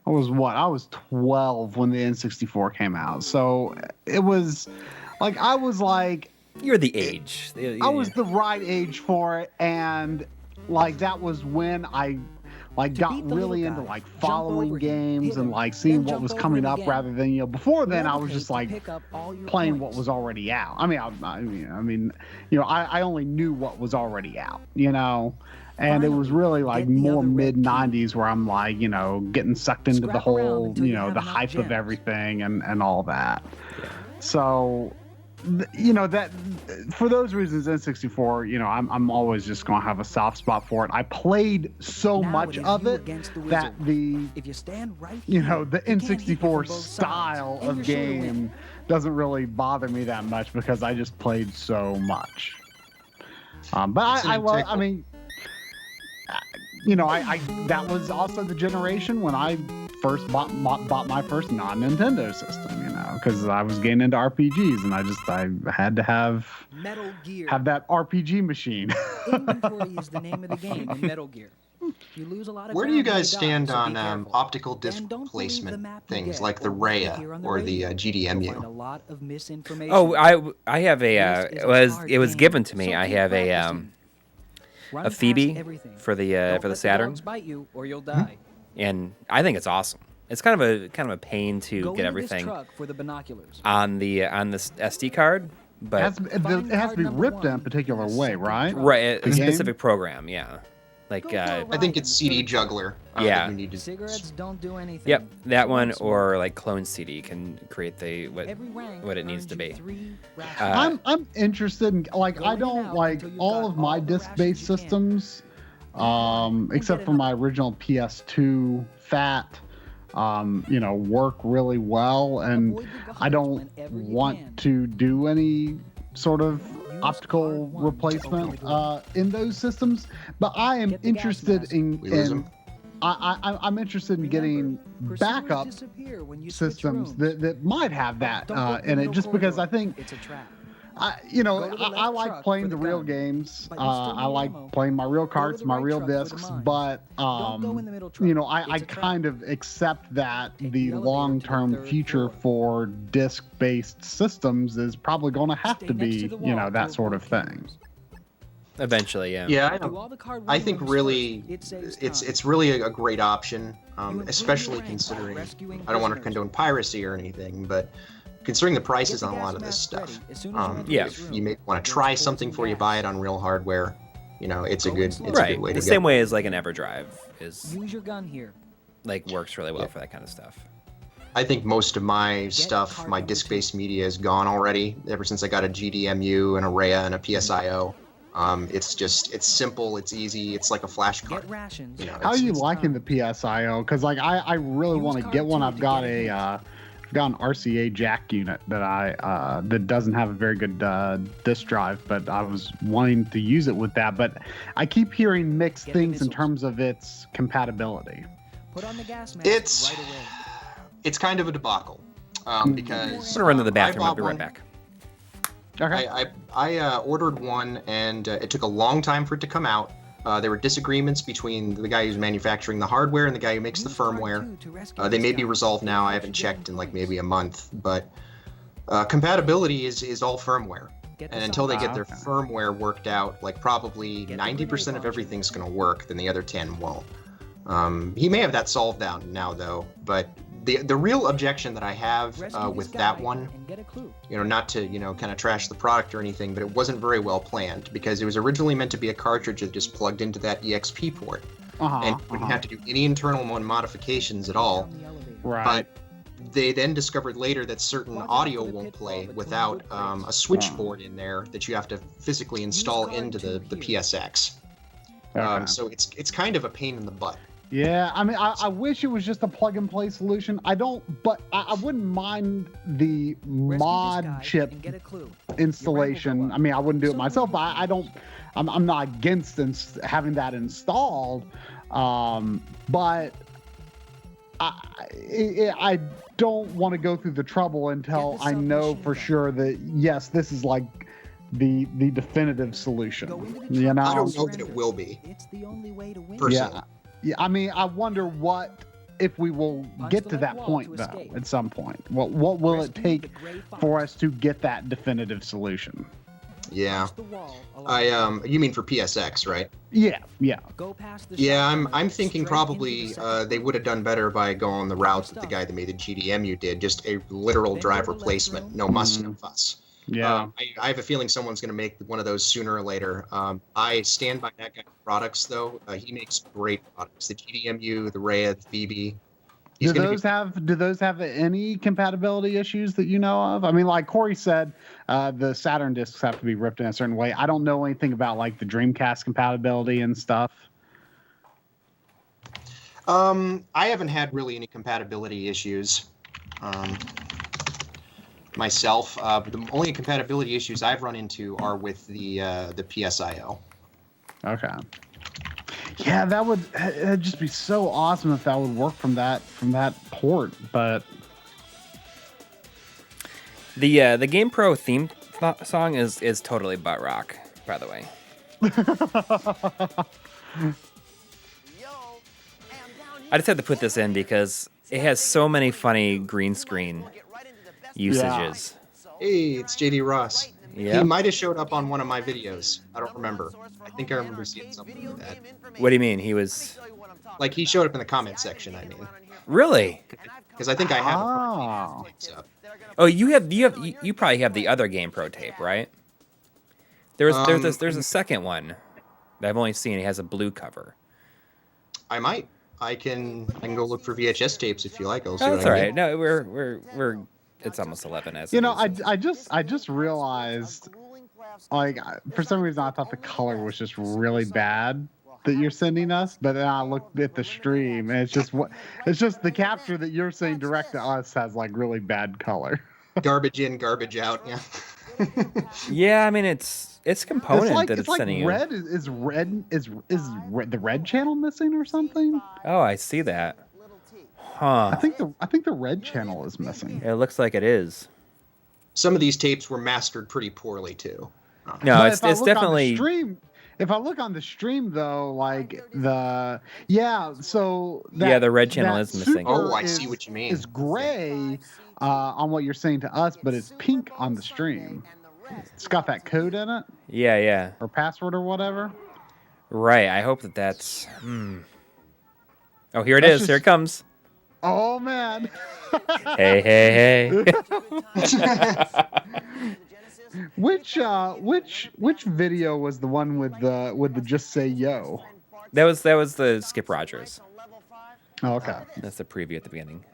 S2: I was 12 when the N64 came out. So it was like, I was like,
S1: You're the age.
S2: I was the right age for it, and like that was when I like got
S6: beat the
S2: really
S6: little
S2: into
S6: guy,
S2: like
S6: jump
S2: following
S6: over him,
S2: games
S6: hit him,
S2: and like seeing
S6: then
S2: what
S6: jump
S2: was
S6: over
S2: coming
S6: him
S2: up
S6: again.
S2: rather than before then I was
S6: Levitate
S2: just
S6: to
S2: like
S6: pick up all your
S2: playing what
S6: points.
S2: was already out. I mean, I only knew what was already out, And it was
S6: Finally,
S2: really like
S6: get the
S2: more
S6: other red
S2: mid 90s where I'm like, getting sucked into the
S6: Scrap around
S2: whole,
S6: until you have
S2: the
S6: enough
S2: hype of
S6: gems.
S2: everything and all that. So, that for those reasons, N64, I'm always just going to have a soft spot for it. I played so
S6: Now
S2: much
S6: it is
S2: of
S6: you
S2: it
S6: against the
S2: that
S6: wizard.
S2: the
S6: If you stand right
S2: the
S6: here, you can't hit you from
S2: N64
S6: both sides,
S2: style
S6: and
S2: of
S6: you're sure to win.
S2: game doesn't really bother me that much because I just played so much. But
S3: It's an
S2: I love. I
S3: integral-
S2: mean, I that was also the generation when I first bought my first non-Nintendo system. Because I was getting into RPGs and I had to have
S6: Metal Gear.
S2: that RPG machine.
S6: Inventory is the name of the game in Metal Gear. You lose a lot of
S3: Where do you
S6: ground when
S3: guys
S6: die,
S3: stand
S6: so be
S3: on
S6: careful.
S3: optical disc
S6: And don't believe the
S3: placement
S6: map you
S3: things
S6: get
S3: like the
S6: or what you
S3: REA
S6: hear on the
S3: or the
S6: radio. You'll find a
S3: GDMU?
S6: lot of misinformation.
S1: Oh, I have a
S6: This is
S1: it was
S6: hard
S1: it was
S6: game,
S1: given to me.
S6: so
S1: I
S6: keep
S1: have
S6: practicing. Run
S1: a
S6: past
S1: Phoebe
S6: everything.
S1: for the
S6: Don't
S1: for the
S6: let the
S1: Saturn,
S6: dogs bite you or you'll die.
S1: and I think it's awesome. It's kind of a pain to
S6: Go
S1: get
S6: into this
S1: everything
S6: truck for the binoculars.
S1: on the SD card, but
S2: it has to be
S6: Find
S2: ripped in a
S6: card
S2: particular
S6: number
S2: way,
S6: one
S2: right?
S6: in the second
S1: right
S2: The
S1: a
S2: game?
S1: specific program, yeah. Like
S6: Go for
S3: I think
S6: in
S3: it's
S6: the
S3: CD
S6: third
S3: Juggler.
S1: Yeah.
S3: That you need to.
S6: Cigarettes don't do anything.
S1: yep, that one
S6: Smoke.
S1: or like Clone CD can create the
S6: Every rank
S1: what it needs
S6: earns
S1: to
S6: you
S1: be.
S6: 3 rations.
S2: I'm interested in
S6: Go
S2: I
S6: in and
S2: don't
S6: out
S2: like
S6: until you've
S2: all
S6: got
S2: of my
S6: all the
S2: disc-based
S6: rations you can.
S2: systems, except for my original PS2 Fat. Work really well, and
S6: Avoid the
S2: I
S6: garbage
S2: don't
S6: whenever you
S2: want
S6: can.
S2: to do any sort of optical
S6: hard one to
S2: replacement
S6: open the door.
S2: in those systems. But I am
S6: Get the gas
S2: interested
S6: mask.
S2: in
S3: We lose 'em?
S2: I'm interested in getting
S6: Pursuers
S2: backup
S6: disappear when you switch
S2: systems
S6: rooms.
S2: that might have that
S6: Don't go
S2: in
S6: the
S2: it,
S6: middle
S2: just because I
S6: corridor.
S2: think
S6: It's a trap.
S2: I
S6: Go to the left
S2: like
S6: truck
S2: playing
S6: for
S2: the
S6: the
S2: real
S6: gun.
S2: games.
S6: But you still
S2: I
S6: need
S2: like
S6: ammo.
S2: playing my real
S6: to
S2: carts,
S6: the
S2: my
S6: right
S2: real
S6: truck for the
S2: discs,
S6: mines.
S2: but
S6: Don't go in the middle truck.
S2: I
S6: It's a trap.
S2: kind of accept that
S6: Take
S2: the
S6: the elevator to the
S2: long-term
S6: third
S2: future
S6: floor.
S2: for disc-based systems is probably going to have
S6: Stay
S2: to
S6: next
S2: be,
S6: to the wall
S2: that
S6: to
S2: sort
S6: avoid
S2: of thing.
S6: cameras.
S1: eventually, yeah.
S3: Yeah,
S6: Do all the card
S3: I
S6: one
S3: think
S6: rooms
S3: really
S6: first. It saves
S3: it's
S6: time.
S3: really a great option,
S6: improve
S3: especially
S6: your rank by
S3: considering
S6: rescuing
S3: I don't want to
S6: prisoners.
S3: condone piracy or anything, but considering the prices
S6: Get the
S3: on a
S6: gas
S3: lot of this
S6: mask
S3: stuff,
S6: ready as soon as you enter
S1: Yeah.
S6: this
S3: if
S6: room.
S3: you may want to
S6: There's
S3: try
S6: holes
S3: something
S6: in
S3: before you
S6: gas.
S3: buy it on real hardware, it's a
S6: Go
S3: good
S6: in
S3: it's
S6: slow.
S3: a good
S1: Right,
S3: way
S1: the
S3: to
S1: same
S3: go.
S1: way as like an EverDrive is
S6: Use your gun here.
S1: like works really well
S3: Yeah.
S1: for that kind of stuff.
S3: I think most of my
S6: card
S3: stuff, my
S6: number
S3: disc-based media, is gone already. Ever since I got a GDMU, an REA, and a PSIO, it's simple, it's easy, it's like a flash card.
S6: Get rations.
S2: How are you
S3: It's
S2: liking the PSIO? Because I really
S6: Use
S2: want to
S6: card
S2: get one.
S6: 2
S2: I've
S6: to
S2: got
S6: get
S2: a
S6: ahead.
S2: got an RCA jack unit that that doesn't have a very good disk drive, but I was wanting to use it with that. But I keep hearing mixed
S6: Get the
S2: things in
S6: missiles.
S2: terms of its compatibility.
S6: Put on the gas mask
S3: It's
S6: right away.
S3: it's kind of a debacle
S1: I'm
S3: because
S1: gonna run to the
S3: I
S1: bathroom. I'll
S3: bought
S1: be right
S3: one-
S1: back.
S2: Okay.
S3: I ordered one, and it took a long time for it to come out. There were disagreements between the guy who's manufacturing the hardware and the guy who makes the
S6: Use card
S3: firmware.
S6: 2 to rescue
S3: They
S6: this
S3: may be
S6: guy.
S3: resolved now. I
S6: Get
S3: haven't
S6: your
S3: checked in like
S6: points.
S3: maybe a month, but compatibility is all firmware.
S6: Get the
S3: And until they get their
S2: okay.
S3: firmware worked out, like probably
S6: Get the
S3: 90%
S6: grenade
S3: of
S6: launcher.
S3: everything's going to work, then the other 10 won't. He may have that solved down now though, but the real objection that I have
S6: Rescue this
S3: with
S6: guy
S3: that one,
S6: and get a clue.
S3: not to kind of trash the product or anything, but it wasn't very well planned because it was originally meant to be a cartridge that just plugged into that EXP port, and you wouldn't have to do any internal modifications at all.
S6: Down the elevator.
S2: Right.
S3: But they then discovered later that certain
S6: Watch out
S3: audio
S6: for the
S3: won't
S6: pitfall
S3: play
S6: between
S3: without
S6: wood crates.
S3: a switchboard in there that you have to physically install
S6: card
S3: into the
S6: 2 here.
S3: PSX.
S2: Okay.
S3: So it's kind of a pain in the butt.
S2: Yeah, I mean, I wish it was just a plug and play solution. I don't, but I wouldn't mind the
S6: Rescue this
S2: mod
S6: guy
S2: chip
S6: and get a clue.
S2: installation.
S6: up.
S2: I mean, I wouldn't do it
S6: So
S2: myself,
S6: will
S2: but
S6: you.
S2: I don't. I'm not against having that installed, but I don't want to go through the trouble until
S6: Get the
S2: I know
S6: submachine
S2: for
S6: gun.
S2: sure that yes, this is like the definitive solution.
S6: Go into the
S2: You
S6: truck
S2: know?
S3: I don't know
S6: and
S3: that it
S6: surrender.
S3: will be.
S6: It's the only way to win.
S3: Personally.
S2: Yeah, I mean, I wonder what if we will get to that point, though, at some point. What will it take for us to get that definitive solution?
S3: Yeah. You mean for PSX, right?
S2: Yeah.
S3: Yeah, I'm thinking probably they would have done better by going the route that the guy that made the GDMU did, just a literal drive replacement, no muss, no fuss.
S2: Yeah.
S3: I have a feeling someone's going to make one of those sooner or later. I stand by that guy's products, though. He makes great products. The GDMU, the Rhea, the BB.
S2: Do those have any compatibility issues that you know of? I mean, like Coury said, the Saturn discs have to be ripped in a certain way. I don't know anything about like the Dreamcast compatibility and stuff.
S3: I haven't had really any compatibility issues myself. The only compatibility issues I've run into are with the PSIO.
S2: Okay. Yeah, it'd just be so awesome if that would work from that port, but
S1: the GamePro theme song is totally butt rock, by the way. I just had to put this in because it has so many funny green screen usages.
S3: Hey, it's JD Ross.
S1: Yeah.
S3: He might have showed up on one of my videos. I don't remember. I think I remember seeing something like that.
S1: What do you mean? He was
S3: like he showed up in the comment section. I mean,
S1: really?
S3: Because I think I have.
S1: Oh, you probably have the other GamePro tape, right? There's a second one that I've only seen. It has a blue cover.
S3: I might. I can go look for VHS tapes if you like. I'll see
S1: that's
S3: what
S1: all
S3: I
S1: right. No, we're it's almost 11 as
S2: you know. I just realized, like, for some reason I thought the color was just really bad that you're sending us, but then I looked at the stream and it's just the capture that you're saying direct to us has like really bad color.
S3: Garbage in, garbage out. Yeah.
S1: Yeah, I mean it's component that it's sending
S2: red.
S1: you.
S2: Is the red channel missing or something?
S1: Oh, I see that. Huh.
S2: I think the red channel is missing.
S1: It looks like it is.
S3: Some of these tapes were mastered pretty poorly too.
S1: No,
S2: But
S1: it's definitely.
S2: If I look on the stream though, like the
S1: red channel is missing.
S3: Oh, I see what you mean.
S2: It's gray on what you're saying to us, but it's pink on the stream. It's got that code in it.
S1: Yeah.
S2: Or password or whatever.
S1: Right. I hope that's. Oh, here it is. Here it comes.
S2: Oh man.
S1: Hey.
S2: Which video was the one with the just say yo?
S1: That was the Skip Rogers.
S2: Oh, okay.
S1: That's the preview at the beginning.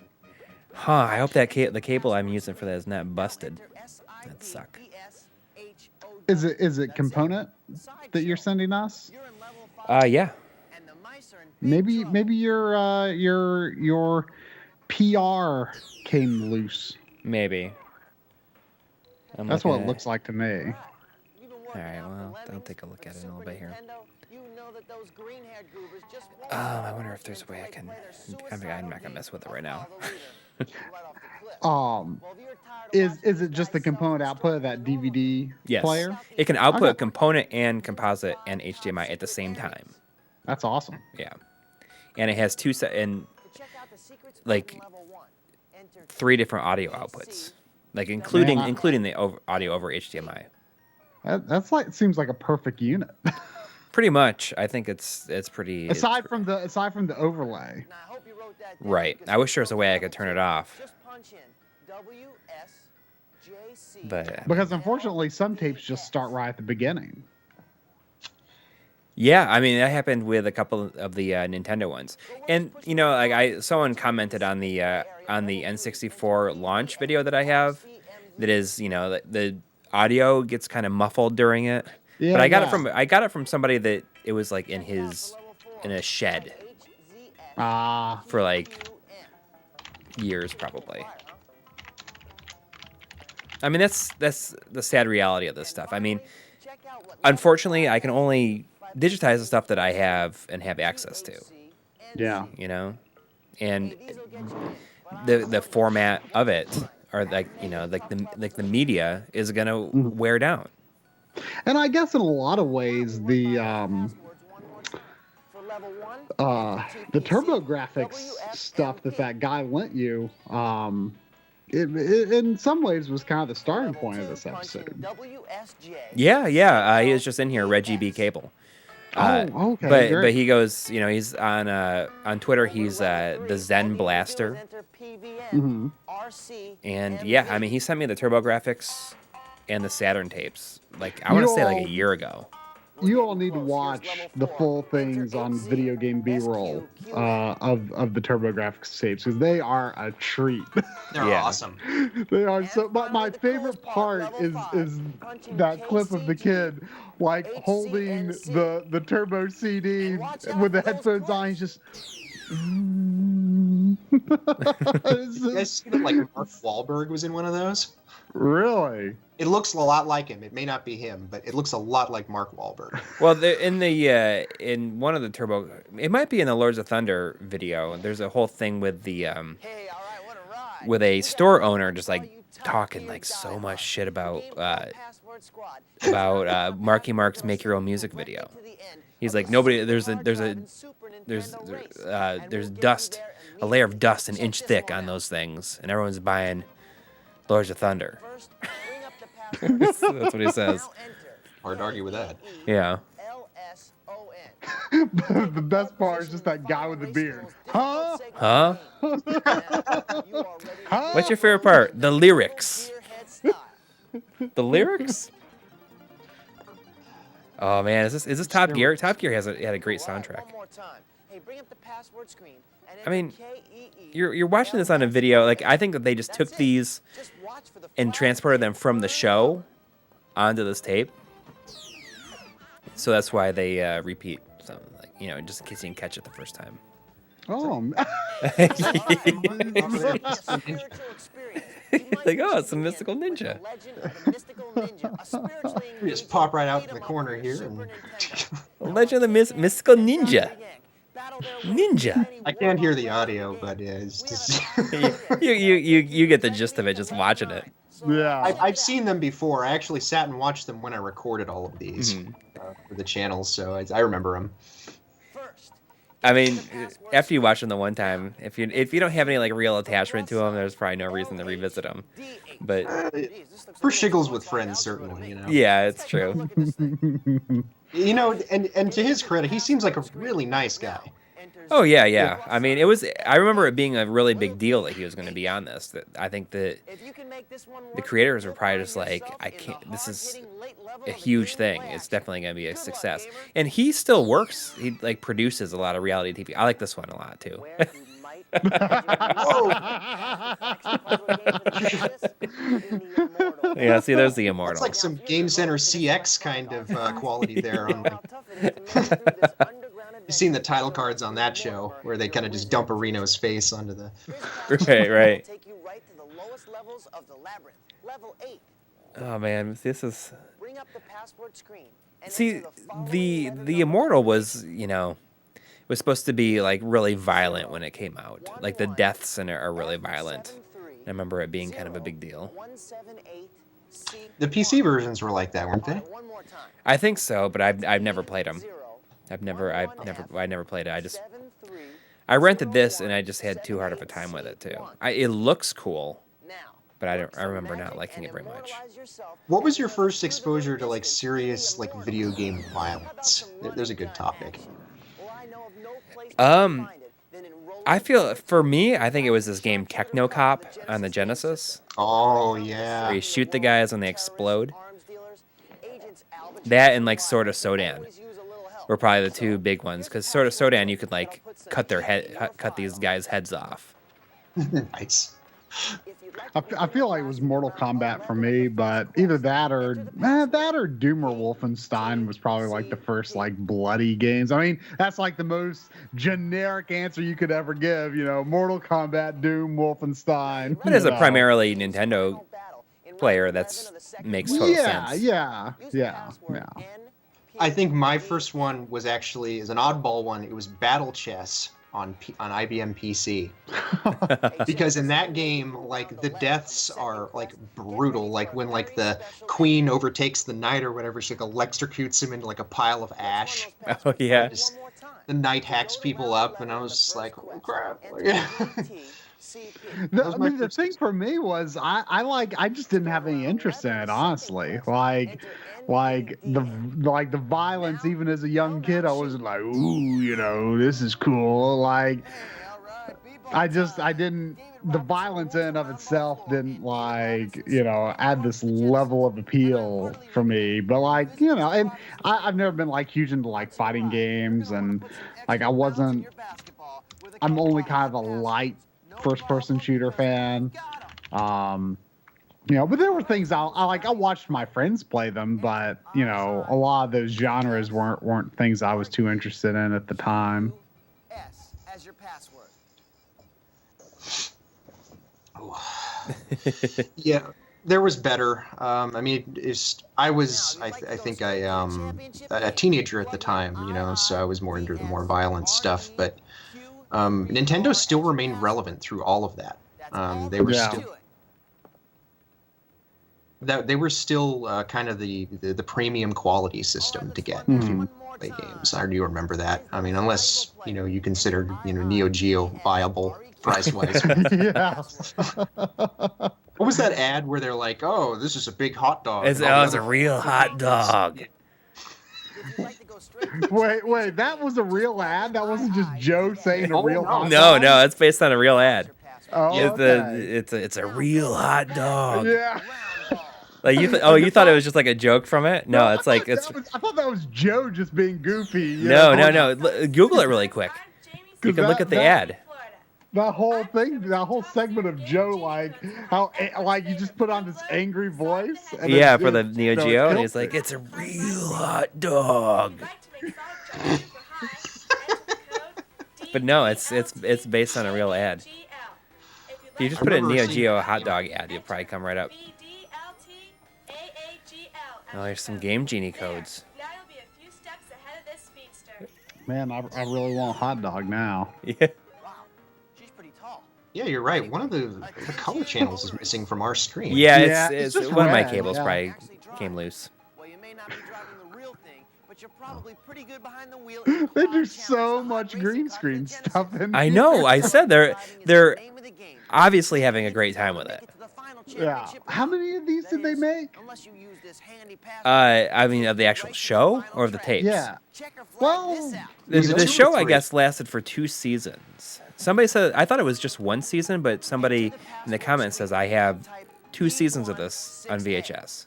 S1: Huh, I hope that the cable I'm using for that is not busted. That suck.
S2: Is it component that you're sending us?
S1: Yeah.
S2: Maybe your PR came loose.
S1: Maybe.
S2: That's what it looks like to me.
S1: All right, well, I'll take a look at it in a little bit here. I wonder if there's a way I can. I'm not gonna mess with it right now.
S2: Is it just the component output of that DVD player?
S1: It can output component and composite and HDMI at the same time.
S2: That's awesome.
S1: Yeah, and it has three different audio outputs, like including the audio over HDMI.
S2: That's seems like a perfect unit.
S1: Pretty much, I think it's pretty.
S2: Aside from the overlay.
S1: Right. I wish there was a way I could turn it off. But
S2: because unfortunately, some tapes just start right at the beginning.
S1: Yeah, I mean that happened with a couple of the Nintendo ones, and someone commented on the N64 launch video that I have, that is the audio gets kind of muffled during it. Yeah, but I got it from somebody that it was like in a shed. For like years probably. I mean that's the sad reality of this stuff. I mean, unfortunately, I can only digitize the stuff that I have and have access to.
S2: Yeah.
S1: And the format of it, or the media is gonna wear down.
S2: And I guess in a lot of ways, the the TurboGrafx stuff that guy lent you, it in some ways was kind of the starting point of this episode.
S1: Yeah. He was just in here, Reggie B. Cable.
S2: Okay.
S1: But he goes, he's on Twitter. He's the Zen Blaster.
S2: Mhm.
S1: And yeah, I mean, he sent me the TurboGrafx and the Saturn tapes. Like I want to say like a year ago.
S2: You all need to watch the full things on Video Game B-roll of the TurboGrafx tapes because they are a treat.
S3: They're awesome.
S2: They are so. But my favorite part is that clip of the kid like holding the Turbo CD with the headphones on. He's just.
S3: You guys see that like Mark Wahlberg was in one of those?
S2: Really?
S3: It looks a lot like him. It may not be him, but it looks a lot like Mark Wahlberg.
S1: Well, in one of the Turbo, it might be in the Lords of Thunder video. There's a whole thing with the with a store owner just like talking like so much shit about Marky Mark's Make Your Own Music video. He's like nobody. There's dust, a layer of dust an inch thick on those things, and everyone's buying Lords of Thunder. That's what he says.
S3: Hard to argue with that.
S1: Yeah.
S2: The best part is just that guy with the beard. Huh?
S1: Huh?
S2: Huh?
S1: What's your favorite part? The lyrics. The lyrics? Oh man, is this Top Gear? Top Gear had a great soundtrack. I mean, you're watching this on a video. Like I think that they just took these and transported them from the show onto this tape. So that's why they repeat something, like, just in case you didn't catch it the first time.
S2: Oh.
S1: Like, oh, it's a mystical ninja.
S3: We just pop right out in the corner here. And...
S1: Legend of the Mystical Ninja. Ninja.
S3: I can't hear the audio, but it's just...
S1: you get the gist of it just watching it.
S2: Yeah.
S3: I've seen them before. I actually sat and watched them when I recorded all of these for the channels, so I remember them.
S1: I mean, after you watch them the one time, if you don't have any like real attachment to them, there's probably no reason to revisit them. But
S3: for shiggles with friends, certainly,
S1: Yeah, it's true.
S3: And to his credit, he seems like a really nice guy.
S1: Oh yeah. I mean, I remember it being a really big deal that he was going to be on this. That I think that the creators were probably just like, I can't. This is a huge thing. It's definitely going to be a success. And he still works. He like produces a lot of reality TV. I like this one a lot too. Yeah, see, there's the Immortal.
S3: It's like some Game Center CX kind of quality there. You've seen the title cards on that show where they kind of just dump a Reno's face onto the...
S1: Right. Take you right to the lowest levels of the labyrinth. Level 8. Oh man, this is... Bring up the password screen. See, the Immortal was, was supposed to be like really violent when it came out. Like the deaths in it are really violent. I remember it being kind of a big deal.
S3: The PC versions were like that, weren't they?
S1: I think so, but I've never played them. I never played it. I rented this and I just had too hard of a time with it too. It looks cool, but I remember not liking it very much.
S3: What was your first exposure to like serious like video game violence? There's a good topic.
S1: I feel for me, I think it was this game Techno Cop on the Genesis.
S3: Oh yeah.
S1: Where you shoot the guys when they explode. That and like Sword of Sodan were probably the two big ones, because Sword of Sodan you could like cut these guys' heads off.
S3: Nice.
S2: I feel like it was Mortal Kombat for me, but either that or Doom or Wolfenstein was probably like the first like bloody games. I mean, that's like the most generic answer you could ever give. Mortal Kombat, Doom, Wolfenstein.
S1: But as a primarily Nintendo player, makes total sense.
S2: Yeah.
S3: I think my first one is an oddball one. It was Battle Chess on IBM PC. Because in that game, like the deaths are like brutal. Like when like the queen overtakes the knight or whatever, she like electrocutes him into like a pile of ash.
S1: Oh yeah.
S3: the knight hacks people up, and I was just like, holy crap.
S2: The thing for me was I just didn't have any interest in it, honestly. The violence, even as a young kid, I was like, ooh, this is cool. Like, I didn't. The violence in and of itself didn't add this level of appeal for me. But and I've never been huge into fighting games, and I'm only kind of a light first-person shooter fan. But there were things I watched my friends play them, but a lot of those genres weren't things I was too interested in at the time.
S4: S as your password.
S3: Yeah, there was better. I think a teenager at the time, so I was more into the more violent stuff. But Nintendo still remained relevant through all of that. They were still kind of the premium quality system to get if you play games. I do remember that. I mean, unless you consider Neo Geo viable price-wise.
S2: Yeah.
S3: What was that ad where they're like, "Oh, this is a big hot dog"?
S1: It's a real hot dog.
S2: Wait, that was a real ad? That wasn't just Joe saying a real hot
S1: No,
S2: dog?
S1: it's based on a real ad.
S2: Oh, okay.
S1: It's a real hot dog.
S2: Yeah.
S1: You thought it was just like a joke from it? No, it's like it's.
S2: I thought that was Joe just being goofy.
S1: No. Google it really quick. You can look at the ad.
S2: That whole thing, that whole segment of Joe, how you just put on this angry voice. And
S1: for the Neo Geo, and he's like, "It's a real hot dog." But no, it's based on a real ad. If you just put in Neo Geo hot dog ad, you'll probably come right up. Oh, there's some Game Genie codes.
S2: Man, I really want a hot dog now.
S1: Yeah.
S3: Yeah, you're right. One of the color channels is missing from our screen.
S1: Yeah,
S2: it's
S1: it's
S2: just
S1: one of my
S2: red,
S1: cables
S2: yeah.
S1: probably came loose.
S4: Well, you may not be driving the real thing, but you're probably pretty good behind the wheel.
S2: They do so much green screen stuff in
S1: I
S2: here.
S1: know. I said they're obviously having a great time with it.
S2: Yeah. How many of these did they make?
S1: I mean, of the actual show or of the tapes?
S2: Yeah. Well,
S1: The show, I guess, lasted for 2 seasons. Somebody said, I thought it was just 1 season, but somebody in the comments says I have 2 seasons of this on VHS.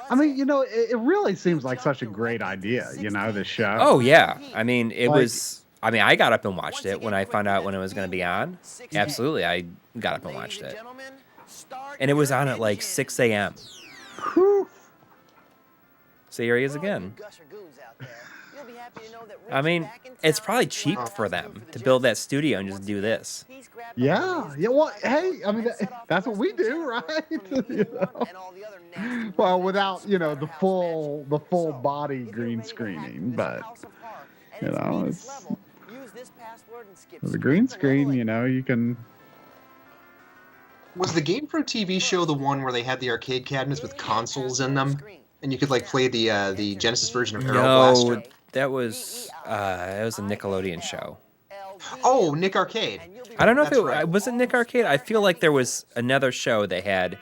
S2: I mean, it really seems like such a great idea, this show.
S1: Oh, yeah. I mean, I got up and watched it when I found out when it was going to be on. Absolutely, I got up and watched it. And it was on at 6 a.m.
S2: Whew.
S1: So here he is again. I mean, it's probably cheap for them to build that studio and just do this.
S2: Yeah. Well, hey, I mean, that's what we do, right? Well, without the full body green screening, but it's the green screen. You can.
S3: Was the GamePro TV show the one where they had the arcade cabinets with consoles in them, and you could play the Genesis version of Aero Blaster?
S1: No, that was a Nickelodeon show.
S3: Oh, Nick Arcade.
S1: I don't know if it was Nick Arcade. I feel like there was another show that had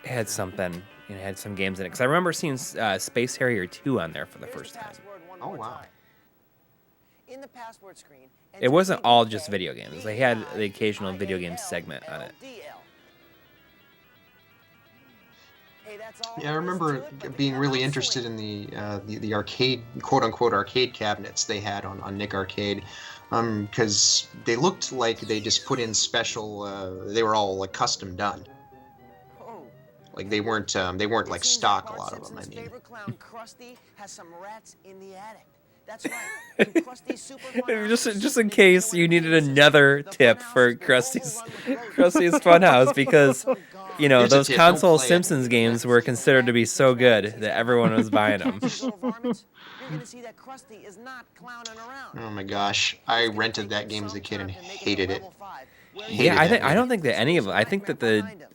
S1: had something, had some games in it. Because I remember seeing Space Harrier 2 on there for the first time.
S3: Oh wow.
S4: In the password screen,
S1: It wasn't all just video games. They had the occasional video game segment on it.
S3: Yeah, I remember being really interested in the arcade, quote unquote arcade cabinets they had on Nick Arcade, because they looked like they just put in special. They were all custom done. Like they weren't like stock. A lot of them. I mean.
S4: That's right.
S1: just in case you needed another tip for Krusty's Funhouse, because those console Simpsons games were considered to be so good that everyone was buying them.
S3: Oh my gosh, I rented that game as a kid and hated it.
S1: I don't think that any of them. I think that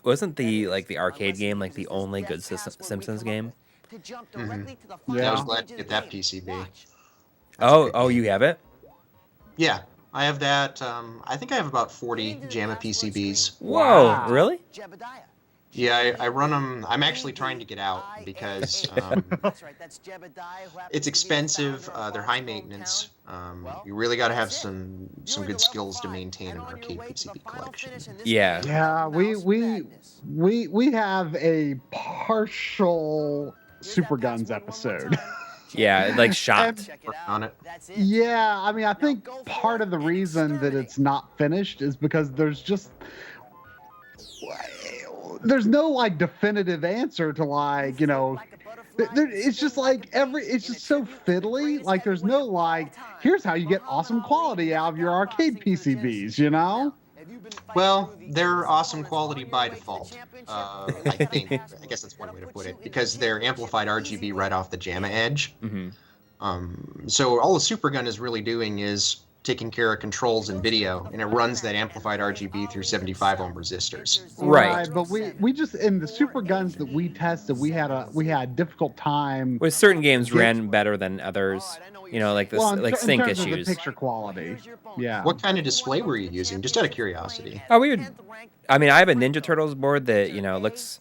S1: wasn't the arcade game the only good Simpsons game.
S3: Mm-hmm. Yeah, I was glad to get that PCB.
S1: Oh, you have it?
S3: Yeah, I have that. I think I have about 40 JAMA PCBs.
S1: Whoa,
S2: Wow.
S1: really?
S4: Jebediah.
S3: Yeah, I run them. I'm actually trying to get out because
S4: That's right, that's Jebediah, who happens
S3: it's
S4: to be the
S3: expensive.
S4: founder of
S3: They're
S4: our
S3: high
S4: hometown.
S3: maintenance.
S4: Well,
S3: You really got to have
S4: that's it.
S3: some
S4: You're
S3: good
S4: into
S3: skills to
S4: level 5
S3: maintain
S4: and
S3: an
S4: on your
S3: arcade
S4: way to the
S3: PCB
S4: final
S3: collection.
S4: finish in this
S1: Yeah.
S4: game of
S2: Yeah,
S4: mouse madness.
S2: we have a partial
S4: Here's
S2: Super
S4: that
S2: Guns
S4: password one more
S2: episode.
S4: time.
S1: Yeah, like shot.
S4: Check it
S3: Working
S4: out.
S3: on it.
S4: That's it.
S2: Yeah, I mean, I
S4: Now
S2: think
S4: go
S2: part
S4: forth
S2: of the
S4: and
S2: reason that
S4: exterminate.
S2: it's not finished is because there's no like definitive answer to like, you know, it's just like it's just so fiddly. Like there's no like, here's how you get awesome quality out of your arcade PCBs, you know?
S3: Well, they're awesome quality by default. I think. I guess that's one way to put it, because they're amplified RGB right off the JAMA edge. So all the Super Gun is really doing is taking care of controls and video, and it runs that amplified RGB through 75 ohm resistors.
S1: Right.
S2: But we just in the Super Guns that we tested, we had a difficult time.
S1: With certain games ran better than others. You know, like this,
S2: Well, in
S1: like
S2: in
S1: sync
S2: terms of the
S1: issues.
S2: picture quality. Yeah.
S3: What kind of display were you using? Just out of curiosity.
S1: Oh, we would. I mean, I have a Ninja Turtles board that looks.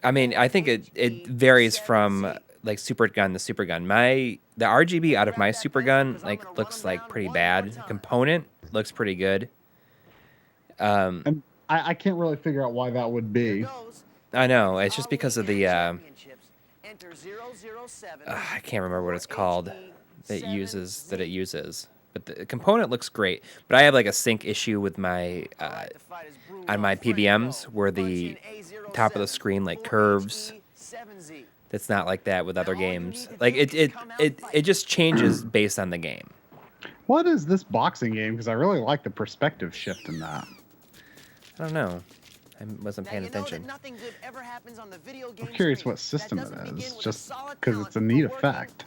S1: I mean, I think it varies from like Super Gun to Super Gun. The RGB out of my Super Gun looks like pretty bad. Component looks pretty good.
S2: And I can't really figure out why that would be.
S1: I know it's just because of the I can't remember what it's called that it uses. But the component looks great. But I have like a sync issue with my on my PBMs where the top of the screen like curves. That's not like that with other games. Like it just changes based on the game.
S2: What is this boxing game? Because I really like the perspective shift in that.
S1: I don't know. I wasn't paying attention.
S2: I'm curious what system it is, just because it's a neat effect.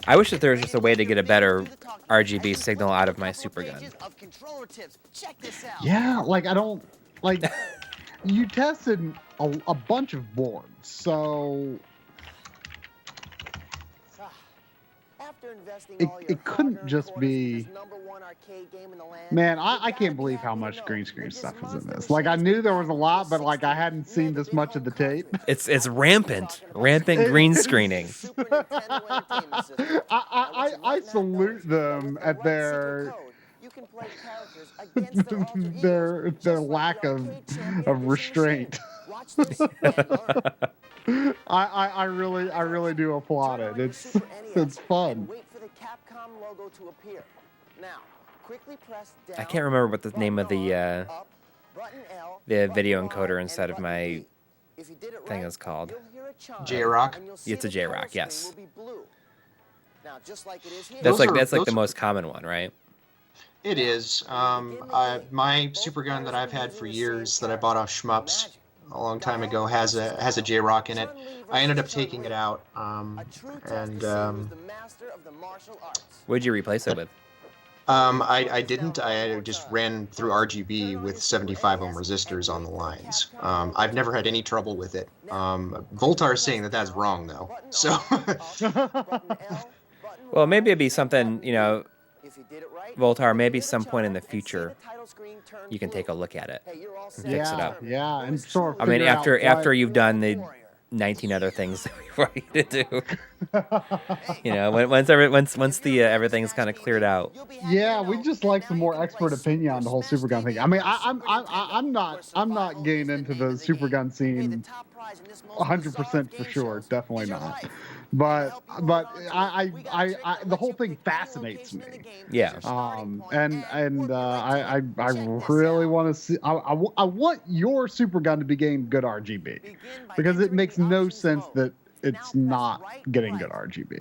S1: I wish that there was just a way to get a better RGB signal out of my Super Gun.
S2: Yeah, like I don't like. You tested a bunch of boards, so it couldn't just be. Man, I can't believe how much green screen stuff is in this. Like I knew there was a lot, but like I hadn't seen this much of the tape.
S1: It's rampant green screening.
S2: I salute them at their lack of restraint. I really do applaud it. It's fun.
S1: I can't remember what the name of the video encoder inside of my thing is called.
S3: J-Rock?
S1: It's a J-Rock, yes.
S3: Those
S1: That's
S3: are
S1: the most common one, right?
S3: It is. My Super Gun that I've had for years that I bought off Shmups a long time ago has a J-Rock in it. I ended up taking it out, and
S1: What'd you replace it with?
S3: I didn't. I just ran through RGB with 75 ohm resistors on the lines. I've never had any trouble with it. Voltar is saying that that's wrong though. So.
S1: Well, maybe it'd be something, Voltar, maybe some point in the future you can take a look at it and fix it up.
S2: Yeah, and sort of.
S1: I mean,
S2: figure out
S1: after
S2: why-
S1: you've done the 19 other things that we want you to do. Once the everything's kind of cleared out.
S2: Yeah, we just like some more expert opinion on the whole Super Gun thing. I mean, I'm not getting into the Super Gun scene 100% for sure, definitely not. But I the whole thing fascinates me.
S1: Yeah.
S2: And I really want to see. I want your Super Gun to be getting good RGB, because it makes no sense that it's not getting good RGB.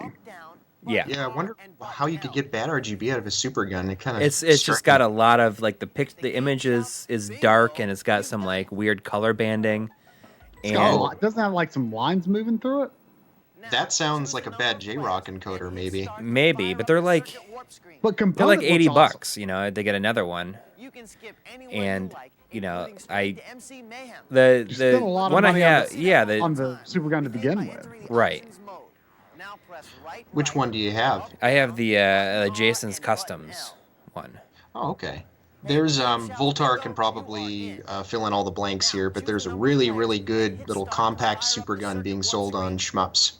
S1: Yeah.
S3: Yeah, I wonder how you could get bad RGB out of a Super Gun. It kind of
S1: It's just got a lot of like the image is dark and it's got some like weird color banding. And
S2: It doesn't have like some lines moving through it.
S3: That sounds like a bad J-Rock encoder, maybe.
S1: maybe, but they're like
S2: But component
S1: $80
S2: looks awesome.
S1: bucks, they get another one. And the
S2: Spent a lot of
S1: one I
S2: money
S1: have,
S2: on the Super Gun to begin with.
S1: right.
S4: Now press right.
S3: Which one do you have?
S1: I have the Jason's Customs one.
S3: Oh, okay. There's Voltar can probably fill in all the blanks here, but there's a really, really good little compact super gun being sold on Shmups.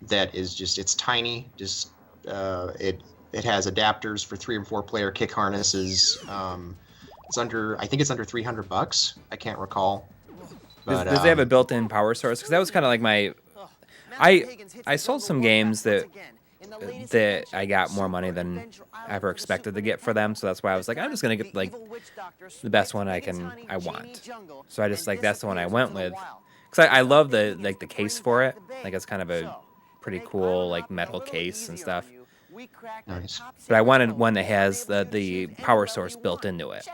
S3: That is just, it's tiny. Just it has adapters for 3 and 4 player kick harnesses. It's under, I think it's under $300. I can't recall. But,
S1: Does it have a built-in power source? Because that was kind of like my. I sold some games that I got more money than I ever expected to get for them, so that's why I was like, I'm just gonna get like the best one I want. So I just like that's the one I went with, because I love the case for it. Like it's kind of a pretty cool like metal case and stuff.
S3: Nice.
S1: But I wanted one that has the power source built into it.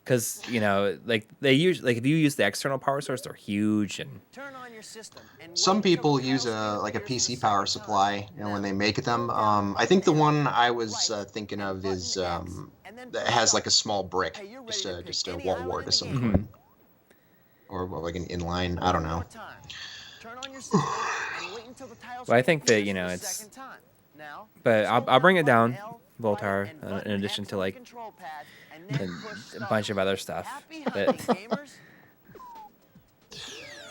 S1: Because, you know, like they use, like if you use the external power source, they're huge. And
S3: some people use a PC power supply, you know, when they make them. I think the one I was thinking of is that has like a small brick, just a wall wart of some kind, or like an inline. I don't know.
S1: Well, I think that, you know, it's. But I'll bring it down, Voltar, in addition to like a bunch of other stuff.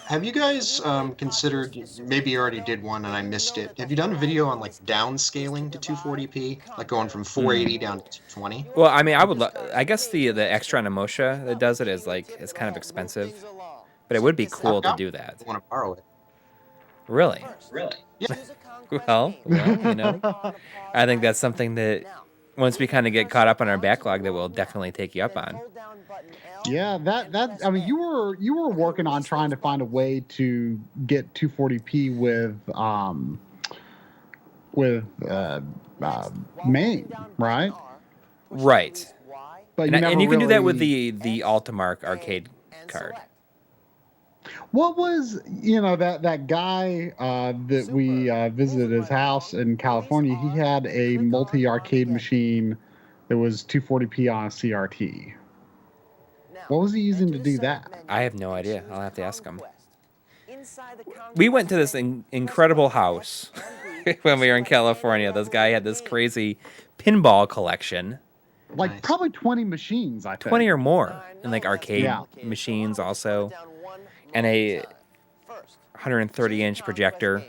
S3: Have you guys considered, maybe you already did one and I missed it, have you done a video on like downscaling to 240p, like going from 480 down to 220?
S1: Well, I mean, I guess the extra on Emosha that does it is it's kind of expensive, but it would be cool to do that.
S3: I want to borrow it.
S1: Really?
S3: Yeah.
S1: Well, you know, I think that's something that once we kind of get caught up on our backlog, that we'll definitely take you up on.
S2: Yeah, that I mean, you were working on trying to find a way to get 240p with MAME, right?
S1: Right.
S2: But
S1: and you can do that with the Altimark arcade card.
S2: What was, you know, that guy that we visited his house in California? He had a multi-arcade machine that was 240p on a CRT. What was he using to do that?
S1: I have no idea. I'll have to ask him. We went to this incredible house when we were in California. This guy had this crazy pinball collection.
S2: Like probably 20 machines, I think.
S1: 20 or more. And like arcade machines also. And a 130-inch projector.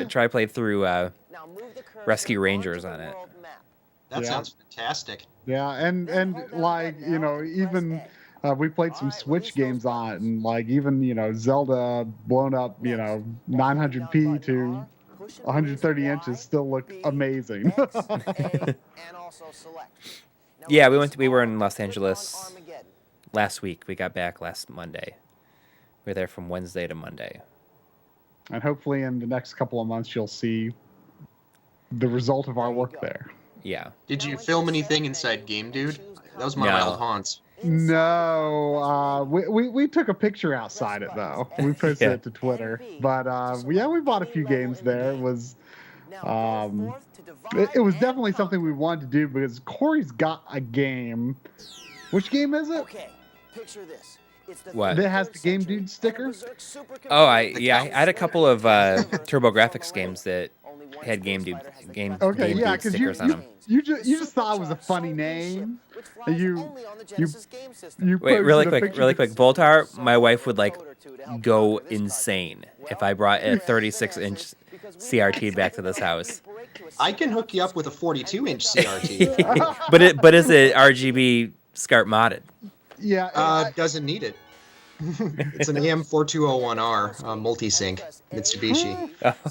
S1: Try play through Rescue Rangers on it.
S3: That sounds fantastic.
S2: Yeah, and like, you know, even we played some Switch games on it, and like even, you know, Zelda blown up, you know, 900p to 130 inches still look amazing.
S1: Yeah, we were in Los Angeles last week. We got back last Monday. We were there from Wednesday to Monday.
S2: And hopefully in the next couple of months you'll see the result of our work there.
S1: Yeah.
S3: Did you film anything inside Game Dude? That was one of my old haunts.
S2: No, we took a picture outside it though. We posted it to Twitter. But yeah, we bought a few games there. It was it was definitely something we wanted to do because Corey's got a game. Which game is it?
S4: Okay, picture this.
S1: What?
S2: That has the Game Dude sticker?
S1: Oh, I had a couple of TurboGrafx games that had Game Dude stickers on them.
S2: You just thought it was a funny name. You
S1: wait, really quick. Voltar, my wife would like go insane if I brought a 36-inch CRT back to this house.
S3: I can hook you up with a 42-inch CRT.
S1: but is it RGB SCART modded?
S2: Yeah.
S3: Doesn't need it. It's an AM4201R multi-sync Mitsubishi.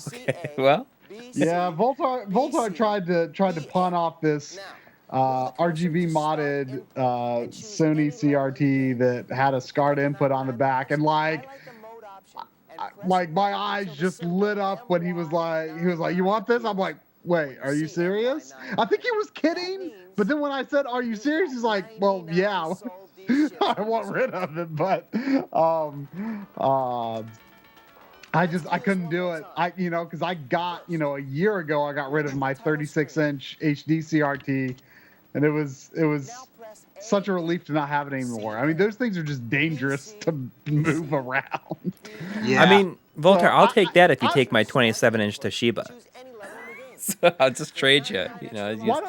S1: Okay. Well.
S2: Yeah, Voltar tried to pawn off this RGB modded Sony CRT that had a SCART input on the back, and like my eyes just lit up when he was like, you want this? I'm like, wait, are you serious? I think he was kidding, but then when I said, are you serious? He's like, well, yeah. I want rid of it, but I couldn't do it. Because I got, a year ago I got rid of my 36-inch HD CRT, and it was such a relief to not have it anymore. I mean, those things are just dangerous to move around.
S3: Yeah.
S1: I mean, Voltaire,
S2: Well,
S1: I'll take that if you take my 27-inch Toshiba. So I'll just trade you. You know,
S2: why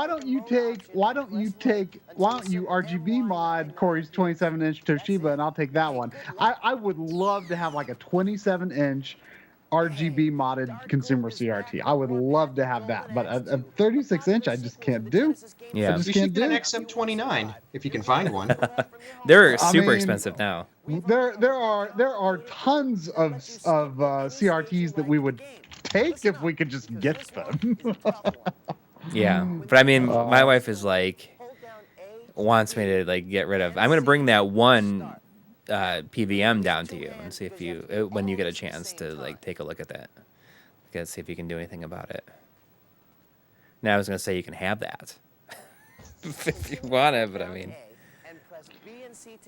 S2: don't you RGB mod Corey's 27-inch Toshiba, and I'll take that one. I would love to have like a 27-inch RGB modded consumer CRT. I would love to have that, but a 36-inch I just can't do.
S1: Yeah.
S2: I just
S3: You
S2: can't
S3: should
S2: do.
S3: get an XM29 if you can find one.
S1: They're
S2: I
S1: super
S2: mean,
S1: expensive now.
S2: There are tons of CRTs that we would take if we could just get them.
S1: Yeah, but I mean, my wife is like wants me to like get rid of. I'm gonna bring that one PVM down to you and see if you when you get a chance to like take a look at that. See if you can do anything about it. Now I was gonna say you can have that if you want it, but I mean,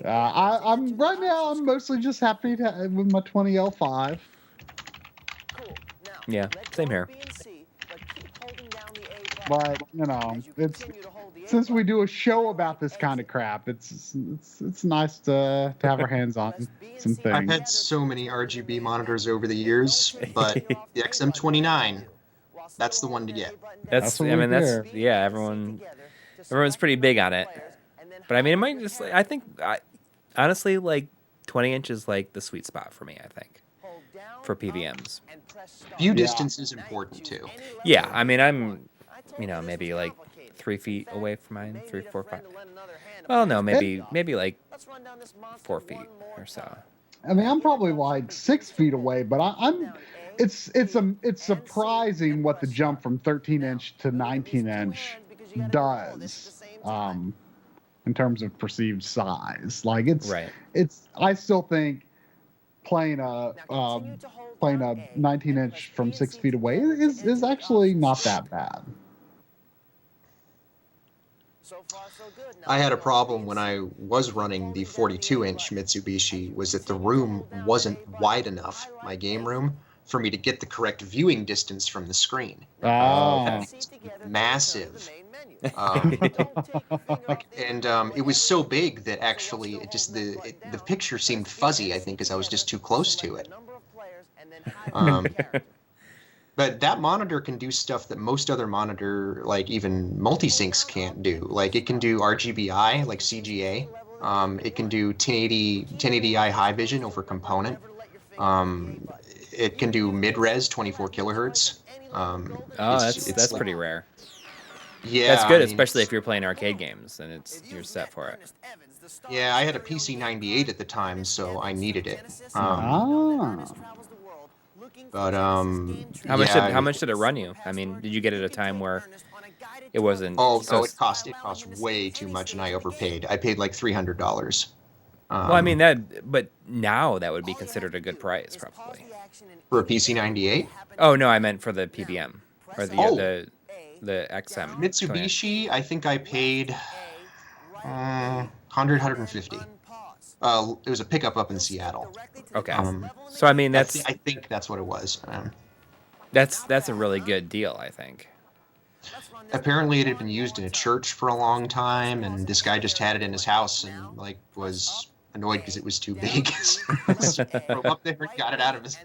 S2: I'm right now. I'm mostly just happy with my 20L5.
S1: yeah, same here.
S2: But you know, it's since we do a show about this kind of crap, it's nice to have our hands on some things.
S3: I've had so many RGB monitors over the years, but the XM29, that's the one to get.
S2: That's what we hear.
S1: Yeah, everyone's pretty big on it. But I mean, it might just. I think honestly, like 20 inches is like the sweet spot for me. I think for PVMs.
S3: View distance is important too.
S1: Yeah, I mean, I'm, maybe like 3 feet away from mine, 3, 4, 5. Well, no, maybe like 4 feet or so.
S2: I mean, I'm probably like 6 feet away, but I'm. It's surprising what the jump from 13-inch to 19-inch does, in terms of perceived size. Like it's. I still think playing a 19-inch from 6 feet away is actually not that bad.
S3: I had a problem when I was running the 42-inch Mitsubishi, was that the room wasn't wide enough, my game room, for me to get the correct viewing distance from the screen. It's massive. And it was so big that actually the picture seemed fuzzy, I think, because I was just too close to it. But that monitor can do stuff that most other monitor, like even multi-syncs, can't do. Like it can do R.G.B.I, like CGA. It can do 1080i high vision over component. It can do mid-res 24 kilohertz.
S1: That's pretty rare.
S3: Yeah,
S1: that's good, especially if you're playing arcade games and you're set for it.
S3: Yeah, I had a PC98 at the time, so I needed it. But
S1: how much did it run you? I mean, did you get it at a time where it wasn't?
S3: It cost way too much, and I overpaid. I paid like $300.
S1: Well, I mean but now that would be considered a good price, probably.
S3: For a PC98?
S1: Oh no, I meant for the PVM or the XM.
S3: Mitsubishi, I think I paid 150. It was a pickup up in Seattle.
S1: Okay. So I mean, I
S3: think that's what it was.
S1: That's a really good deal, I think.
S3: Apparently, it had been used in a church for a long time, and this guy just had it in his house and like was annoyed because it was too big. So drove up there and got it out of his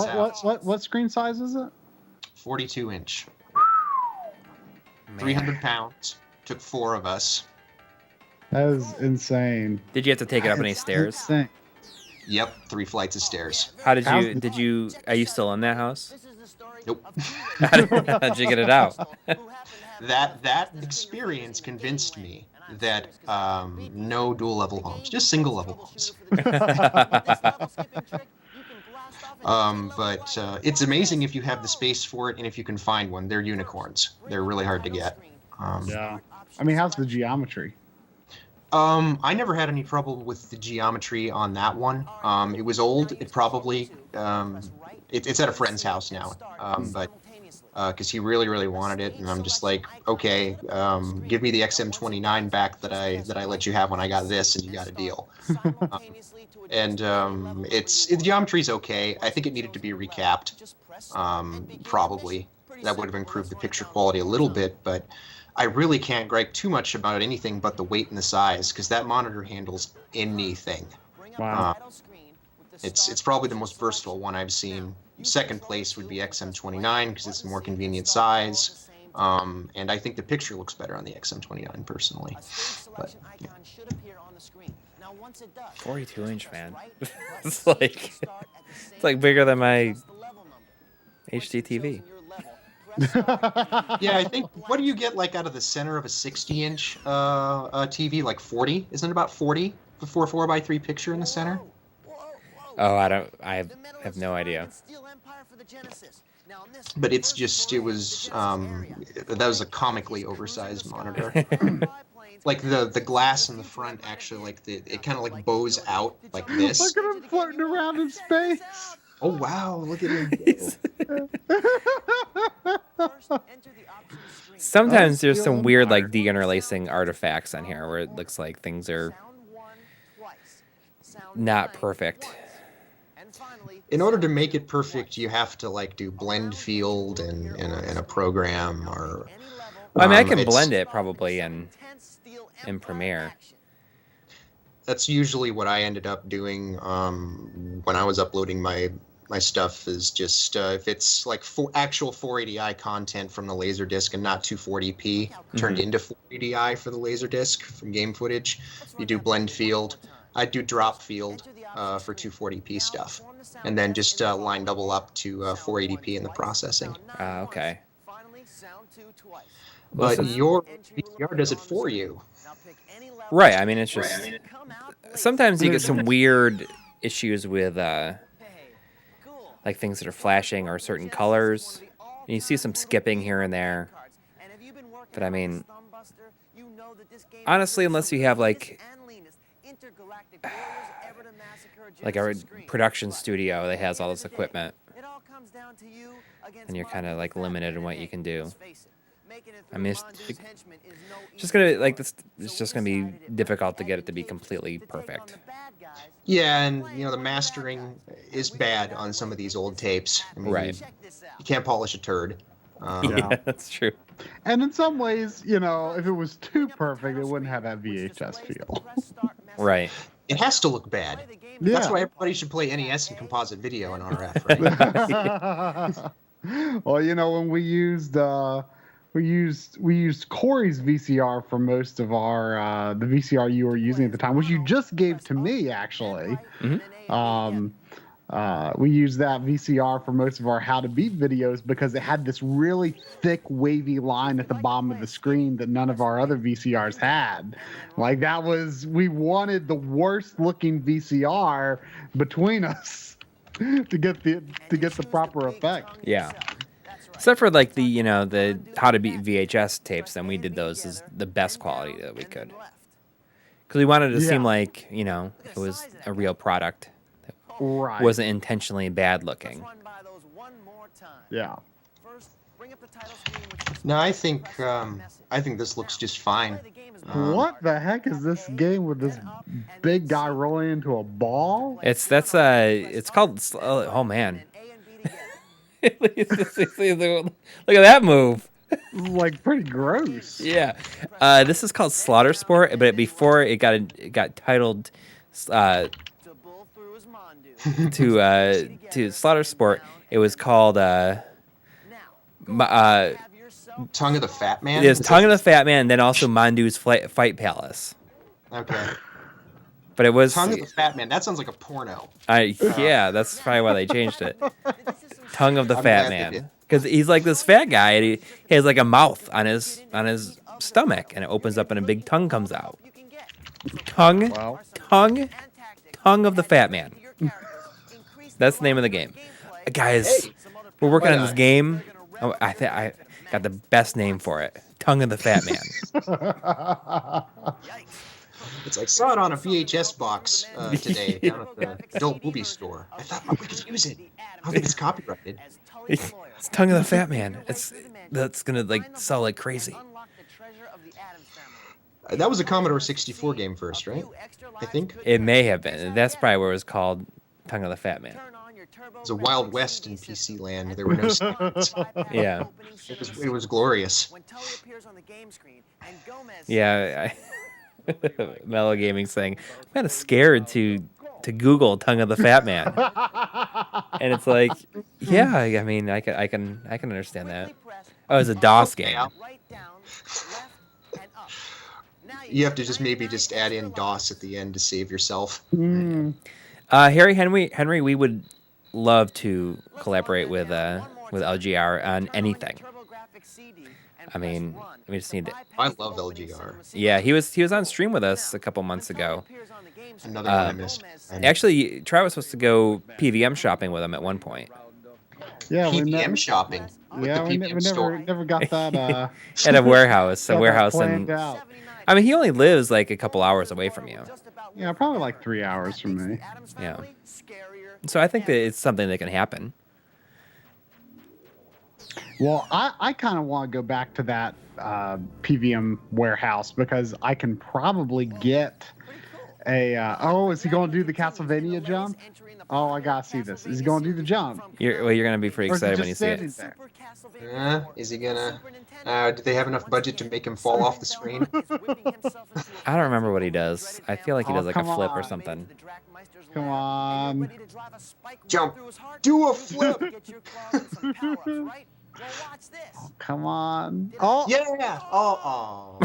S3: house.
S2: What screen size is it?
S3: 42-inch. 300 pounds. Took 4 of us.
S2: That is insane.
S1: Did you have to take it up any stairs?
S2: Insane.
S3: Yep, 3 flights of stairs.
S1: How did you are you still in that house?
S3: Nope.
S1: How'd you get it out?
S3: That experience convinced me that no dual level homes, just single level homes. But it's amazing if you have the space for it and if you can find one. They're unicorns. They're really hard to get.
S2: Yeah. I mean, how's the geometry?
S3: I never had any trouble with the geometry on that one. It was old. It probably it's at a friend's house now, but because he really, really wanted it, and I'm just like, okay, give me the XM29 back that I let you have when I got this, and you got a deal. The geometry's okay. I think it needed to be recapped. Probably that would have improved the picture quality a little bit, but I really can't gripe too much about anything but the weight and the size, because that monitor handles anything.
S2: Wow.
S3: It's probably the most versatile one I've seen. Second place would be XM29 because it's a more convenient size. And I think the picture looks better on the XM29 personally. But, yeah.
S1: 42-inch, man. It's like bigger than my HD TV.
S3: Yeah, I think, what do you get like out of the center of a 60-inch TV? Like 40? Isn't it about 40 before 4x3 picture in the center?
S1: Oh, I have no idea.
S3: But it's just, it was, that was a comically oversized monitor. Like the glass in the front actually, like it kind of like bows out like this.
S2: Look at him floating around in space.
S3: Oh wow, look at him go.
S1: Sometimes there's some weird like deinterlacing artifacts on here where it looks like things are not perfect.
S3: In order to make it perfect, you have to like do blend field in a program or.
S1: Well, I mean, I can blend it probably in Premiere.
S3: That's usually what I ended up doing when I was uploading my stuff. Is just if it's like actual 480i content from the Laserdisc and not 240p turned into 480i for the Laserdisc from game footage, you do blend field. I do drop field for 240p stuff, and then just line double up to 480p in the processing.
S1: Okay.
S3: But your VCR does it for you.
S1: Right. I mean, it's just sometimes you get some weird issues with like things that are flashing or certain colors, and you see some skipping here and there. But I mean, honestly, unless you have like a production studio that has all this equipment, and you're kind of like limited in what you can do. I mean, it's just gonna like this. It's just gonna be difficult to get it to be completely perfect.
S3: Yeah, and you know the mastering is bad on some of these old tapes. I mean,
S1: Right.
S3: You can't polish a turd.
S1: Yeah, that's true.
S2: And in some ways, you know, if it was too perfect, it wouldn't have that VHS feel.
S1: Right.
S3: It has to look bad.
S2: Yeah.
S3: That's why everybody should play NES and composite video in RF, right?
S2: Well, you know, when we used Coury's VCR for most of our the VCR you were using at the time, which you just gave to me actually. We used that VCR for most of our How to Beat videos because it had this really thick, wavy line at the bottom of the screen that none of our other VCRs had. Like that was, we wanted the worst looking VCR between us to get the proper effect.
S1: Yeah. Except for like the How to Beat VHS tapes, then we did those as the best quality that we could. Because we wanted it to seem like, it was a real product.
S2: Right.
S1: Wasn't intentionally bad looking.
S2: Yeah.
S3: No, I think this looks just fine.
S2: What the heck is this game with this big guy rolling into a ball?
S1: It's called. Oh man. Look at that move.
S2: Like pretty gross.
S1: Yeah. This is called Slaughter Sport, but before it got titled to Slaughter Sport, it was called
S3: Tongue of the Fat Man?
S1: There's Tongue of the Fat Man, and then also Mandu's Fight Palace.
S3: Okay.
S1: But it was
S3: Tongue of the Fat Man. That sounds like a porno.
S1: Yeah, that's probably why they changed it. Tongue of the Fat Man, because he's like this fat guy, and he has like a mouth on his stomach, and it opens up, and a big tongue comes out. Tongue of the Fat Man. That's the name of the game, guys. We're working on this game. Oh, I got the best name for it. Tongue of the Fat Man.
S3: It's like, saw it on a VHS box today down at the adult movie store. I thought, we could use it. I don't think it's copyrighted.
S1: It's Tongue of the Fat Man. That's gonna like sell like crazy.
S3: That was a Commodore 64 game first, right? I think.
S1: It may have been. That's probably where it was called Tongue of the Fat Man.
S3: It was a Wild West in PC land. There were no SCARTs.
S1: Yeah.
S3: It was glorious.
S1: Yeah. Mellow Gaming saying, I'm kind of scared to Google Tongue of the Fat Man. And it's like, yeah, I mean, I can understand that. Oh, it's a DOS game.
S3: You have to just maybe just add in DOS at the end to save yourself.
S1: Harry Henry, we would love to collaborate with LGR on anything. I mean, we just need to.
S3: I love LGR.
S1: Yeah, he was on stream with us a couple months ago.
S3: Another one I missed.
S1: Actually, Troy was supposed to go PVM shopping with him at one point.
S2: Yeah,
S3: PVM shopping.
S2: Yeah, we never got that.
S1: At a warehouse,
S2: planned
S1: and
S2: out.
S1: I mean, he only lives like a couple hours away from you.
S2: Yeah, probably like 3 hours from me.
S1: Yeah. So I think that it's something that can happen.
S2: Well, I kind of want to go back to that PVM warehouse because I can probably get a. Is he going to do the Castlevania jump? Oh, I gotta see this. Is he going to do the jump?
S1: You're gonna be pretty excited when you see it.
S3: Is he gonna? Do they have enough budget to make him fall off the screen?
S1: I don't remember what he does. I feel like he does like a flip or something.
S2: Come on.
S3: Jump. Do a flip.
S2: Oh, come on. Oh.
S3: Yeah. Oh.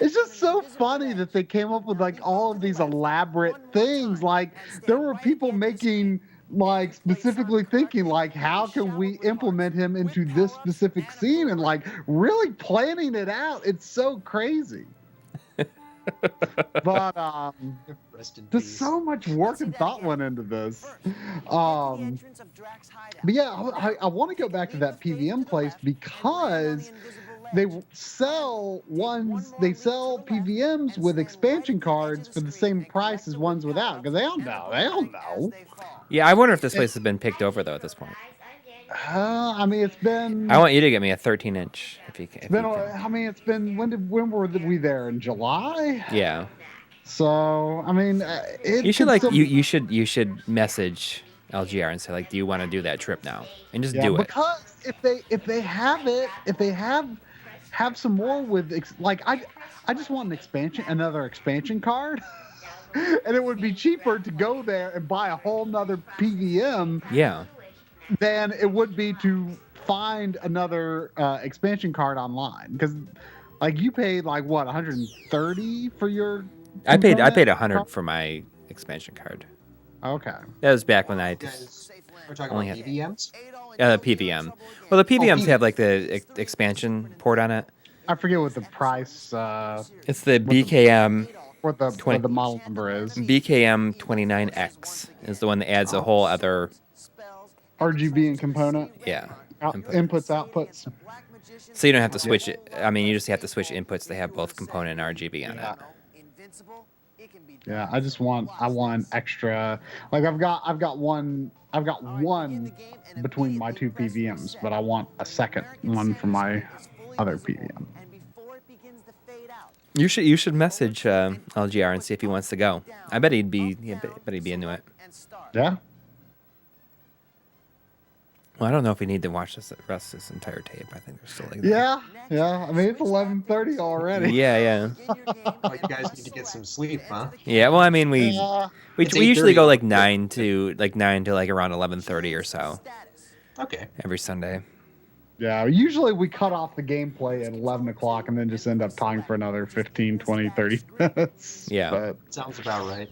S2: It's just so funny that they came up with like all of these elaborate things. Like there were people making like specifically thinking like how can we implement him into this specific scene and like really planning it out. It's so crazy. But there's so much work and thought went into this. But yeah, I want to go back to that PVM place because they sell PVMs with expansion cards for the same price as ones without because they don't know.
S1: Yeah, I wonder if this place has been picked over though at this point.
S2: I mean, it's been.
S1: I want you to get me a 13-inch if you can.
S2: I mean, it's been. When were we there? In July?
S1: Yeah.
S2: So I mean,
S1: you should like you should message LGR and say like, do you want to do that trip now? And just do it.
S2: Because if they have some more with like I just want another expansion card. And it would be cheaper to go there and buy a whole nother PVM.
S1: Yeah.
S2: Than it would be to find another expansion card online because, like, you paid like what 130 for your.
S1: I paid 100 for my expansion card.
S2: Okay.
S1: That was back when I just.
S3: We're talking about PVMs.
S1: Yeah, the PVM. Well, the PVMs have like the expansion port on it.
S2: I forget what the price.
S1: It's the BKM.
S2: What the model number is.
S1: BKM 29X is the one that adds a whole other.
S2: RGB and component.
S1: Yeah.
S2: Inputs, outputs.
S1: So you don't have to switch it. I mean, you just have to switch inputs. They have both component and RGB on it.
S2: Yeah, I want extra. Like I've got one between my two PVMs, but I want a second one for my other PVM.
S1: You should message LGR and see if he wants to go. I bet he'd be into it.
S2: Yeah.
S1: Well, I don't know if we need to watch the rest of this entire tape. I think there's still like
S2: Yeah. I mean, it's 11:30 already.
S1: Yeah.
S3: Oh, you guys need to get some sleep, huh?
S1: Yeah. Well, I mean, we usually go like 9 to like around 11:30 or so.
S3: Okay.
S1: Every Sunday.
S2: Yeah. Usually we cut off the gameplay at 11 o'clock and then just end up talking for another 15, 20, 30 minutes.
S1: Yeah.
S2: But,
S3: sounds about right.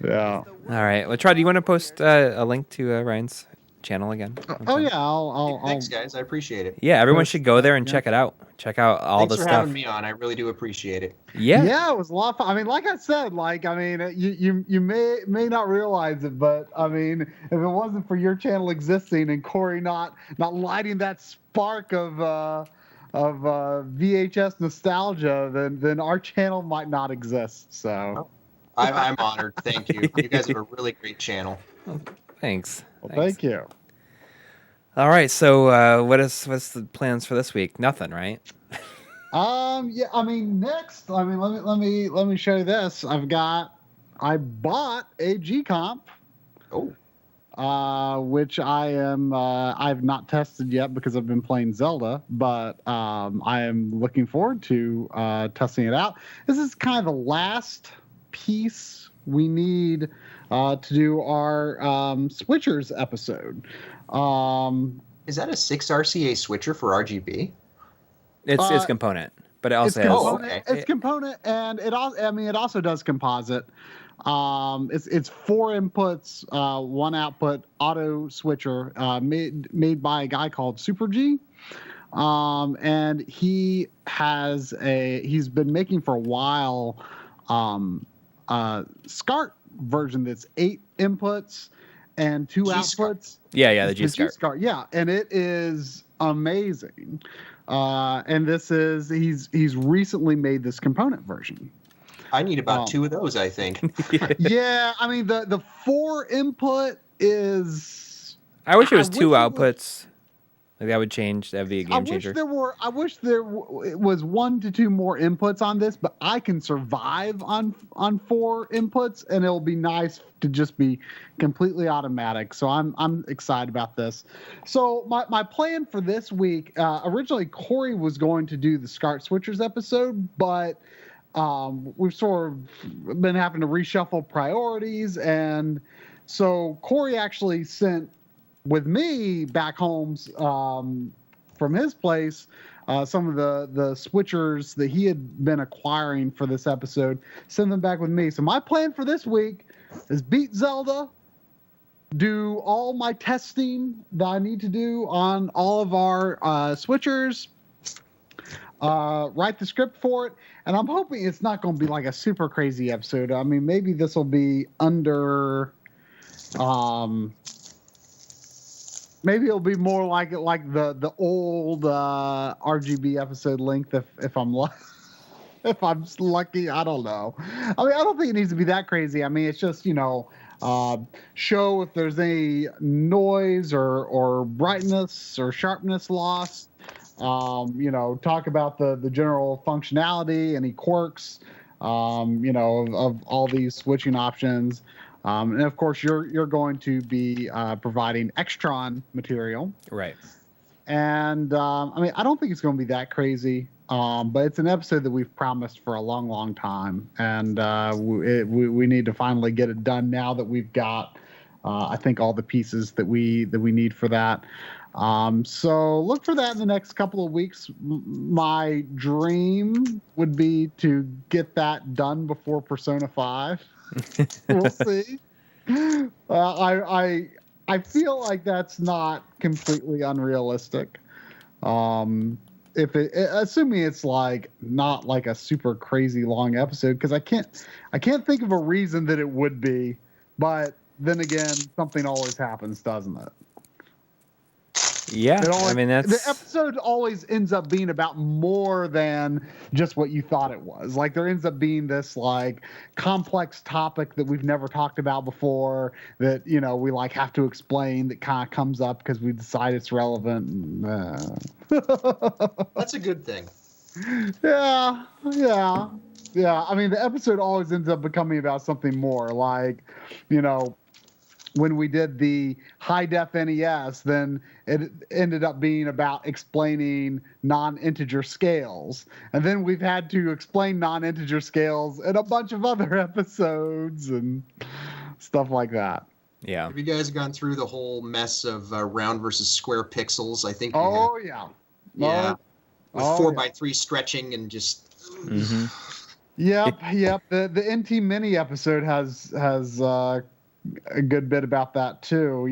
S2: Yeah.
S1: All right. Well, Troy, do you want to post a link to Ryan's channel again?
S2: Oh yeah, I'll
S3: Thanks, guys. I appreciate it.
S1: Yeah, everyone should go there and check it out. Check out all
S3: Thanks
S1: the
S3: for
S1: stuff.
S3: having me on. I really do appreciate it.
S2: Yeah, it was a lot of fun. I mean, like I said, you may not realize it, but I mean, if it wasn't for your channel existing and Coury not lighting that spark of VHS nostalgia, then our channel might not exist. So
S3: I'm honored. Thank you. You guys have a really great channel.
S1: Thanks.
S2: Well, thank you.
S1: All right, so what's the plans for this week? Nothing, right?
S2: Yeah, I mean, next, I mean, let me show you this. I bought a G Comp, which I've not tested yet because I've been playing Zelda, but I am looking forward to testing it out. This is kind of the last piece we need to do our switchers episode.
S3: Is that a 6 RCA switcher for RGB?
S1: It's component, but it also has.
S3: okay.
S2: It's component, and it also does composite. It's 4 inputs, 1 output auto switcher, made by a guy called Super G. And he's been making for a while SCART version that's 8 inputs and 2 outputs.
S1: Yeah, the
S2: G-SCART.
S1: G-SCART.
S2: Yeah, and it is amazing. And he's recently made this component version.
S3: I need about 2 of those, I think.
S2: Yeah, I mean the 4 input is.
S1: I wish it was 2 outputs. Like that would change. That'd be a game changer.
S2: I wish there was 1 to 2 more inputs on this, but I can survive on 4 inputs, and it'll be nice to just be completely automatic. So I'm excited about this. So my plan for this week, originally Coury was going to do the SCART switchers episode, but we've sort of been having to reshuffle priorities, and so Coury actually sent with me back home from his place some of the switchers that he had been acquiring for this episode, send them back with me. So my plan for this week is beat Zelda, do all my testing that I need to do on all of our switchers, write the script for it, and I'm hoping it's not going to be like a super crazy episode. I mean, maybe this will be under maybe it'll be more like the old RGB episode length if I'm if I'm lucky. I don't know. I mean, I don't think it needs to be that crazy. I mean, it's just, show if there's any noise or brightness or sharpness loss. Talk about the general functionality, any quirks, of all these switching options. And of course, you're going to be providing Extron material,
S1: right?
S2: And I don't think it's going to be that crazy, but it's an episode that we've promised for a long, long time, and we need to finally get it done now that we've got, I think, all the pieces that we need for that. So look for that in the next couple of weeks. My dream would be to get that done before Persona 5. We'll see. I feel like that's not completely unrealistic. Assuming it's not like a super crazy long episode, because I can't think of a reason that it would be. But then again, something always happens, doesn't it?
S1: Yeah,
S2: the episode always ends up being about more than just what you thought it was. Like, there ends up being this complex topic that we've never talked about before that we have to explain, that kind of comes up because we decide it's relevant.
S3: That's a good thing.
S2: Yeah. I mean, the episode always ends up becoming about something more. When we did the high-def NES, then it ended up being about explaining non-integer scales. And then we've had to explain non-integer scales in a bunch of other episodes and stuff like that.
S1: Yeah.
S3: Have you guys gone through the whole mess of round versus square pixels? I think.
S2: Yeah.
S3: Yeah. With 4x3 stretching and just.
S1: Mm-hmm.
S2: Yep. The NT Mini episode has a good bit about that too.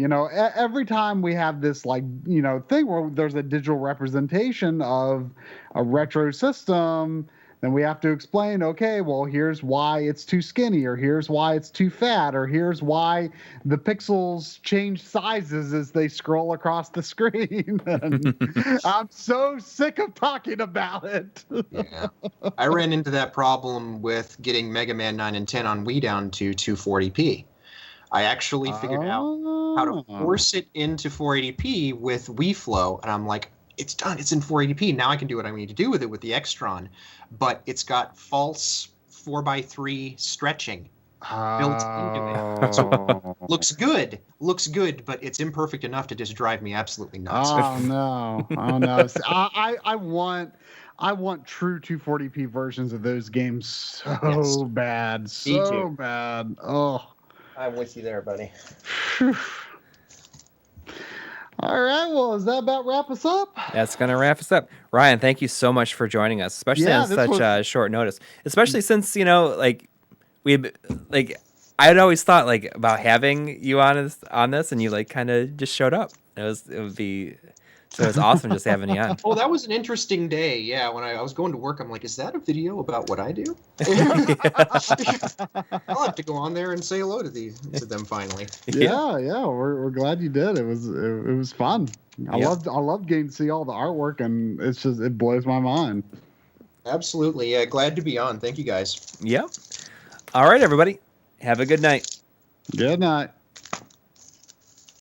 S2: Every time we have this thing where there's a digital representation of a retro system, then we have to explain, okay, well, here's why it's too skinny, or here's why it's too fat, or here's why the pixels change sizes as they scroll across the screen. And I'm so sick of talking about it.
S3: Yeah. I ran into that problem with getting Mega Man 9 and 10 on Wii down to 240p. I actually figured out how to force it into 480p with Wii Flow, and I'm like, it's done. It's in 480p. Now I can do what I need to do with it with the Extron. But it's got false 4:3 stretching built into it. So looks good, but it's imperfect enough to just drive me absolutely nuts.
S2: Oh no! See, I want true 240p versions of those games so bad, so bad. Oh,
S3: I'm with you there, buddy.
S2: All right. Well, does that about wrap us up?
S1: That's going to wrap us up. Ryan, thank you so much for joining us, especially on such short notice. Especially since, like, I'd always thought, like, about having you on this, and you, like, kind of just showed up. It would be... So it's awesome just having you on.
S3: Oh, that was an interesting day. Yeah, when I was going to work, I'm like, is that a video about what I do? I'll have to go on there and say hello to them finally.
S2: Yeah. We're glad you did. It was fun. I loved getting to see all the artwork, and it blows my mind.
S3: Absolutely. Yeah, glad to be on. Thank you guys.
S1: Yep. All right, everybody. Have a good night.
S2: Good night.